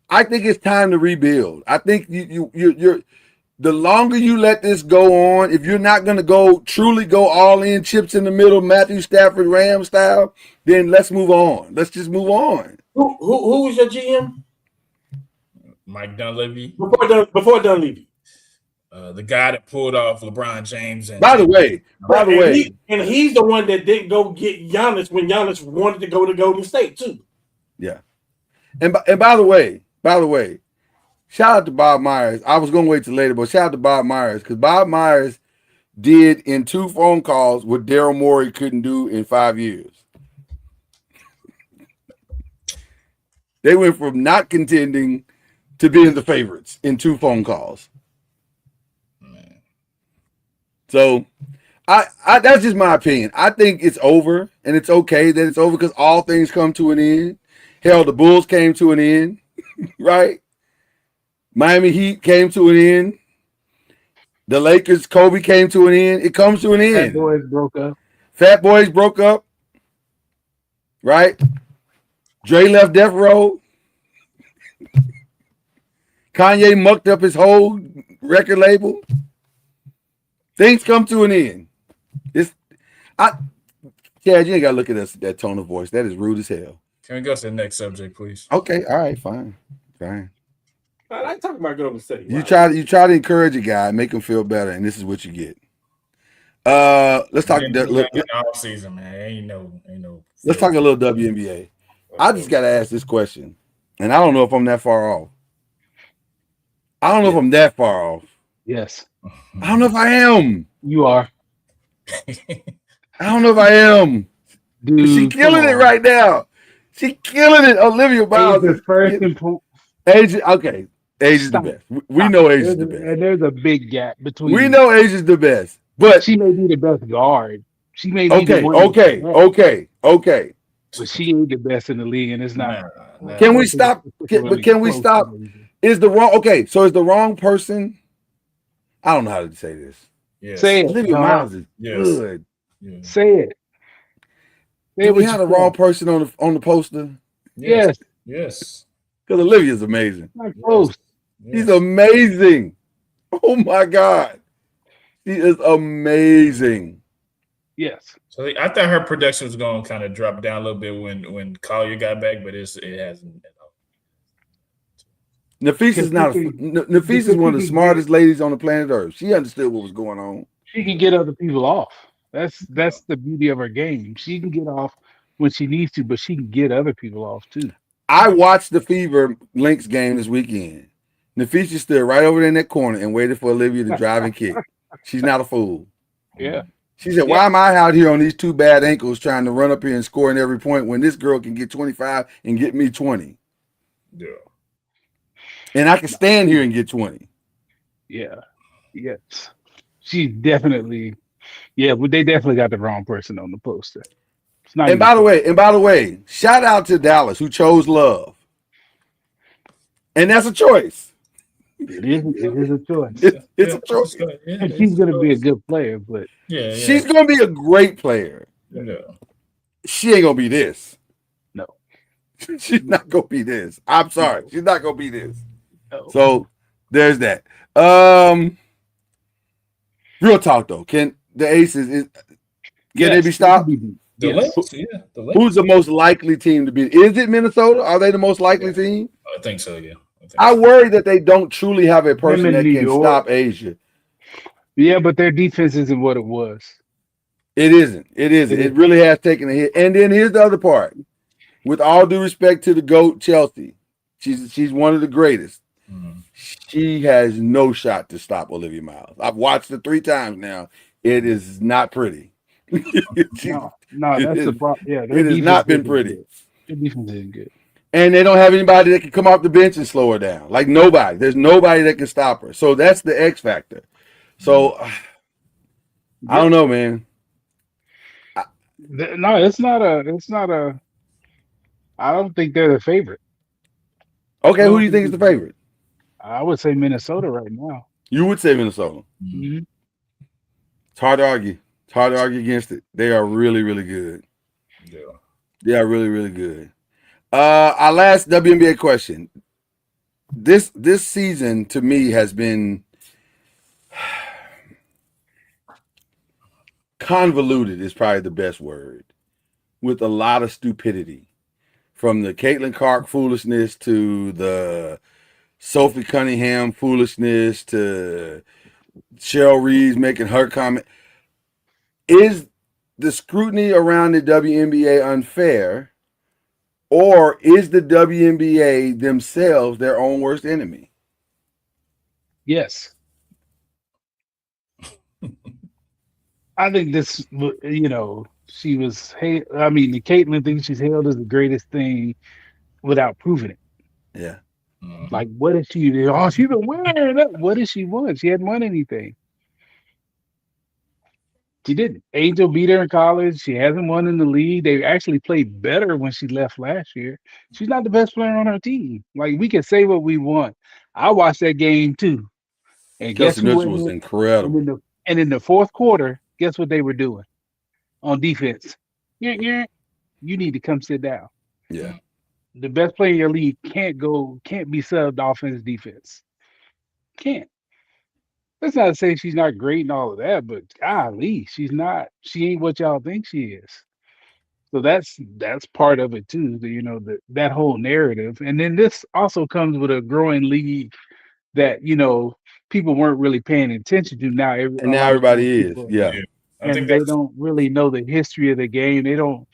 I think it's time to rebuild. I think you're the longer you let this go on, if you're not going to truly go all in, chips in the middle, Matthew Stafford Ram style, then let's move on. Let's just move on. Who was your GM? Mike Dunleavy. Before Dunleavy. The guy that pulled off LeBron James. And by the way, he's the one that didn't go get Giannis when Giannis wanted to go to Golden State too. Yeah. And by the way, shout out to Bob Myers. I was going to wait till later, but shout out to Bob Myers because Bob Myers did in 2 phone calls what Daryl Morey couldn't do in 5 years. They went from not contending to being the favorites in 2 phone calls. Man. So I that's just my opinion. I think it's over, and it's okay that it's over because all things come to an end. Hell, the Bulls came to an end, right? Miami Heat came to an end. The Lakers, Kobe came to an end. It comes to an end. Fat Boys broke up. Right? Dre left Death Row. Kanye mucked up his whole record label. Things come to an end. Chad, you ain't got to look at that tone of voice. That is rude as hell. Can we go to the next subject, please? Okay, all right, fine. I like talking about Golden State. You try to encourage a guy, make him feel better, and this is what you get. Let's talk. All season, man. Ain't no. Let's talk a little WNBA. Okay. I just got to ask this question, and I don't know if I'm that far off. Yes. I don't know if I am. You are. I don't know if I am. Dude, she killing it right now. She killing it. Olivia Miles is first. Age, okay. Age is the best. We know Age is the best. And there's a big gap between. We know Age is the best, but she may be the best guard. She may be okay. But she ain't the best in the league, and it's not. Can we stop? Can we stop? Is the wrong person? I don't know how to say this. Yes. Say it. Olivia Miles is good. Yeah. Say it. Did we have the wrong person on the poster? Yes. Yes. Because Olivia's amazing. Not close. She's amazing. Oh my God. She is amazing. Yes. So I thought her production was going to kind of drop down a little bit when Collier got back, but it hasn't. Nafisa is one of the smartest ladies on the planet Earth. She understood what was going on. She can get other people off. That's the beauty of her game. She can get off when she needs to, but she can get other people off too. I watched the Fever Lynx game this weekend. Nafisa stood right over there in that corner and waited for Olivia to drive and kick. She's not a fool. Yeah. She said, why am I out here on these 2 bad ankles trying to run up here and score in every point when this girl can get 25 and get me 20? Yeah. And I can stand here and get 20. Yeah. Yes. She's definitely, but they definitely got the wrong person on the poster. And by the way, shout out to Dallas who chose Love. And that's a choice. It is a choice. It's a choice. And she's going to be a good player, but she's going to be a great player. Yeah. She ain't going to be this. No. She's not going to be this. I'm sorry. She's not going to be this. No. So there's that. Real talk though. Can the Aces they be stopped? The Lynx. Who's the most likely team to be? Is it Minnesota? Are they the most likely team? I think so, yeah. I worry that they don't truly have a person that can stop Asia. Yeah, but their defense isn't what it was. It isn't. It really has taken a hit. And then here's the other part. With all due respect to the GOAT, Chelsea, she's one of the greatest. Mm-hmm. She has no shot to stop Olivia Miles. I've watched it 3 times now. It is not pretty. No, that's the problem. Yeah, it has not been pretty. The defense isn't good. And they don't have anybody that can come off the bench and slow her down. Like nobody. There's nobody that can stop her. So that's the X factor. So I don't know, man. No, it's not a. I don't think they're the favorite. Okay, who do you think is the favorite? I would say Minnesota right now. You would say Minnesota. Mm-hmm. It's hard to argue. It's hard to argue against it. They are really, really good. Yeah. Yeah, really, really good. Our last WNBA question. This season to me has been convoluted is probably the best word, with a lot of stupidity. From the Caitlin Clark foolishness to the Sophie Cunningham foolishness to Cheryl Reeves making her comment. Is the scrutiny around the WNBA unfair, or is the WNBA themselves their own worst enemy? Yes. I think this, she was, I mean, the Caitlyn thing she's hailed as the greatest thing without proving it. Yeah. Like, what is she? Oh, she's been wearing that. What did she won? She hadn't won anything. She didn't. Angel beat her in college. She hasn't won in the league. They actually played better when she left last year. She's not the best player on her team. Like, we can say what we want. I watched that game too. And guess Kelsey who Mitchell went was in? incredible. And in the fourth quarter, guess what they were doing on defense? You need to come sit down. Yeah. The best player in your league can't be subbed offense defense. Can't. That's not to say she's not great and all of that, but golly, she ain't what y'all think she is. So that's part of it too, that whole narrative. And then this also comes with a growing league that, people weren't really paying attention to. Now Everybody is. Yeah. And they don't really know the history of the game. They don't,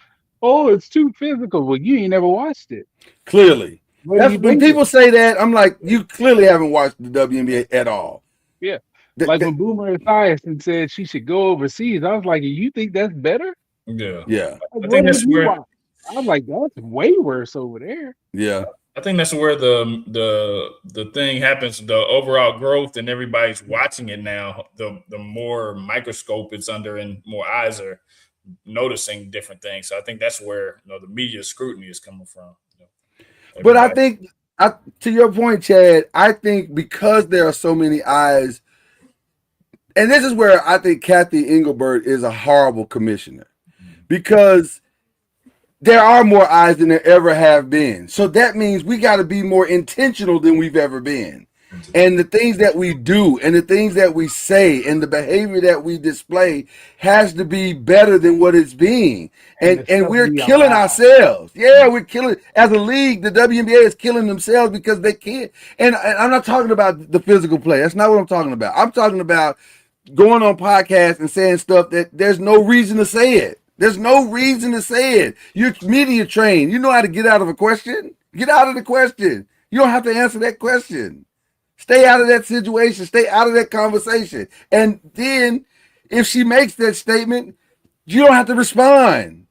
it's too physical. Well, you ain't never watched it. Clearly. When people say that, I'm like, you clearly haven't watched the WNBA at all. Yeah. When Boomer Esiason said she should go overseas, I was like, you think that's better? Yeah. Yeah. I think that's where I was like, that's way worse over there. Yeah. I think that's where the thing happens, the overall growth, and everybody's watching it now. The more microscope it's under and more eyes are noticing different things. So I think that's where the media scrutiny is coming from. But I think, to your point, Chad, I think because there are so many eyes, and this is where I think Kathy Engelbert is a horrible commissioner, because there are more eyes than there ever have been. So that means we got to be more intentional than we've ever been. And the things that we do and the things that we say and the behavior that we display has to be better than what it's being. And we're killing ourselves. Yeah, we're killing. As a league, the WNBA is killing themselves because they can't. And I'm not talking about the physical play. That's not what I'm talking about. I'm talking about going on podcasts and saying stuff that there's no reason to say it. There's no reason to say it. You're media trained. You know how to get out of a question. Get out of the question. You don't have to answer that question. Stay out of that situation. Stay out of that conversation. And then if she makes that statement, you don't have to respond.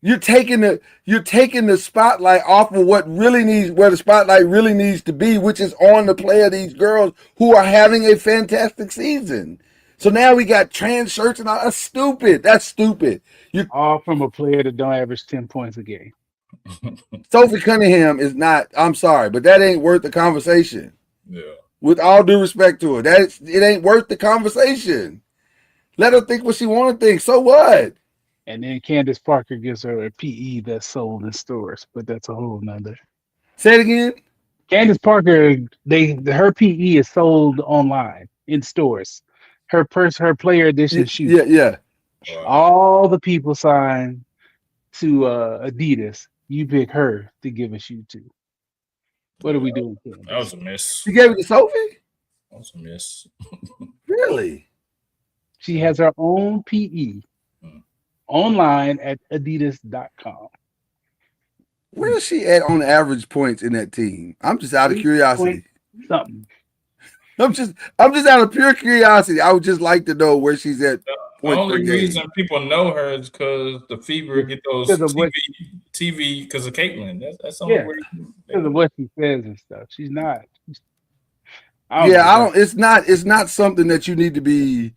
You're taking the spotlight off of where the spotlight really needs to be, which is on the play of these girls who are having a fantastic season. So now we got trans shirts and all. That's stupid. That's stupid. All from a player that don't average 10 points a game. Sophie Cunningham is not, I'm sorry, but that ain't worth the conversation. Yeah. With all due respect to her, it ain't worth the conversation. Let her think what she want to think. So what? And then Candace Parker gives her a PE that's sold in stores, but that's a whole nother. Say it again. Candace Parker, her PE is sold online in stores. Her player edition shoe. Yeah. All the people sign to Adidas. You pick her to give a shoe to. What are we doing? That was a miss. You gave it to Sophie? That was a miss. Really? She has her own PE online at adidas.com. Where is she at on average points in that team? I'm just out of curiosity. Something. I'm just out of pure curiosity. I would just like to know where she's at. The only reason people know her is because the Fever get those TV because of Caitlyn. That's the only reason. Because of what she says and stuff. She's not. It's not something that you need to be.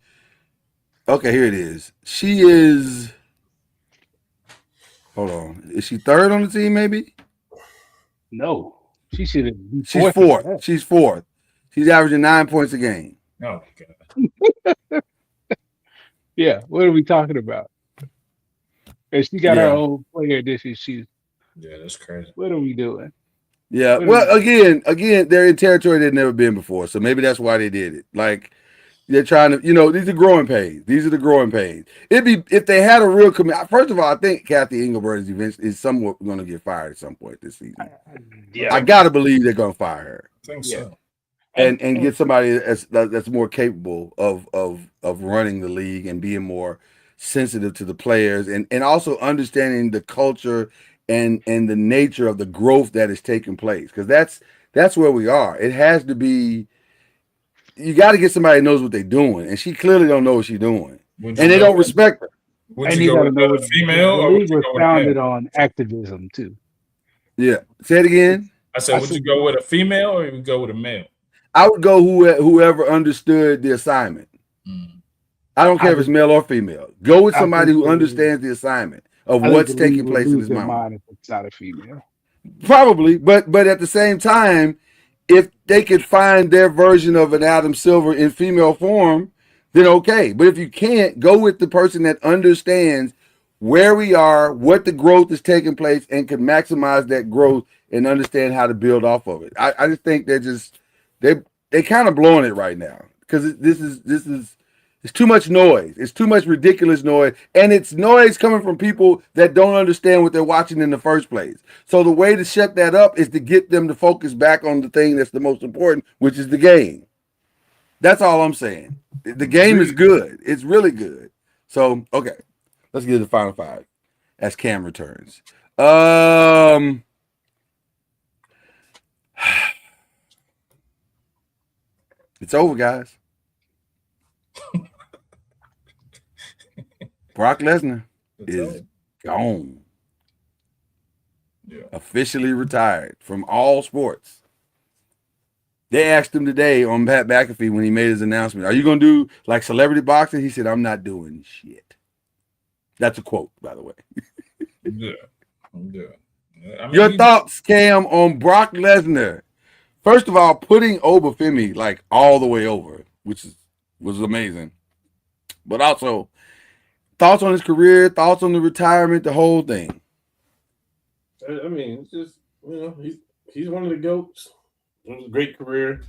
Okay, here it is. She is. Hold on. Is she third on the team? Maybe. No, she should have. She's fourth. She's fourth. She's averaging 9 points a game. Oh God. Yeah, what are we talking about? And she got her Yeah. own player edition shoes. Yeah, that's crazy. What are we doing? Yeah. Well, again, they're in territory they've never been before, so maybe that's why they did it. Like they're trying to, these are growing pains. These are the growing pains. It'd be if they had a real commitment. First of all, I think Kathy Engelbert is somewhat going to get fired at some point this season. Yeah, I gotta believe they're going to fire her. I think so. And get somebody that's more capable of running the league and being more sensitive to the players and also understanding the culture and the nature of the growth that is taking place, because that's where we are. It has to be. You got to get somebody that knows what they're doing, and she clearly don't know what she's doing, and they don't respect her. Would you go with a female the or would league you was go with a founded male? on activism too. Yeah, say it again. I said, would you go with a female or would you go with a male? I would go whoever understood the assignment. I don't care if it's male or female. Go with somebody who understands the assignment of what's taking place in this moment. If it's not a female. Probably, but at the same time, if they could find their version of an Adam Silver in female form, then okay. But if you can't, go with the person that understands where we are, what the growth is taking place, and can maximize that growth and understand how to build off of it. I just think they're kind of blowing it right now, because this is it's too much noise. It's too much ridiculous noise, and it's noise coming from people that don't understand what they're watching in the first place. So the way to shut that up is to get them to focus back on the thing that's the most important, which is the game. That's all I'm saying. The game is good. It's really good. So, okay, let's get to the final five as Cam returns. It's over, guys. Brock Lesnar is gone. Yeah. Officially retired from all sports. They asked him today on Pat McAfee when he made his announcement, are you going to do like celebrity boxing? He said, I'm not doing shit. That's a quote, by the way. Yeah. I mean, your thoughts, Cam, on Brock Lesnar? First of all, putting Obafemi like all the way over, which was amazing. But also, thoughts on his career, thoughts on the retirement, the whole thing. I mean, it's just, he's one of the GOATs. It was a great career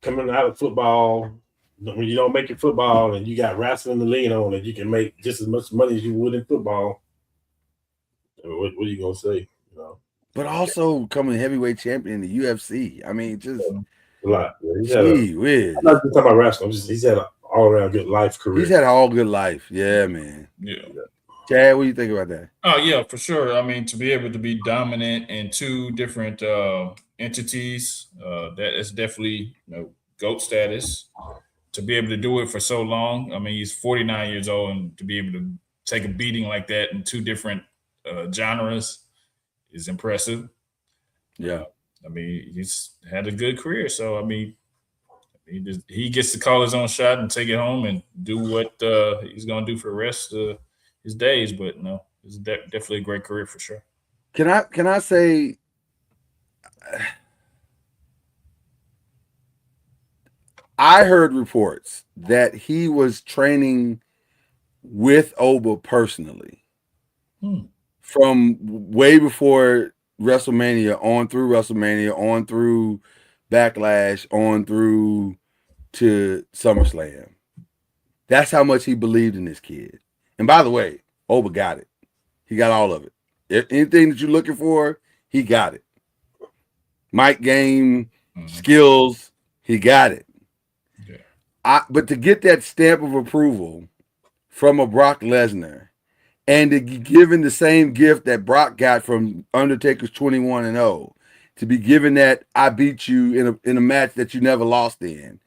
coming out of football. When you don't make it football and you got wrestling to lean on, and you can make just as much money as you would in football. What are you gonna say? But also becoming heavyweight champion in the UFC. I mean, just a lot. Yeah, I'm not just talking about wrestling. He's had an all-around good life career. He's had an all good life. Yeah, man. Yeah. Chad, what do you think about that? Oh, yeah, for sure. I mean, to be able to be dominant in two different entities, that is definitely GOAT status. To be able to do it for so long. I mean, he's 49 years old, and to be able to take a beating like that in two different genres is impressive. Yeah. I mean, he's had a good career. So, I mean, he gets to call his own shot and take it home and do what he's going to do for the rest of his days. But no, it's definitely a great career for sure. Can I say I heard reports that he was training with Oba personally from way before WrestleMania, on through WrestleMania, on through Backlash, on through to SummerSlam. That's how much he believed in this kid. And by the way, Oba got it. He got all of it. Anything that you're looking for, he got it. Mic game, skills, he got it. Yeah. But to get that stamp of approval from a Brock Lesnar, and to be given the same gift that Brock got from Undertaker's 21-0, to be given that I beat you in a match that you never lost in.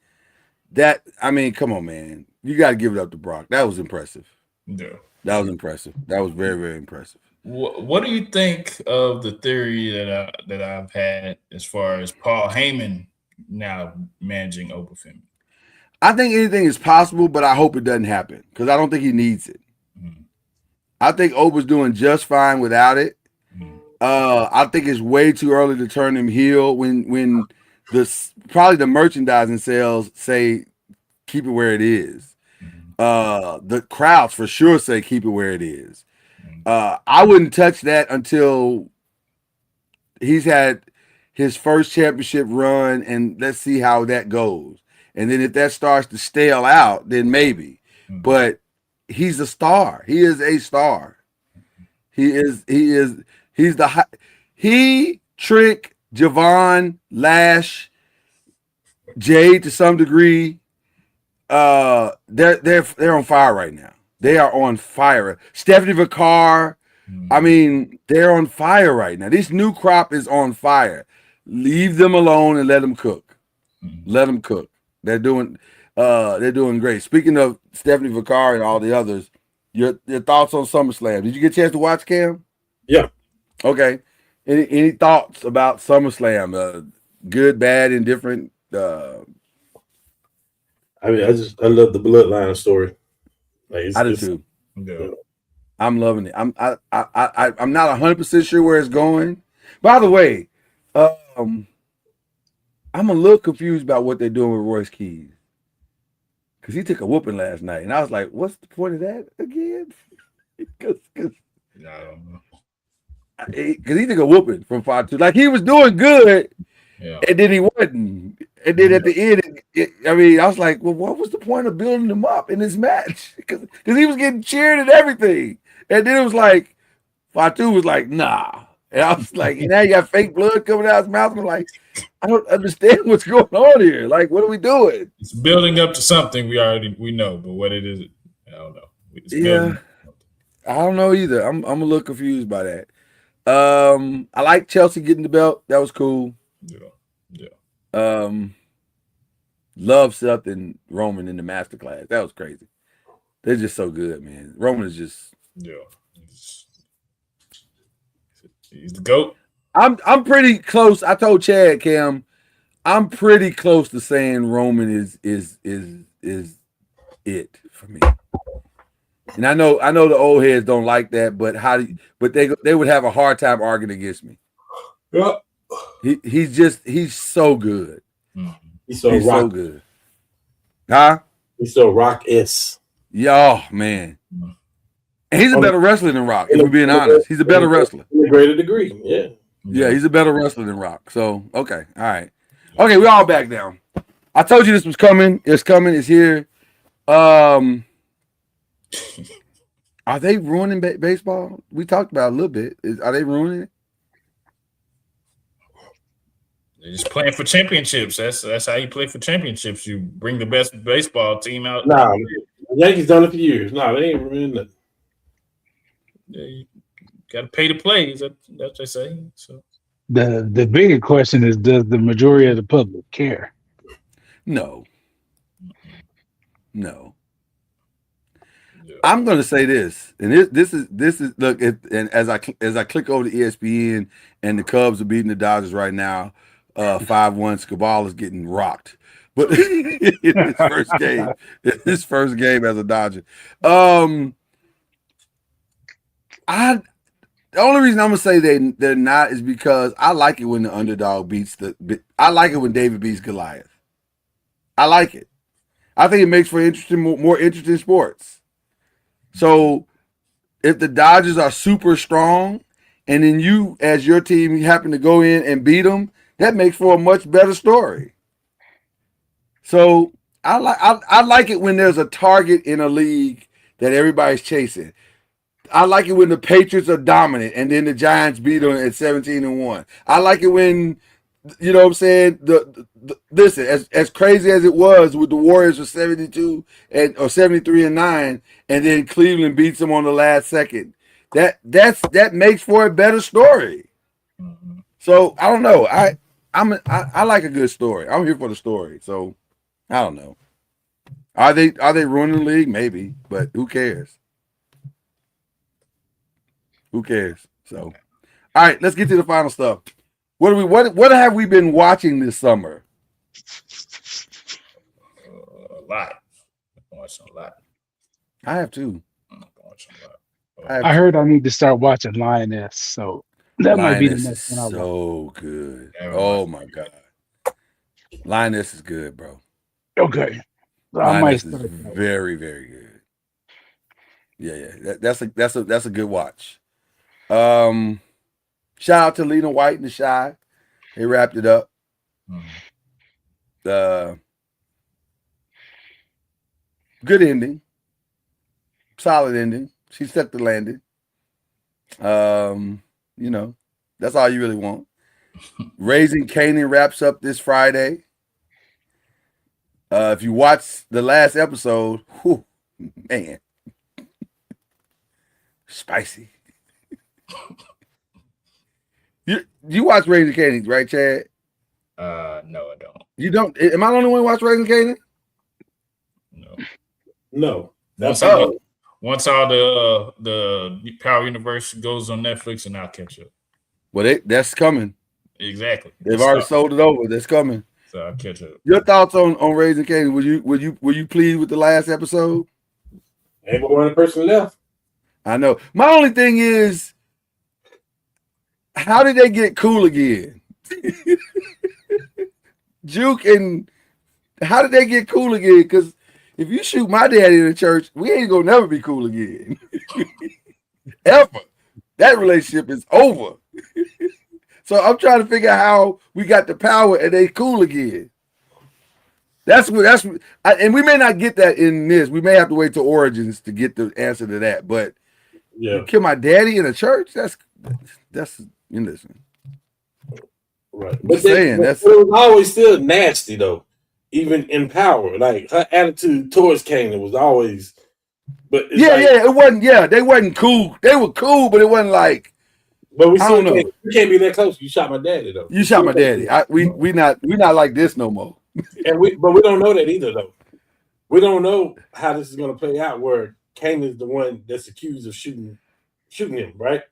That, I mean, come on, man. You got to give it up to Brock. That was impressive. Yeah. That was impressive. That was very, very impressive. What do you think of the theory that I've had as far as Paul Heyman now managing Obafemi? I think anything is possible, but I hope it doesn't happen because I don't think he needs it. I think Oba's doing just fine without it. I think it's way too early to turn him heel when probably the merchandising sales say keep it where it is. The crowds for sure say keep it where it is. I wouldn't touch that until he's had his first championship run, and let's see how that goes. And then if that starts to stale out, then maybe. But he's a star. He is a star. He's the Trick, Javon, Lash, Jay to some degree. They're on fire right now. They are on fire. Stephanie Vicar, I mean, they're on fire right now. This new crop is on fire. Leave them alone and let them cook. Let them cook. They're doing great. Speaking of Stephanie Vicar and all the others, your thoughts on SummerSlam? Did you get a chance to watch, Cam? Yeah. Okay. Any thoughts about SummerSlam? Good, bad, indifferent? I mean, I love the bloodline story. I do too. Yeah. I'm loving it. I'm not 100% sure where it's going. By the way, I'm a little confused about what they're doing with Royce Keys, because he took a whooping last night, and I was like, "What's the point of that again?" Because I don't know. Because he took a whooping from 5-2. Like, he was doing good, and then he wasn't. And then at the end, I was like, well, what was the point of building him up in this match? Because he was getting cheered and everything. And then it was like, 5-2 was like, nah. And I was like, and now you got fake blood coming out his mouth. And I'm like, I don't understand what's going on here. Like, what are we doing? It's building up to something we know, but what it is, I don't know. I don't know either. I'm a little confused by that. I like Chelsea getting the belt. That was cool. Yeah. Love Seth and Roman in the masterclass. That was crazy. They're just so good, man. Roman is just he's the GOAT. I'm pretty close. I told Chad, Cam, I'm pretty close to saying Roman is it for me. And I know the old heads don't like that, but they would have a hard time arguing against me. Yeah. He's so good. He's so good. Huh? He's so Rock-esque. Yeah, man. And he's a better wrestler than Rock, if we're being honest. He's a better wrestler. To a greater degree, yeah. Yeah, he's a better wrestler than Rock. So, okay. All right. Okay, we're all back down. I told you this was coming. It's coming. It's here. Are they ruining baseball? We talked about it a little bit. Are they ruining it? They're just playing for championships. That's how you play for championships. You bring the best baseball team out. Nah, the Yankees done it for years. Nah, they ain't ruining nothing. Yeah, you got to pay to play. That's what they say. So the bigger question is, does the majority of the public care? No. I'm going to say this, and this is look. And as I click over to ESPN, and the Cubs are beating the Dodgers right now, 5-1. Scabal is getting rocked, but his first game as a Dodger. The only reason I'm gonna say they're not is because I like it when the underdog beats I like it when David beats Goliath. I like it. I think it makes for more interesting sports. So if the Dodgers are super strong, and then you, as your team, happen to go in and beat them, that makes for a much better story. So I like it when there's a target in a league that everybody's chasing. I like it when the Patriots are dominant and then the Giants beat them at 17-1. I like it when, you know what I'm saying, listen, as crazy as it was with the Warriors for 72 or 73-9, and then Cleveland beats them on the last second. That makes for a better story. So I don't know. I like a good story. I'm here for the story. So I don't know. Are they ruining the league? Maybe, but who cares? Who cares? So, all right, let's get to the final stuff. What have we been watching this summer? A lot. I'm watching a lot. I have too. I'm watching a lot. I heard I need to start watching Lioness, so that might be the next one. So good. Oh my god, Lioness is good, bro. Okay, Lioness is very, very good. Yeah. That's a good watch. Shout out to Lena White and The Shy. They wrapped it up. Good ending. Solid ending. She stuck the landing. You know, that's all you really want. Raising Kanan wraps up this Friday. If you watch the last episode, whew, man, spicy. You watch Raising Kanan, right, Chad? No, I don't. You don't? Am I the only one who watch Raising Kanan? No. Once all the Power Universe goes on Netflix, and I'll catch up. Well, that's coming. Exactly. They've already sold it over. That's coming. So I'll catch up. Your thoughts on Raising Kanan? Were you pleased with the last episode? Ain't but one person left. I know. My only thing is, how did they get cool again? Juke and how did they get cool again? Because if you shoot my daddy in the church, we ain't gonna never be cool again. Ever. That relationship is over. So I'm trying to figure out how we got the power and they cool again. And we may not get that in this. We may have to wait till Origins to get the answer to that. But yeah, kill my daddy in a church. That's you listen. Right. But it was always still nasty though, even in Power. Like her attitude towards Kanan was always. But it wasn't. Yeah, they wasn't cool. They were cool, but it wasn't like. But we still can't, you can't be that close. You shot my daddy though. You shot my daddy. We not like this no more. But we don't know that either though. We don't know how this is going to play out. Where Kanan is the one that's accused of shooting him, right?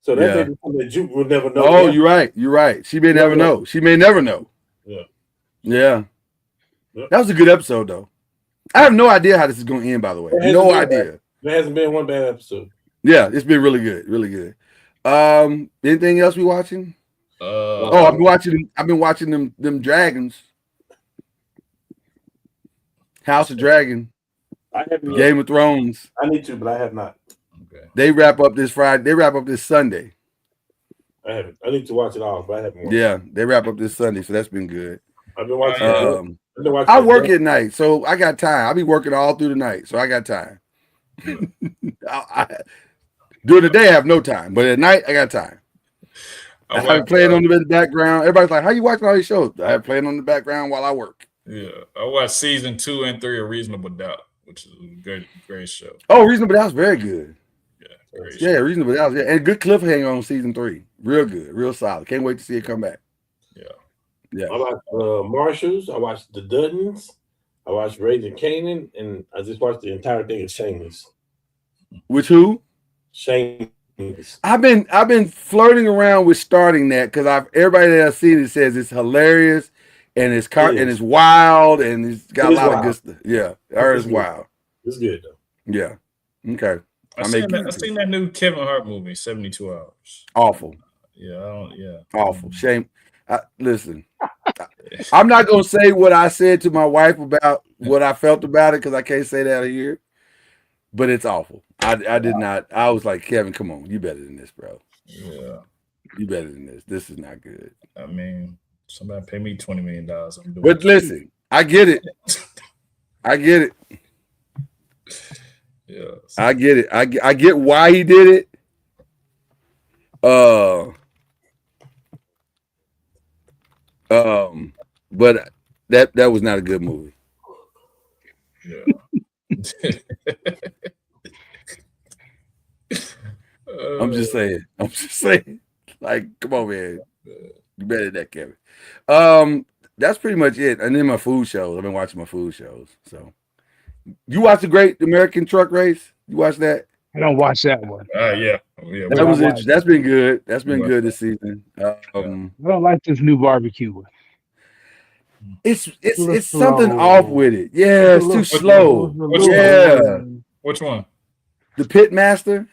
So that may be something that Juke will never know. Oh, you're right. You're right. She may never know. She may never know. Yeah. That was a good episode though. I have no idea how this is going to end. By the way, no idea. There hasn't been one bad episode. Yeah, it's been really good. Really good. Anything else we watching? I've been watching them dragons. House of Dragon. Game of Thrones. I need to, but I have not. Okay. They wrap up this Friday. They wrap up this Sunday. I haven't. I need to watch it all, but I haven't watched it. They wrap up this Sunday, so that's been good. I've been watching I work at night, so I got time. I'll be working all through the night, so I got time. During the day, I have no time, but at night, I got time. I have playing on the background. Everybody's like, "How you watching all these shows?" I have playing on the background while I work. Yeah, I watched season 2 and 3 of Reasonable Doubt, which is a great show. Oh, Reasonable Doubt's very good. Yeah, Reasonable Doubt, and good cliffhanger on season 3. Real good, real solid. Can't wait to see it come back. Yeah. I watched Marshalls. I watched The Duddens. I watched Raising Kanan, and I just watched the entire thing of Shameless. Which who? Shameless. I've been flirting around with starting that because everybody that I've seen it says it's hilarious and it's wild and it's got a lot of good stuff. Yeah, it's wild. It's good though. Yeah. Okay. I seen that new Kevin Hart movie, 72 Hours. Awful. Yeah. Awful. Shame. Listen, I'm not gonna say what I said to my wife about what I felt about it because I can't say that here. But it's awful. I did not. I was like, Kevin, come on, you better than this, bro. Yeah, you better than this. This is not good. I mean, somebody pay me $20 million. But listen, I get it. I get it. Yeah, I get it. I get why he did it. But that was not a good movie. Yeah. I'm just saying. Like, come on, man. You better than that, Kevin. That's pretty much it. And then my food shows. I've been watching my food shows. So, you watch the Great American Truck Race? You watch that? I don't watch that one. Yeah. That was interesting. That's been good. That's been good this season. I don't like this new barbecue one. It's something off with it. Yeah, it's too slow. Which one? The Pitmaster.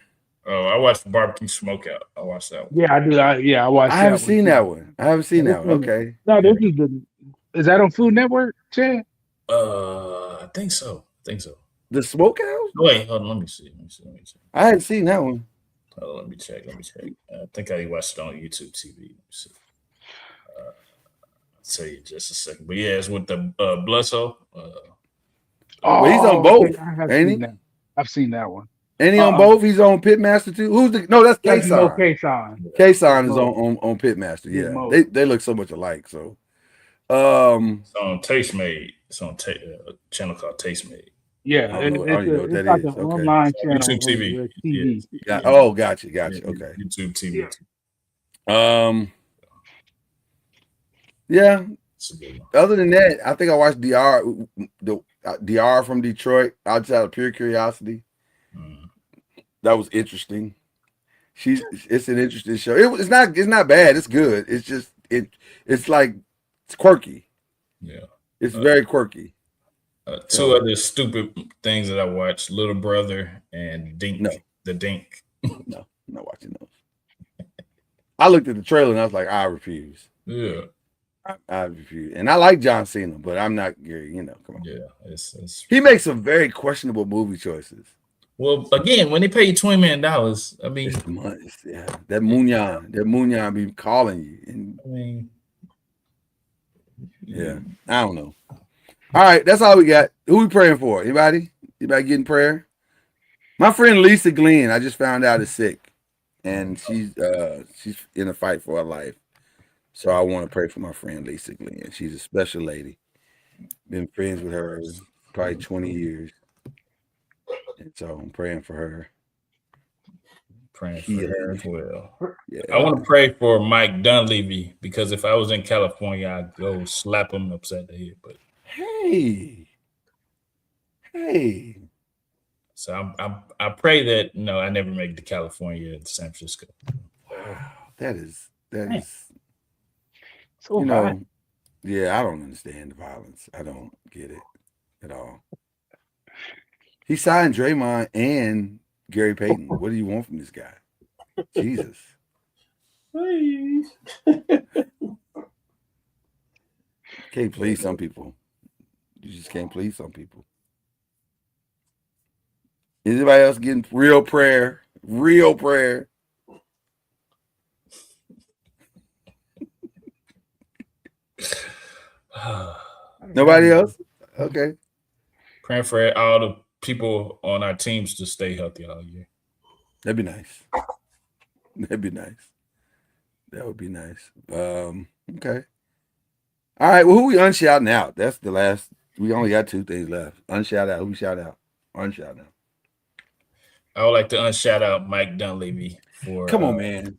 Oh, I watched the Barbecue Smokeout. I watched that one. Yeah, I do. I watched. I haven't seen that one. Okay. No, this is is that on Food Network, Chad? I think so. The Smokehouse? Wait, hold on. Let me see. I hadn't seen that one. Hold on, let me check. I think I watched it on YouTube TV. Let me see. I'll tell you in just a second. But yeah, it's with the Bledsoe. Well, he's on both, okay, I have ain't seen he? that. I've seen that one. Ain't he on both? He's on Pitmaster too. Who's the? No, that's That's Mo K-Son. K-Son. K-Son is Mo. on Pitmaster. Big Yeah, Mo. they look so much alike. So, It's on Tastemade. It's on a channel called Tastemade. Yeah, I don't even know what it's that like is. an Okay. online channel YouTube on TV. your TV. Yeah. Oh, gotcha. Yeah, Okay. YouTube TV. Yeah. It's a good one. Other than that, I think I watched DR from Detroit. Outside of pure curiosity, that was interesting. It's an interesting show. It's not bad. It's good. It's just it's quirky. Yeah, it's very quirky. Two other stupid things that I watched: Little Brother and Dink. No. The Dink. No, I'm not watching those. I looked at the trailer and I was like, I refuse. Yeah. I refuse. And I like John Cena, but I'm not Gary. Come on. Yeah, it's he makes some very questionable movie choices. Well, again, when they pay you $20 million, I mean, it's the money. Yeah, that Munyan be calling you. And, I mean, yeah, I don't know. All right, that's all we got. Who we praying for? Anybody getting prayer? My friend Lisa Glenn, I just found out is sick, and she's in a fight for her life. So I want to pray for my friend Lisa Glenn. She's a special lady. Been friends with her probably 20 years. And so I'm praying for her. Praying for her as well. Yeah. I want to pray for Mike Dunleavy, because if I was in California, I'd go slap him upside the head. But hey. So I pray that I never make it to California and San Francisco. Wow, that is so hot. Yeah, I don't understand the violence. I don't get it at all. He signed Draymond and Gary Payton. What do you want from this guy? Jesus. Can't please some people. You just can't please some people. Is anybody else getting real prayer? Real prayer. Nobody else? Okay. Praying for all the people on our teams to stay healthy all year. That'd be nice. That would be nice. Okay. All right. Well, who we unshouting out? That's the last. We only got 2 things left. Unshout out. Who we shout out? Unshout out. I would like to unshout out Mike Dunleavy for. Come on, man.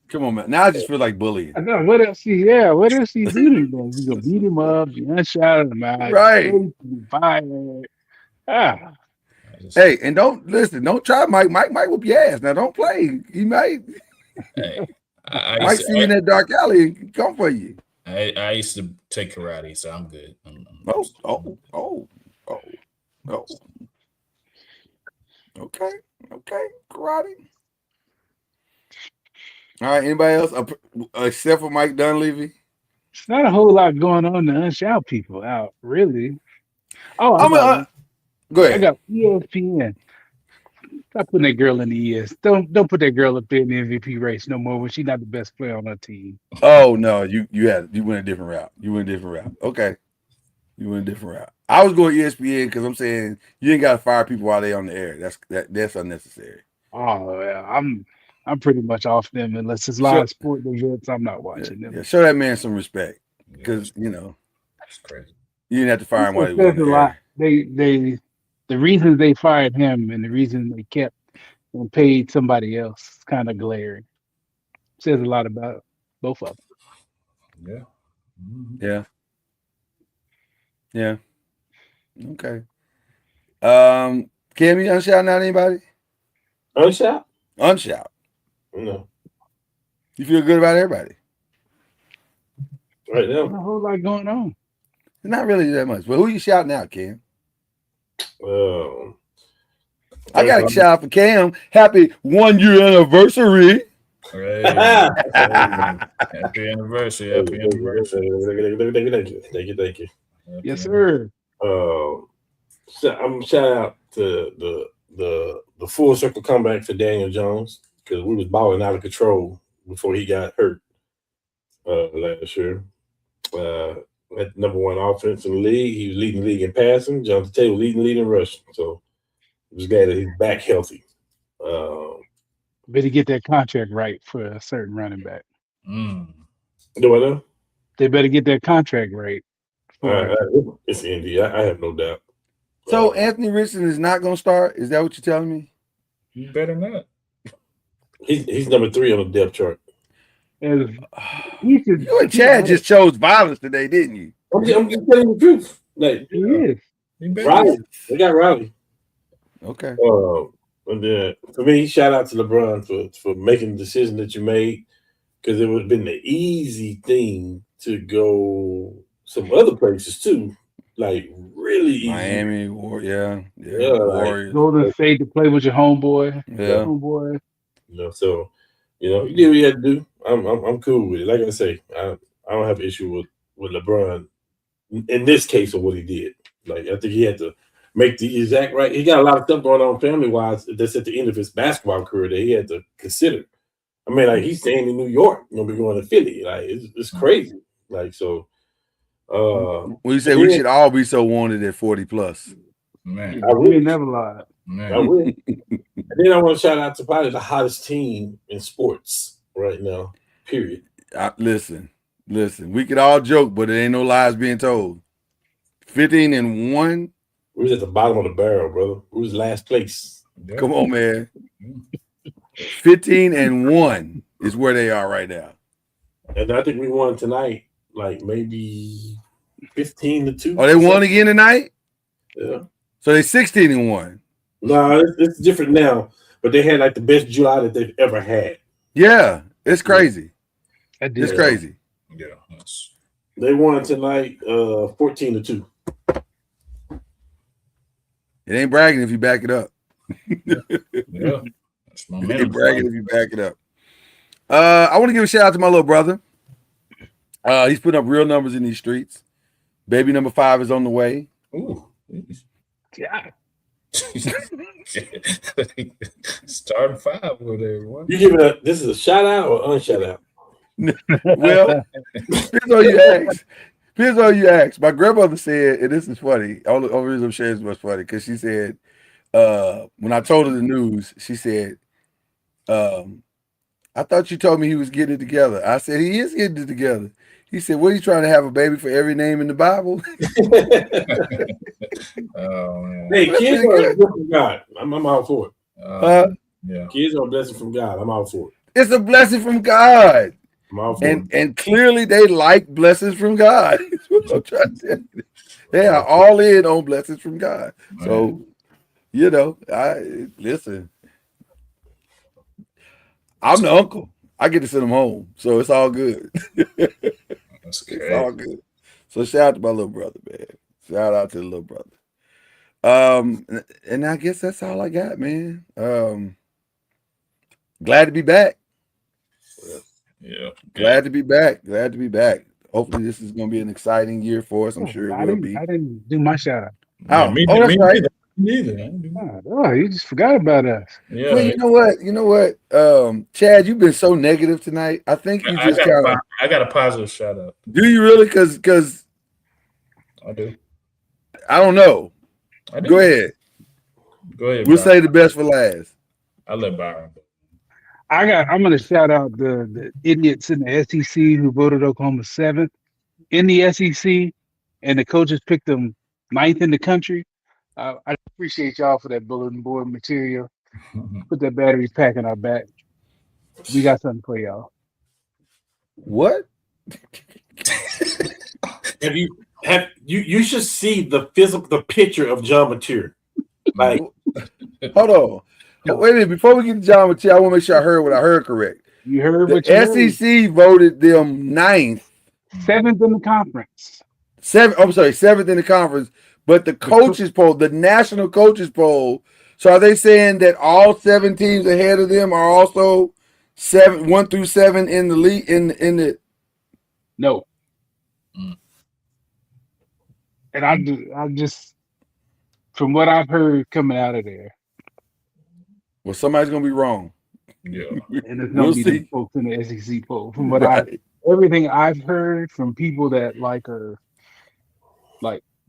Now I just feel like bullying. I know. What else he do to him? He's gonna beat him up. You unshot him out. Right. Fired. Hey, and don't try Mike. Mike might whoop your ass. Now don't play. He might. Hey, Mike see you in that dark alley and come for you. I used to take karate, so I'm good. Oh. Okay. Karate. All right. Anybody else except for Mike Dunleavy? It's not a whole lot going on to unshout people out, really. Oh, go ahead. I got ESPN. Stop putting that girl in the ES. Don't put that girl up there in the MVP race no more when she's not the best player on her team. Oh no, you went a different route. Okay. You went a different route. I was going ESPN because I'm saying you ain't gotta fire people while they on the air. That's unnecessary. Oh yeah, I'm pretty much off them unless it's live sport events. I'm not watching them. Yeah, show that man some respect. Because that's crazy. You didn't have to fire him while he was on the air. The reason they fired him and the reason they kept and paid somebody else is kind of glaring. Says a lot about both of them. Yeah. Yeah. Okay. Cam, you unshouting out anybody? Unshout? No. You feel good about everybody? Right now. There's a whole lot going on. Not really that much. But who you shouting out, Cam? I got a shout out for Cam. Happy 1 year anniversary. Right. Happy anniversary. Thank you. Yes, sir. I'm shout out to the full circle comeback for Daniel Jones because we was balling out of control before he got hurt last year. At number one offense in the league, he was leading the league in passing. Jonathan Taylor leading the league in rushing. So I'm just glad that he's back healthy. Better get that contract right for a certain running back. Do I know? They better get that contract right. It's Indy. I have no doubt. So Anthony Richardson is not going to start? Is that what you're telling me? You better not. He's number 3 on the depth chart. You and Chad just chose violence today, didn't you? I'm just telling the truth. Like, he is. Riley. They got Riley. Okay. And then for me, shout out to LeBron for making the decision that you made because it would have been the easy thing to go some other places too, like really easy. Miami, Warriors. Golden State to play with your homeboy. Yeah. Homeboy. So you did what you had to do. I'm cool with it. Like I say, I don't have an issue with LeBron in this case of what he did. Like I think he had to make the exact right. He got a lot of stuff going on family wise that's at the end of his basketball career that he had to consider. I mean, like he's staying in New York, be going to Philly. Like it's crazy. Like so. We say we should all be so wanted at 40 plus. Man, I will never lied. Man. I will. And then I want to shout out to probably the hottest team in sports right now. Period. Listen. We could all joke, but it ain't no lies being told. 15-1. We was at the bottom of the barrel, brother. We was last place. Yeah. Come on, man. 15-1 is where they are right now. And I think we won tonight, like maybe 15-2. Oh, they won again tonight? Yeah. So they 16-1. No, it's different now. But they had like the best July that they've ever had. Yeah, it's crazy. It's crazy. Yeah. They won tonight 14-2. It ain't bragging if you back it up. Yeah. That's momentum. It ain't bragging if you back it up. I want to give a shout out to my little brother. He's putting up real numbers in these streets. Baby number 5 is on the way. Ooh. Yeah. Starting 5 over there. You give it this is a shout out or unshout out? Well, depends on you ask. My grandmother said, and this is funny. All the reason I'm sharing this was funny because she said, when I told her the news, she said, I thought you told me he was getting it together. I said, he is getting it together. He said, what are you trying to have a baby for every name in the Bible? Oh, man. Hey, kids are a blessing from God. I'm all for it. Yeah. Kids are a blessing from God. I'm all for it. It's a blessing from God. I'm all for it. And clearly they like blessings from God. That's what I'm trying to tell you. They are all in on blessings from God. So, listen. I'm the uncle. I get to send them home. So it's all good. That's great. It's all good. So shout out to my little brother, man. Shout out to the little brother. And I guess that's all I got, man. Glad to be back. Yeah. Glad to be back. Glad to be back. Hopefully this is going to be an exciting year for us. I'm sure it will be. I didn't do my shout out. That's right. Neither. Oh, you just forgot about us. Yeah. Well, you know what? Chad, you've been so negative tonight. I think you just I got a positive shout out. Do you really? Because I do. I don't know. I do. Go ahead. We'll Byron. say the best for last. I'll let Byron. I'm gonna shout out the idiots in the SEC who voted Oklahoma 7th in the SEC, and the coaches picked them 9th in the country. I appreciate y'all for that bulletin board material. Put that battery pack in our back. We got something for y'all. What? You should see the picture of John Mateer. Like, hold on. Wait a minute. Before we get to John Mateer, I want to make sure I heard what I heard correct. You heard what the SEC voted them 9th. 7th in the conference. 7th in the conference. But the coaches poll, the national coaches poll, so are they saying that all 7 teams ahead of them are also 1 through 7 in the league in the? No. And I just from what I've heard coming out of there, Well, somebody's gonna be wrong. Yeah. And it's We'll gonna be see. the folks in the SEC poll. From what Right. everything I've heard from people that are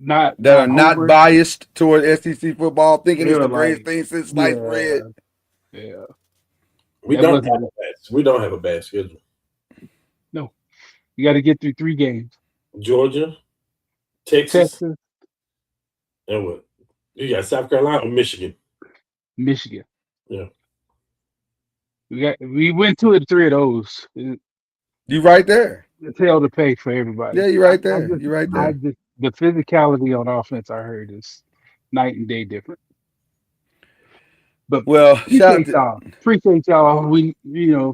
not That are not over, biased toward SEC football, thinking they it's the were greatest like, thing since sliced bread. yeah. We That don't wasn't- have a bad. We don't have a bad schedule. No, you got to get through 3 games. Georgia, Texas, Texas, and what? You got South Carolina or Michigan? Michigan. Yeah. We went 2 of 3 of those. You right there. It's hell to pay for everybody. Yeah, you're right there. You're right there. The physicality on offense, I heard, is night and day different. But Well, shout out appreciate y'all. We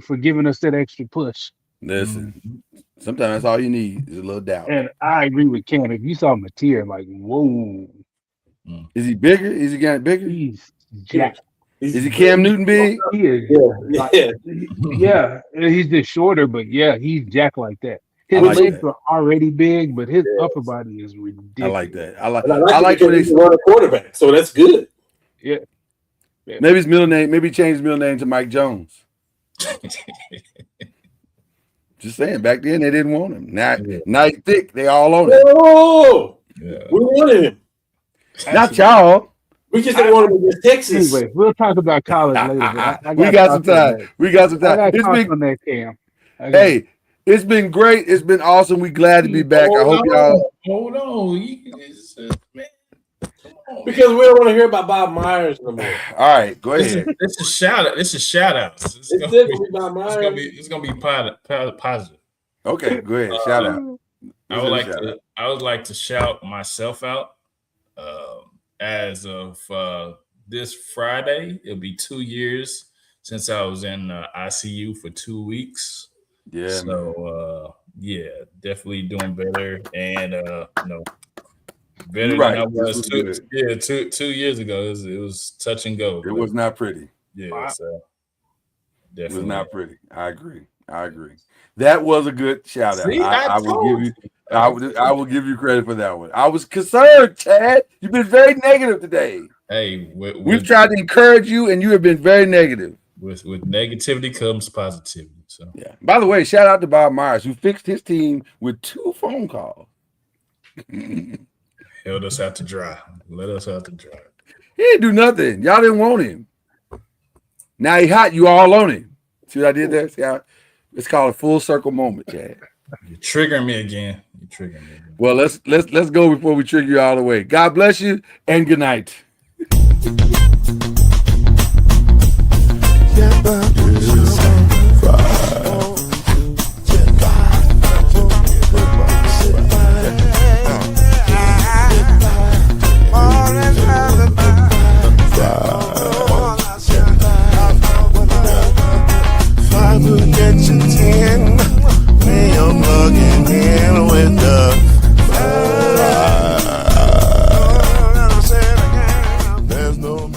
for giving us that extra push. Listen, sometimes that's all you need is a little doubt. And I agree with Cam. If you saw Mateer, like, whoa, Is he bigger? Is he getting bigger? he's jacked. Is he Cam Newton big? He is. Yeah. He's just shorter, but yeah, he's jacked like that. His I like legs that. are already big, but his upper body is ridiculous. I like that. I I like when when he's run a quarterback, so that's good. Yeah. maybe his middle name. Maybe change his middle name to Mike Jones. Just saying. Back then they didn't want him. Now he's thick. They all on him. Oh, Yeah. we wanted him. Not y'all. We just didn't want him against Texas. Anyway, we'll talk about college later. But I We got some time. We got some I time. got It's thoughts been on that, Cam. hey. It's been great. It's been awesome. We glad to be back. I hope y'all. Hold on. Man. Come on. Because we don't want to hear about Bob Myers no more. All right, go ahead. It's a shout out. It's a shout out. It's definitely Bob Myers. It's gonna be positive. Okay, go ahead. Shout out. I would like to shout myself out. As of this Friday, it'll be 2 years since I was in ICU for 2 weeks. Yeah. So definitely doing better, and better You're right. than I was This was 2 years ago. It was touch and go. It was not pretty. Yeah, so It definitely was not pretty. I agree. That was a good shout out. See, I will give you. I will give you credit for that one. I was concerned, Chad. You've been very negative today. Hey, We've tried to encourage you, and you have been very negative. With negativity comes positivity. So Yeah. By the way, shout out to Bob Myers, who fixed his team with 2 phone calls. held us out to dry. Let us out to dry. He didn't do nothing. Y'all didn't want him. Now he hot. You all on him. See what I did there? See how it's called a full circle moment, Chad. You're triggering me again. Well, let's go before we trigger you all the way. God bless you and good night. Plugging in with the there's no